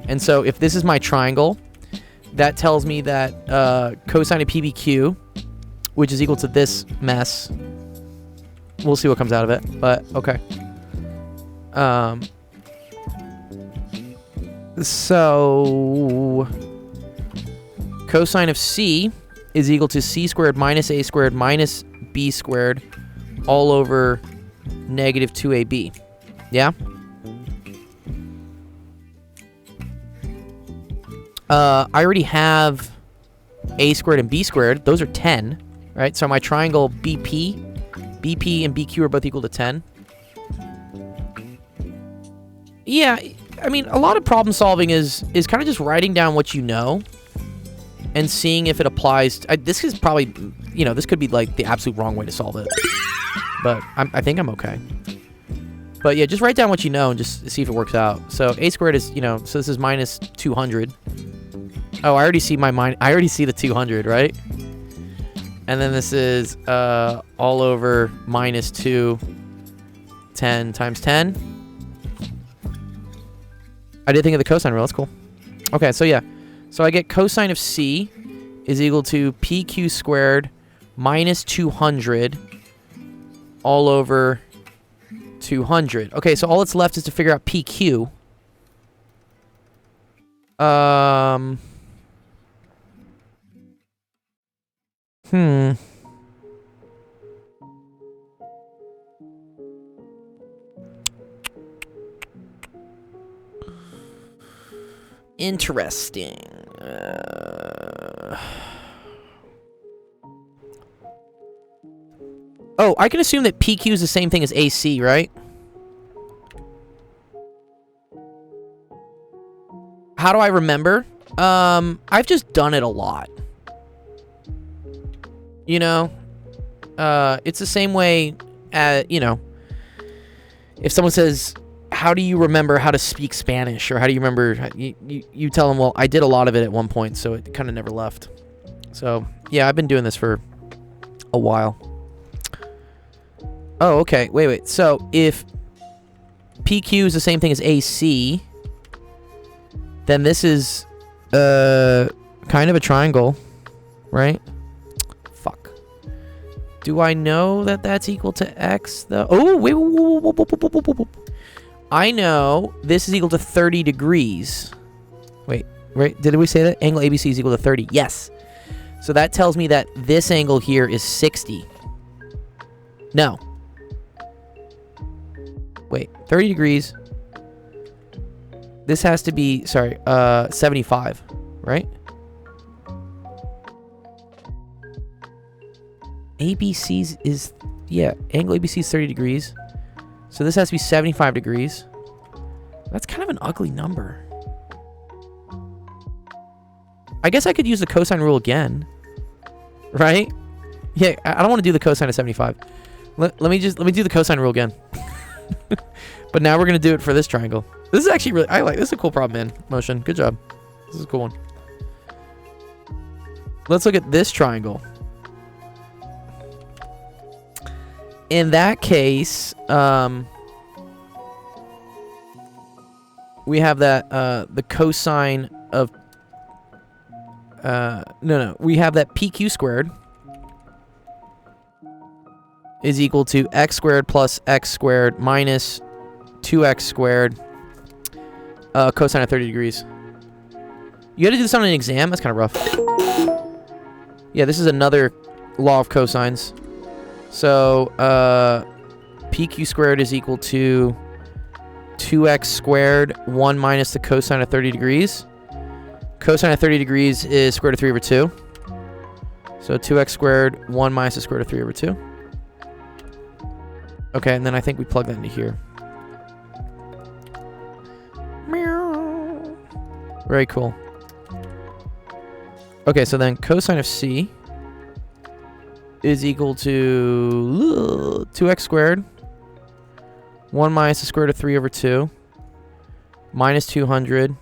And so if this is my triangle, that tells me that cosine of PBQ, which is equal to this mess. We'll see what comes out of it, but okay. So cosine of C is equal to c squared minus a squared minus b squared all over negative 2ab. Yeah? I already have a squared and b squared. Those are 10, right? So my triangle BP and BQ are both equal to 10. Yeah, I mean, a lot of problem solving is kind of just writing down what you know and seeing if it applies. This is probably, you know, this could be like the absolute wrong way to solve it. But I think I'm okay. But yeah, just write down what you know and just see if it works out. So a squared is, you know, so this is minus 200. Oh, I already see I already see the 200, right? And then this is all over minus 2, 10 times 10. I did think of the cosine rule. That's cool. Okay, so yeah. So I get cosine of C is equal to PQ squared minus 200 all over 200. Okay, so all that's left is to figure out PQ. Interesting. Oh, I can assume that PQ is the same thing as AC, right? How do I remember? I've just done it a lot. You know? It's the same way, you know, if someone says, how do you remember how to speak Spanish? Or how do you remember, you tell them, well, I did a lot of it at one point, so it kind of never left. So, yeah, I've been doing this for a while. Oh, okay. Wait. So, if PQ is the same thing as AC, then this is kind of a triangle, right? Fuck. Do I know that that's equal to X, though? Oh, wait. I know this is equal to 30 degrees. Wait, right? Did we say that? Angle ABC is equal to 30. Yes. So that tells me that this angle here is 60. No. Wait, 30 degrees. This has to be, sorry, 75, right? ABC's is, yeah, angle ABC is 30 degrees. So this has to be 75 degrees. That's kind of an ugly number. I guess I could use the cosine rule again. Right? Yeah, I don't want to do the cosine of 75. Let me do the cosine rule again. But now we're going to do it for this triangle. This is actually really, this is a cool problem, man. Motion, good job. This is a cool one. Let's look at this triangle. In that case, we have that, the cosine of, we have that PQ squared is equal to x squared plus x squared minus 2x squared cosine of 30 degrees. You had to do this on an exam? That's kind of rough. Yeah, this is another law of cosines. So, PQ squared is equal to 2x squared, 1 minus the cosine of 30 degrees. Cosine of 30 degrees is square root of 3 over 2. So 2x squared, 1 minus the square root of 3 over 2. Okay, and then I think we plug that into here. Very cool. Okay, so then cosine of C is equal to 2x squared, 1 minus the square root of 3 over 2, minus 200,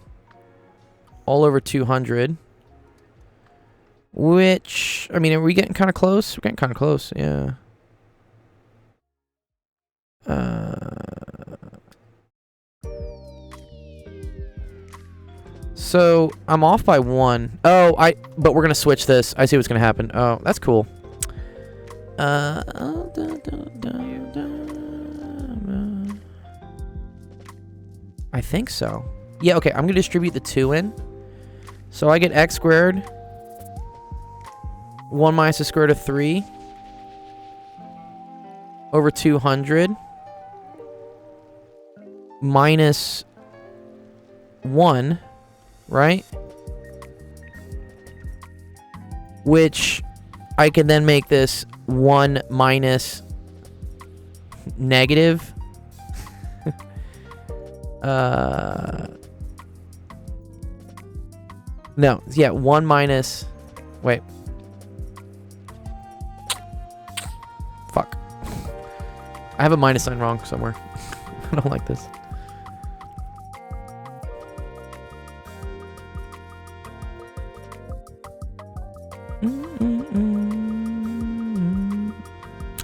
all over 200, which, I mean, are we getting kind of close? We're getting kind of close, yeah. So, I'm off by 1. Oh, but we're going to switch this. I see what's going to happen. Oh, that's cool. I think so. Yeah, okay, I'm going to distribute the 2 in. So I get x squared, 1 minus the square root of 3 over 200 minus 1, right? Which I can then make this 1 minus negative no, yeah, 1 minus, wait. Fuck. I have a minus sign wrong somewhere. I don't like this.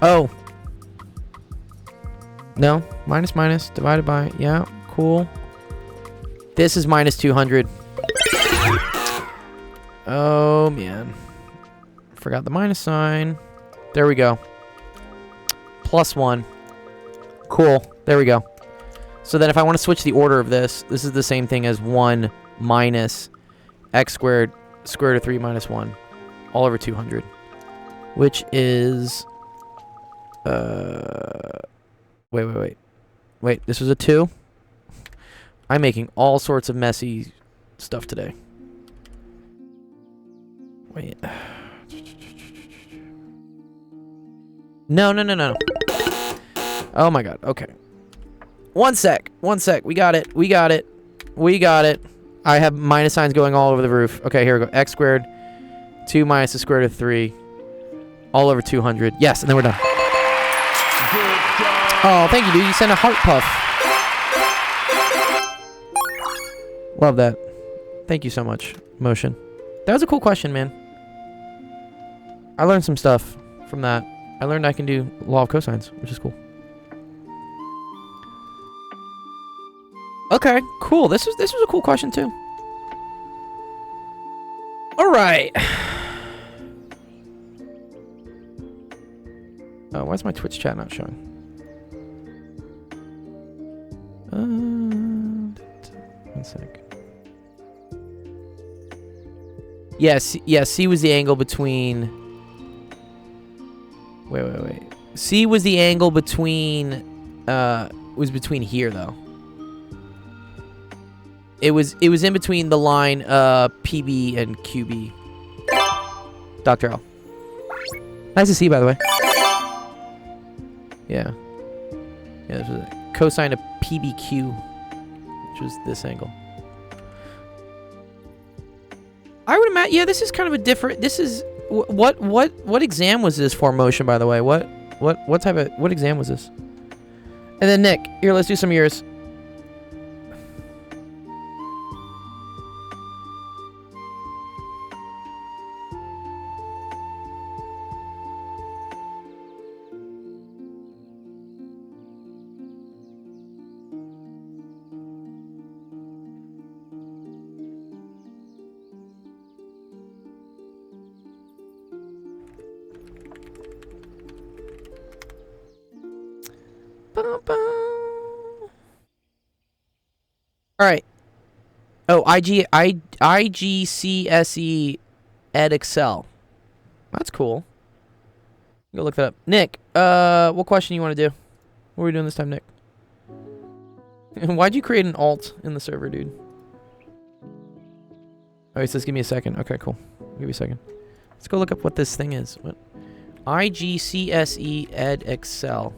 Oh. No, minus divided by, yeah, cool. This is minus 200. Oh, man. Forgot the minus sign. There we go. Plus 1. Cool. There we go. So then if I want to switch the order of this, this is the same thing as 1 minus x squared, square root of 3 minus 1, all over 200. Which is... Wait, this was a 2? I'm making all sorts of messy stuff today. Wait. No. Oh my god, okay. One sec. We got it. I have minus signs going all over the roof. Okay, here we go. X squared, 2 minus the square root of 3, all over 200. Yes, and then we're done. Oh, thank you, dude. You sent a heart puff. Love that. Thank you so much, Motion. That was a cool question, man. I learned some stuff from that. I learned I can do law of cosines, which is cool. Okay, cool. This was a cool question too. All right. Why is my Twitch chat not showing? One sec. Yes, yeah, C was the angle between... Wait. C was the angle between... was between here, though. It was in between the line PB and QB. Dr. L. Nice to see you, by the way. Yeah. Yeah, this was a cosine of PBQ, which was this angle. I would imagine. Yeah, this is kind of a different. This is what exam was this for motion? By the way, what exam was this? And then Nick, here, let's do some of yours. All right. Oh, IGCSE Ed Excel. That's cool. Go look that up. Nick, what question you want to do? What are we doing this time, Nick? Why'd you create an alt in the server, dude? Oh, he says give me a second. Okay, cool. I'll give you a second. Let's go look up what this thing is. What? IGCSE Ed Excel.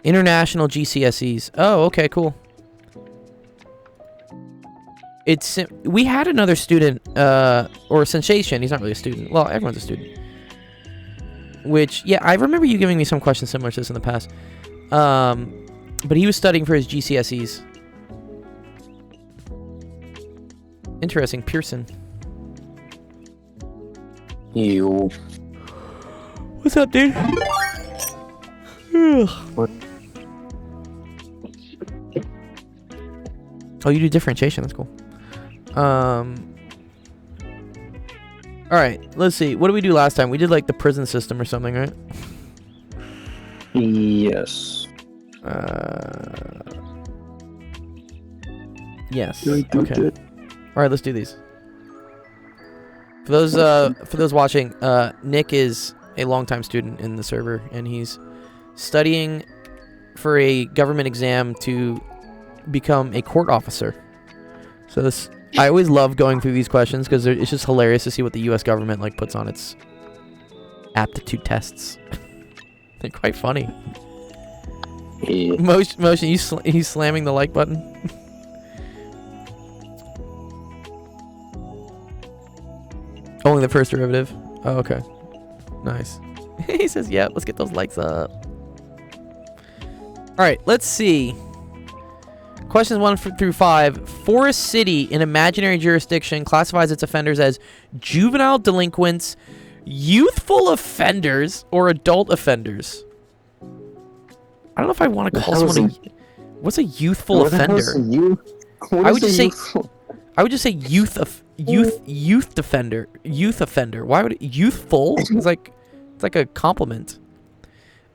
International GCSEs. Oh, okay, cool. We had another student, or a sensation. He's not really a student. Well, everyone's a student. Which, yeah, I remember you giving me some questions similar to this in the past. But he was studying for his GCSEs. Interesting. Pearson. You. What's up, dude? What? Oh, you do differentiation. That's cool. All right. Let's see. What did we do last time? We did like the prison system or something, right? Yes. Yes. Okay. All right. Let's do these. For those watching, Nick is a longtime student in the server, and he's studying for a government exam to become a court officer. So this, I always love going through these questions because it's just hilarious to see what the U.S. government like puts on its aptitude tests. They're quite funny. Yeah. Motion, he's slamming the like button. Only the first derivative. Oh, okay. Nice. He says, "Yeah, let's get those likes up." All right, let's see. Questions 1 through 5. Forest City, in imaginary jurisdiction, classifies its offenders as juvenile delinquents, youthful offenders, or adult offenders. I don't know if I want to call someone what's a youthful offender? I would just say youth offender. Why would it, youthful? It's like a compliment.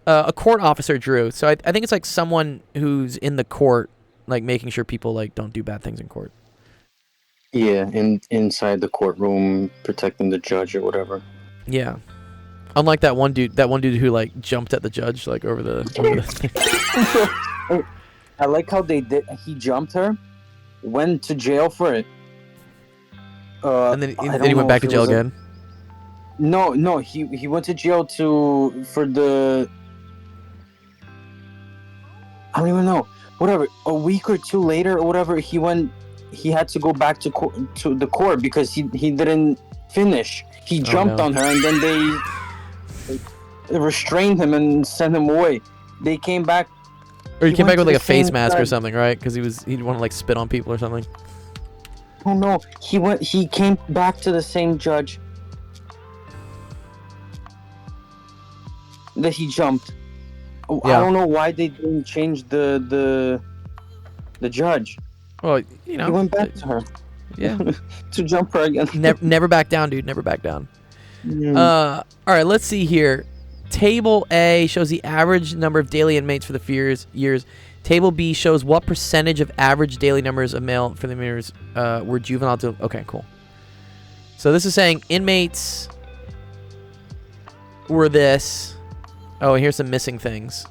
A court officer, Drew. So I think it's like someone who's in the court, like making sure people like don't do bad things in court. Yeah, inside the courtroom, protecting the judge or whatever. Yeah. Unlike that one dude who like jumped at the judge like over the thing. I like how they did. He jumped her, went to jail for it. And then he went back to jail again. No, he went to jail for the. I don't even know. Whatever. A week or two later, or whatever, he had to go back to the court because he didn't finish. He jumped on her, and then they restrained him and sent him away. They came back. Or he came back with like a face mask or something, right? Because he'd want to like spit on people or something. Oh no, he came back to the same judge that he jumped. Yeah. I don't know why they didn't change the judge. Well, you know, He went back to her. Yeah. To jump her again. Never back down, dude. Never back down. Mm. All right, let's see here. Table A shows the average number of daily inmates for the years. Table B shows what percentage of average daily numbers of male for the years were juvenile to... Okay, cool. So this is saying inmates were this. Oh, and here's some missing things.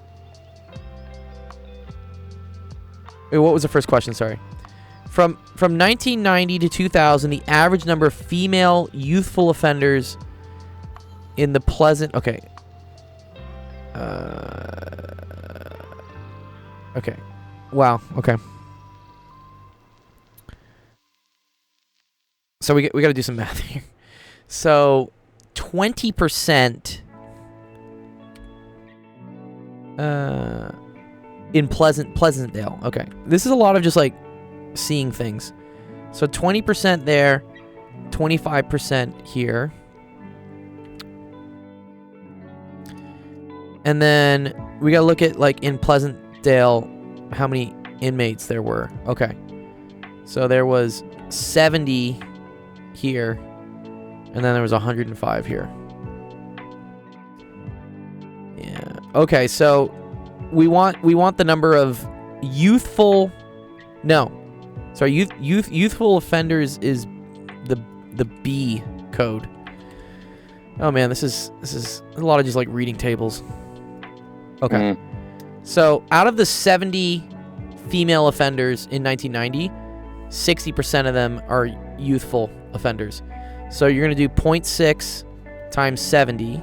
Wait, what was the first question? Sorry. From 1990 to 2000, the average number of female youthful offenders in the Pleasant... Okay. Okay. Wow. Okay. So we got to do some math here. So 20% in Pleasantdale. Okay. This is a lot of just like seeing things. So 20% there, 25% here. And then we got to look at like in Pleasantdale how many inmates there were. Okay. So there was 70 here, and then there was 105 here. Yeah. Okay, so we want the number of youthful. No, sorry. Youthful offenders is the B code. Oh man, this is a lot of just like reading tables. Okay. So out of the 70 female offenders in 1990, 60% of them are youthful offenders. So you're going to do 0.6 times 70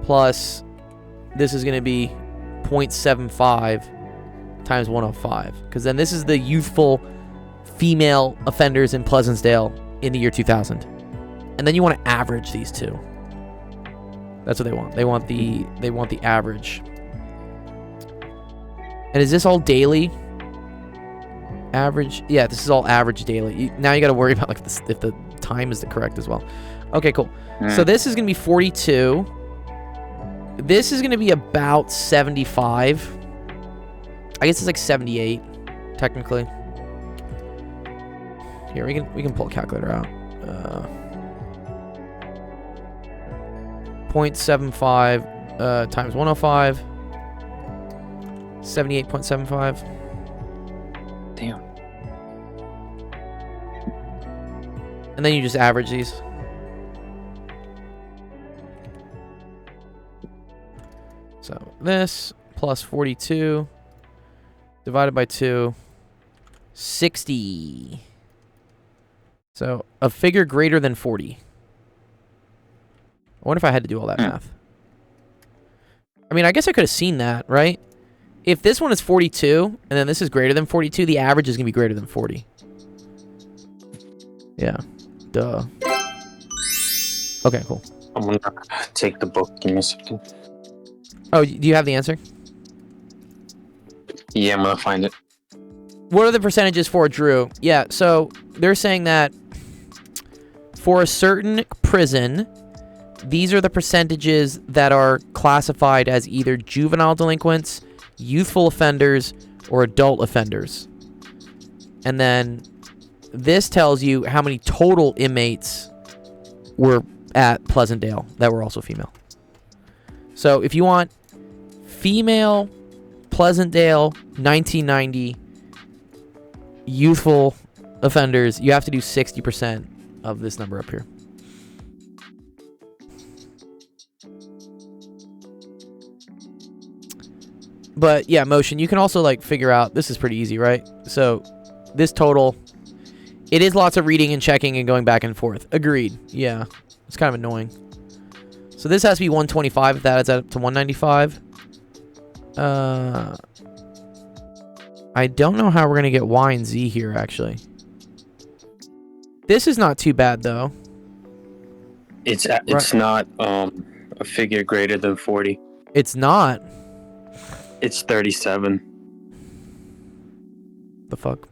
plus this is going to be 0.75 times 105, because then this is the youthful female offenders in Pleasantsdale in the year 2000. And then you want to average these two. That's what they want. They want the average. And is this all daily? Average? Yeah, this is all average daily. Now you got to worry about like this, if the time is the correct as well. Okay, cool. So this is going to be 42. This is going to be about 75. I guess it's like 78 technically. Here we can pull a calculator out. 0.75 times 105. 78.75. Damn. And then you just average these. So this plus 42 divided by 2, 60. So a figure greater than 40. I wonder if I had to do all that math. I mean, I guess I could have seen that, right? If this one is 42, and then this is greater than 42, the average is going to be greater than 40. Yeah. Duh. Okay, cool. I'm gonna take the book. Give me a second. Oh, do you have the answer? Yeah, I'm gonna find it. What are the percentages for Drew? Yeah, so they're saying that for a certain prison, these are the percentages that are classified as either juvenile delinquents, youthful offenders, or adult offenders. And then this tells you how many total inmates were at Pleasantdale that were also female. So if you want female Pleasantdale 1990 youthful offenders, you have to do 60% of this number up here. But yeah, Motion, you can also like figure out, this is pretty easy, right? So this total, it is lots of reading and checking and going back and forth. Agreed. Yeah, it's kind of annoying. So this has to be 125 if that adds up to 195. I don't know how we're going to get Y and Z here, actually. This is not too bad, though. It's not a figure greater than 40. It's not. It's 37. The fuck?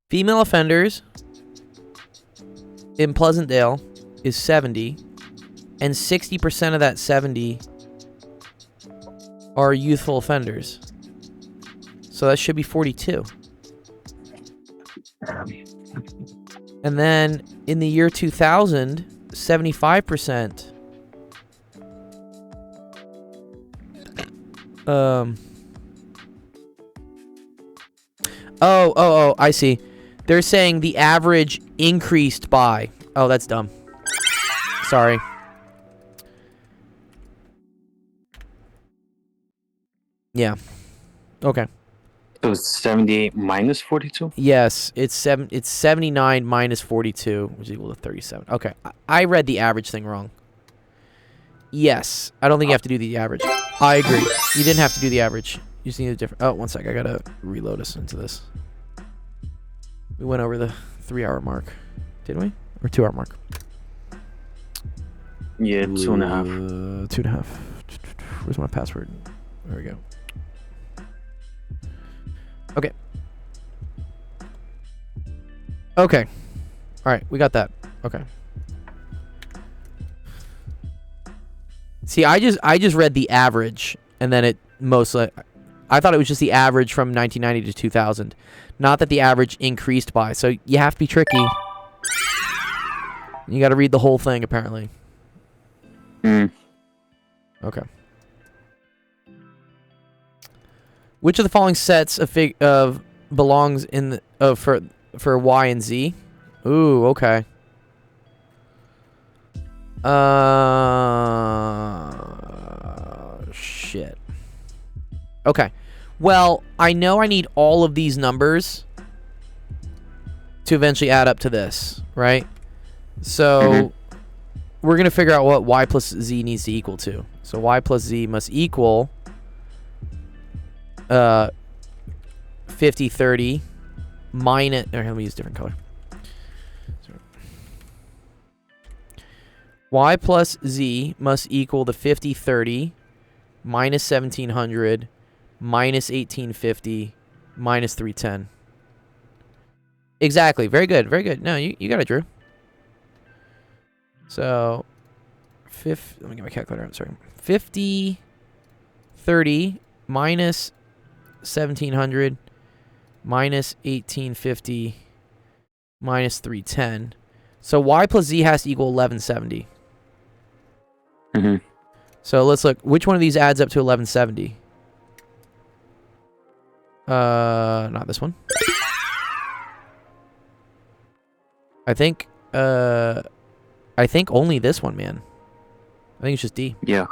Female offenders in Pleasantdale is 70, and 60% of that 70 are youthful offenders. So that should be 42. And then in the year 2000, 75% Oh, I see. They're saying the average increased by. Oh, that's dumb. Sorry. Yeah. Okay. So it's 78 minus 42? Yes, it's 79 minus 42, which is equal to 37. Okay, I read the average thing wrong. Yes, I don't think you have to do the average. I agree. You didn't have to do the average. You just need a different. Oh, one sec. I gotta reload us into this. We went over the 3-hour mark, did we? Or 2-hour mark? Yeah, 2.5. 2.5. Where's my password? There we go. Okay. Okay. All right, we got that. Okay. See, I just read the average, and then it mostly. I thought it was just the average from 1990 to 2000, not that the average increased by. So you have to be tricky. You got to read the whole thing, apparently. Okay. Which of the following sets of belongs in the for Y and Z? Ooh, okay. Shit. Okay. Well, I know I need all of these numbers to eventually add up to this, right? So we're going to figure out what Y plus Z needs to equal to. So Y plus Z must equal 50, 30 minus... Let me use a different color. Y plus Z must equal the 50, 30 minus 1700 minus 1850 minus 310. Exactly. Very good. Very good. No, you got it, Drew. So, let me get my calculator out. Sorry. 50, 30 minus 1700 minus 1850 minus 310. So Y plus Z has to equal 1170. So let's look. Which one of these adds up to 1170? Not this one. I think only this one, man. I think it's just D. Yeah.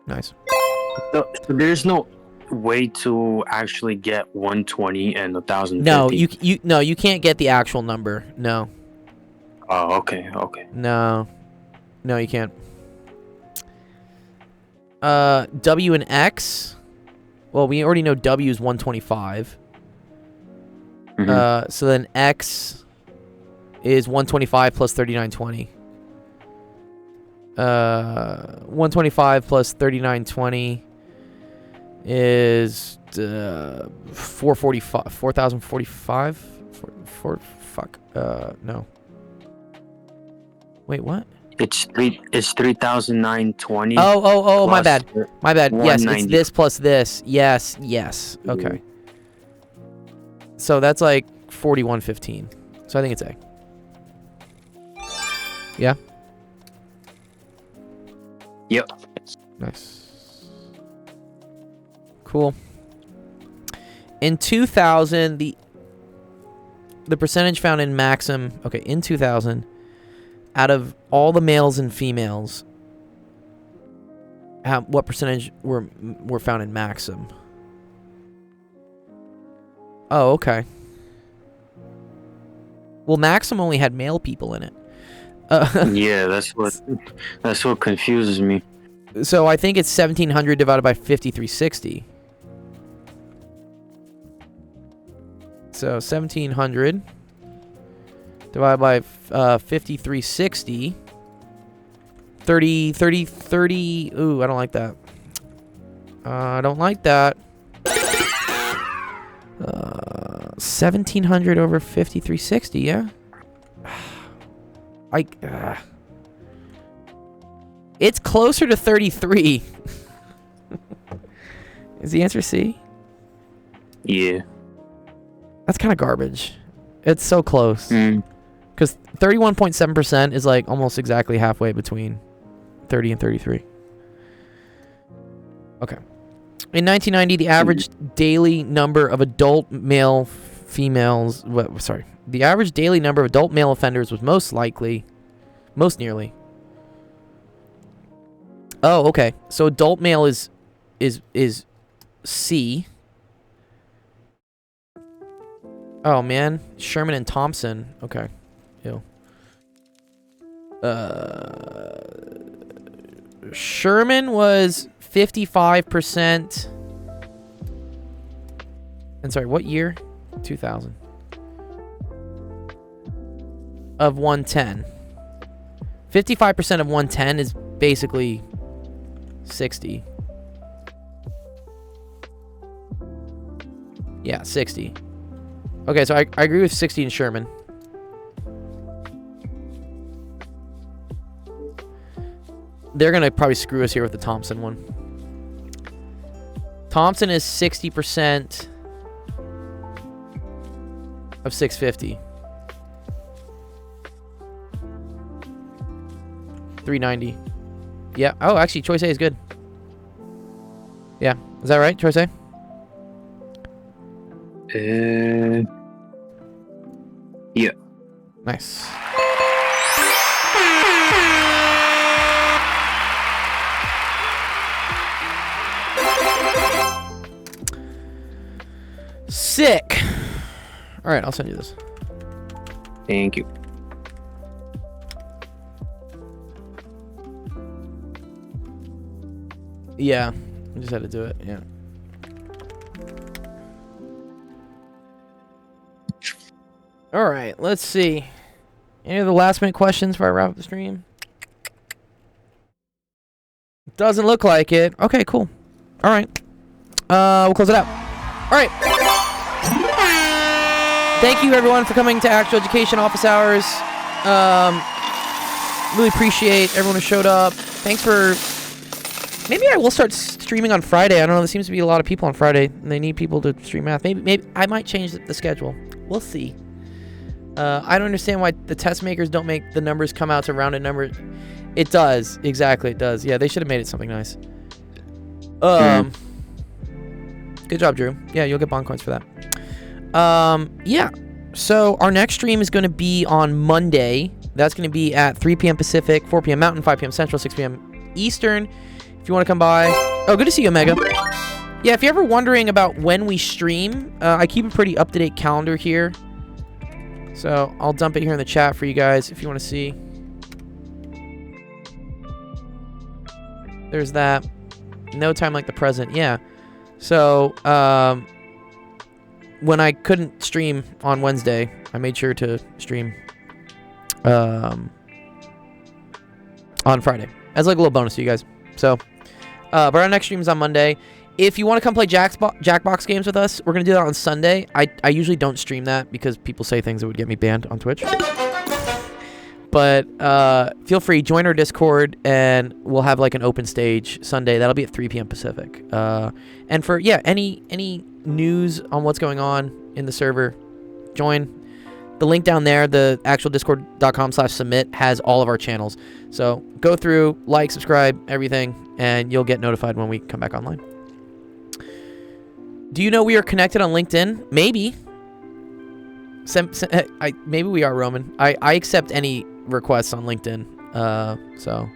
Nice. So there's no way to actually get 120 and 1050. No, you can't get the actual number. No. Oh, okay. No, you can't. W and X. Well, we already know W is 125. So then X is 125 plus 3920. 125 plus 3920 is 445. 4045. Fuck. No. Wait, what? It's 3,920. Oh, my bad. My bad. Yes, it's 190. this plus this. Yes. Okay. So that's like 4115. So I think it's A. Yeah? Yep. Nice. Cool. In 2000, the percentage found in Maxim... Okay, in 2000... Out of all the males and females, what percentage were found in Maxim? Oh, okay. Well, Maxim only had male people in it. Yeah, that's what confuses me. So I think it's 1700 divided by 5360. So 1700 divided by 5360. 30. Ooh, I don't like that. I don't like that. 1700 over 5360, yeah? It's closer to 33. Is the answer C? Yeah. That's kind of garbage. It's so close. Because 31.7% is like almost exactly halfway between 30 and 33. Okay. In 1990, the average daily number of adult male females... The average daily number of adult male offenders was most nearly... Oh, okay. So adult male is C. Oh, man. Sherman and Thompson. Okay. Ew. Sherman was 55%. And sorry, what year? 2000. Of 110. 55% of 110 is basically 60. Yeah, 60. Okay, so I agree with 60 and Sherman. They're going to probably screw us here with the Thompson one. Thompson is 60% of 650. 390. Yeah. Oh, actually, choice A is good. Yeah. Is that right, choice A? Yeah. Nice. Sick. All right, I'll send you this. Thank you. Yeah, I just had to do it. Yeah. All right, let's see. Any of the last minute questions before I wrap up the stream? Doesn't look like it. Okay, cool. All right. We'll close it out. All right. Thank you, everyone, for coming to Actual Education Office Hours. Really appreciate everyone who showed up. Thanks for... Maybe I will start streaming on Friday. I don't know. There seems to be a lot of people on Friday, and they need people to stream math. Maybe I might change the schedule. We'll see. I don't understand why the test makers don't make the numbers come out to rounded numbers. It does. Exactly, it does. Yeah, they should have made it something nice. Good job, Drew. Yeah, you'll get bond coins for that. Yeah. So our next stream is going to be on Monday. That's going to be at 3 p.m. Pacific, 4 p.m. Mountain, 5 p.m. Central, 6 p.m. Eastern. If you want to come by. Oh, good to see you, Omega. Yeah, if you're ever wondering about when we stream, I keep a pretty up-to-date calendar here. So I'll dump it here in the chat for you guys if you want to see. There's that. No time like the present. Yeah. So, when I couldn't stream on Wednesday, I made sure to stream on Friday as like a little bonus to you guys. So, but our next stream is on Monday. If you want to come play Jackbox games with us, we're going to do that on Sunday. I usually don't stream that because people say things that would get me banned on Twitch. But feel free, join our Discord, and we'll have like an open stage Sunday. That'll be at 3 p.m. Pacific. And for, yeah, any news on what's going on in the server, join. The link down there, the actual discord.com/submit, has all of our channels. So go through, like, subscribe, everything, and you'll get notified when we come back online. Do you know we are connected on LinkedIn? Maybe. Maybe we are, Roman. I accept any requests on LinkedIn. So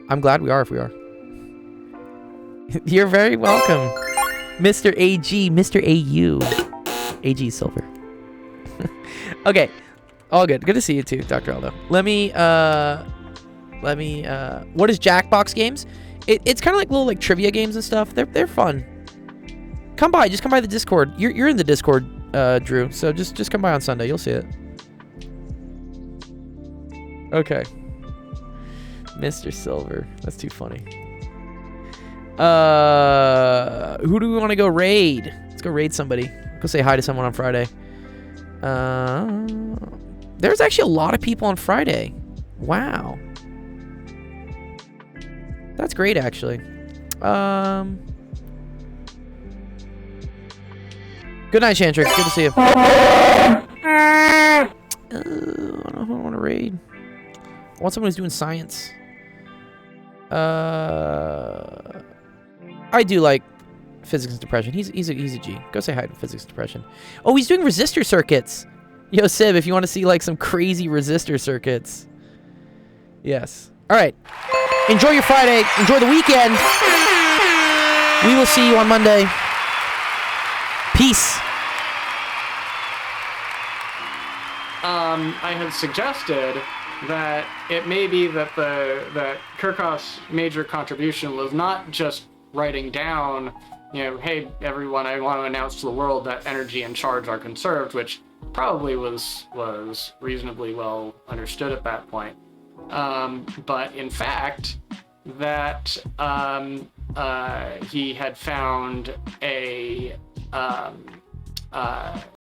I'm glad we are if we are. You're very welcome. Mr. AG, Mr. AU. AG Silver. Okay. All good. Good to see you too, Dr. Aldo. Let me what is Jackbox games? It's kind of like little like trivia games and stuff. They're fun. Come by, just come by the Discord. You're in the Discord, Drew. So just come by on Sunday. You'll see it. Okay. Mr. Silver. That's too funny. Who do we want to go raid? Let's go raid somebody. Go say hi to someone on Friday. There's actually a lot of people on Friday. Wow. That's great, actually. Good night, Chantrix. Good to see you. I don't know who I want to raid. I want someone who's doing science. I do like Physics and Depression. He's a G. Go say hi to Physics and Depression. Oh, he's doing resistor circuits. Yo, Sib, if you want to see like some crazy resistor circuits. Yes. All right. Enjoy your Friday. Enjoy the weekend. We will see you on Monday. Peace. I had suggested that it may be that that Kirchhoff's major contribution was not just writing down, hey everyone, I want to announce to the world that energy and charge are conserved, which probably was reasonably well understood at that point. But in fact, that he had found a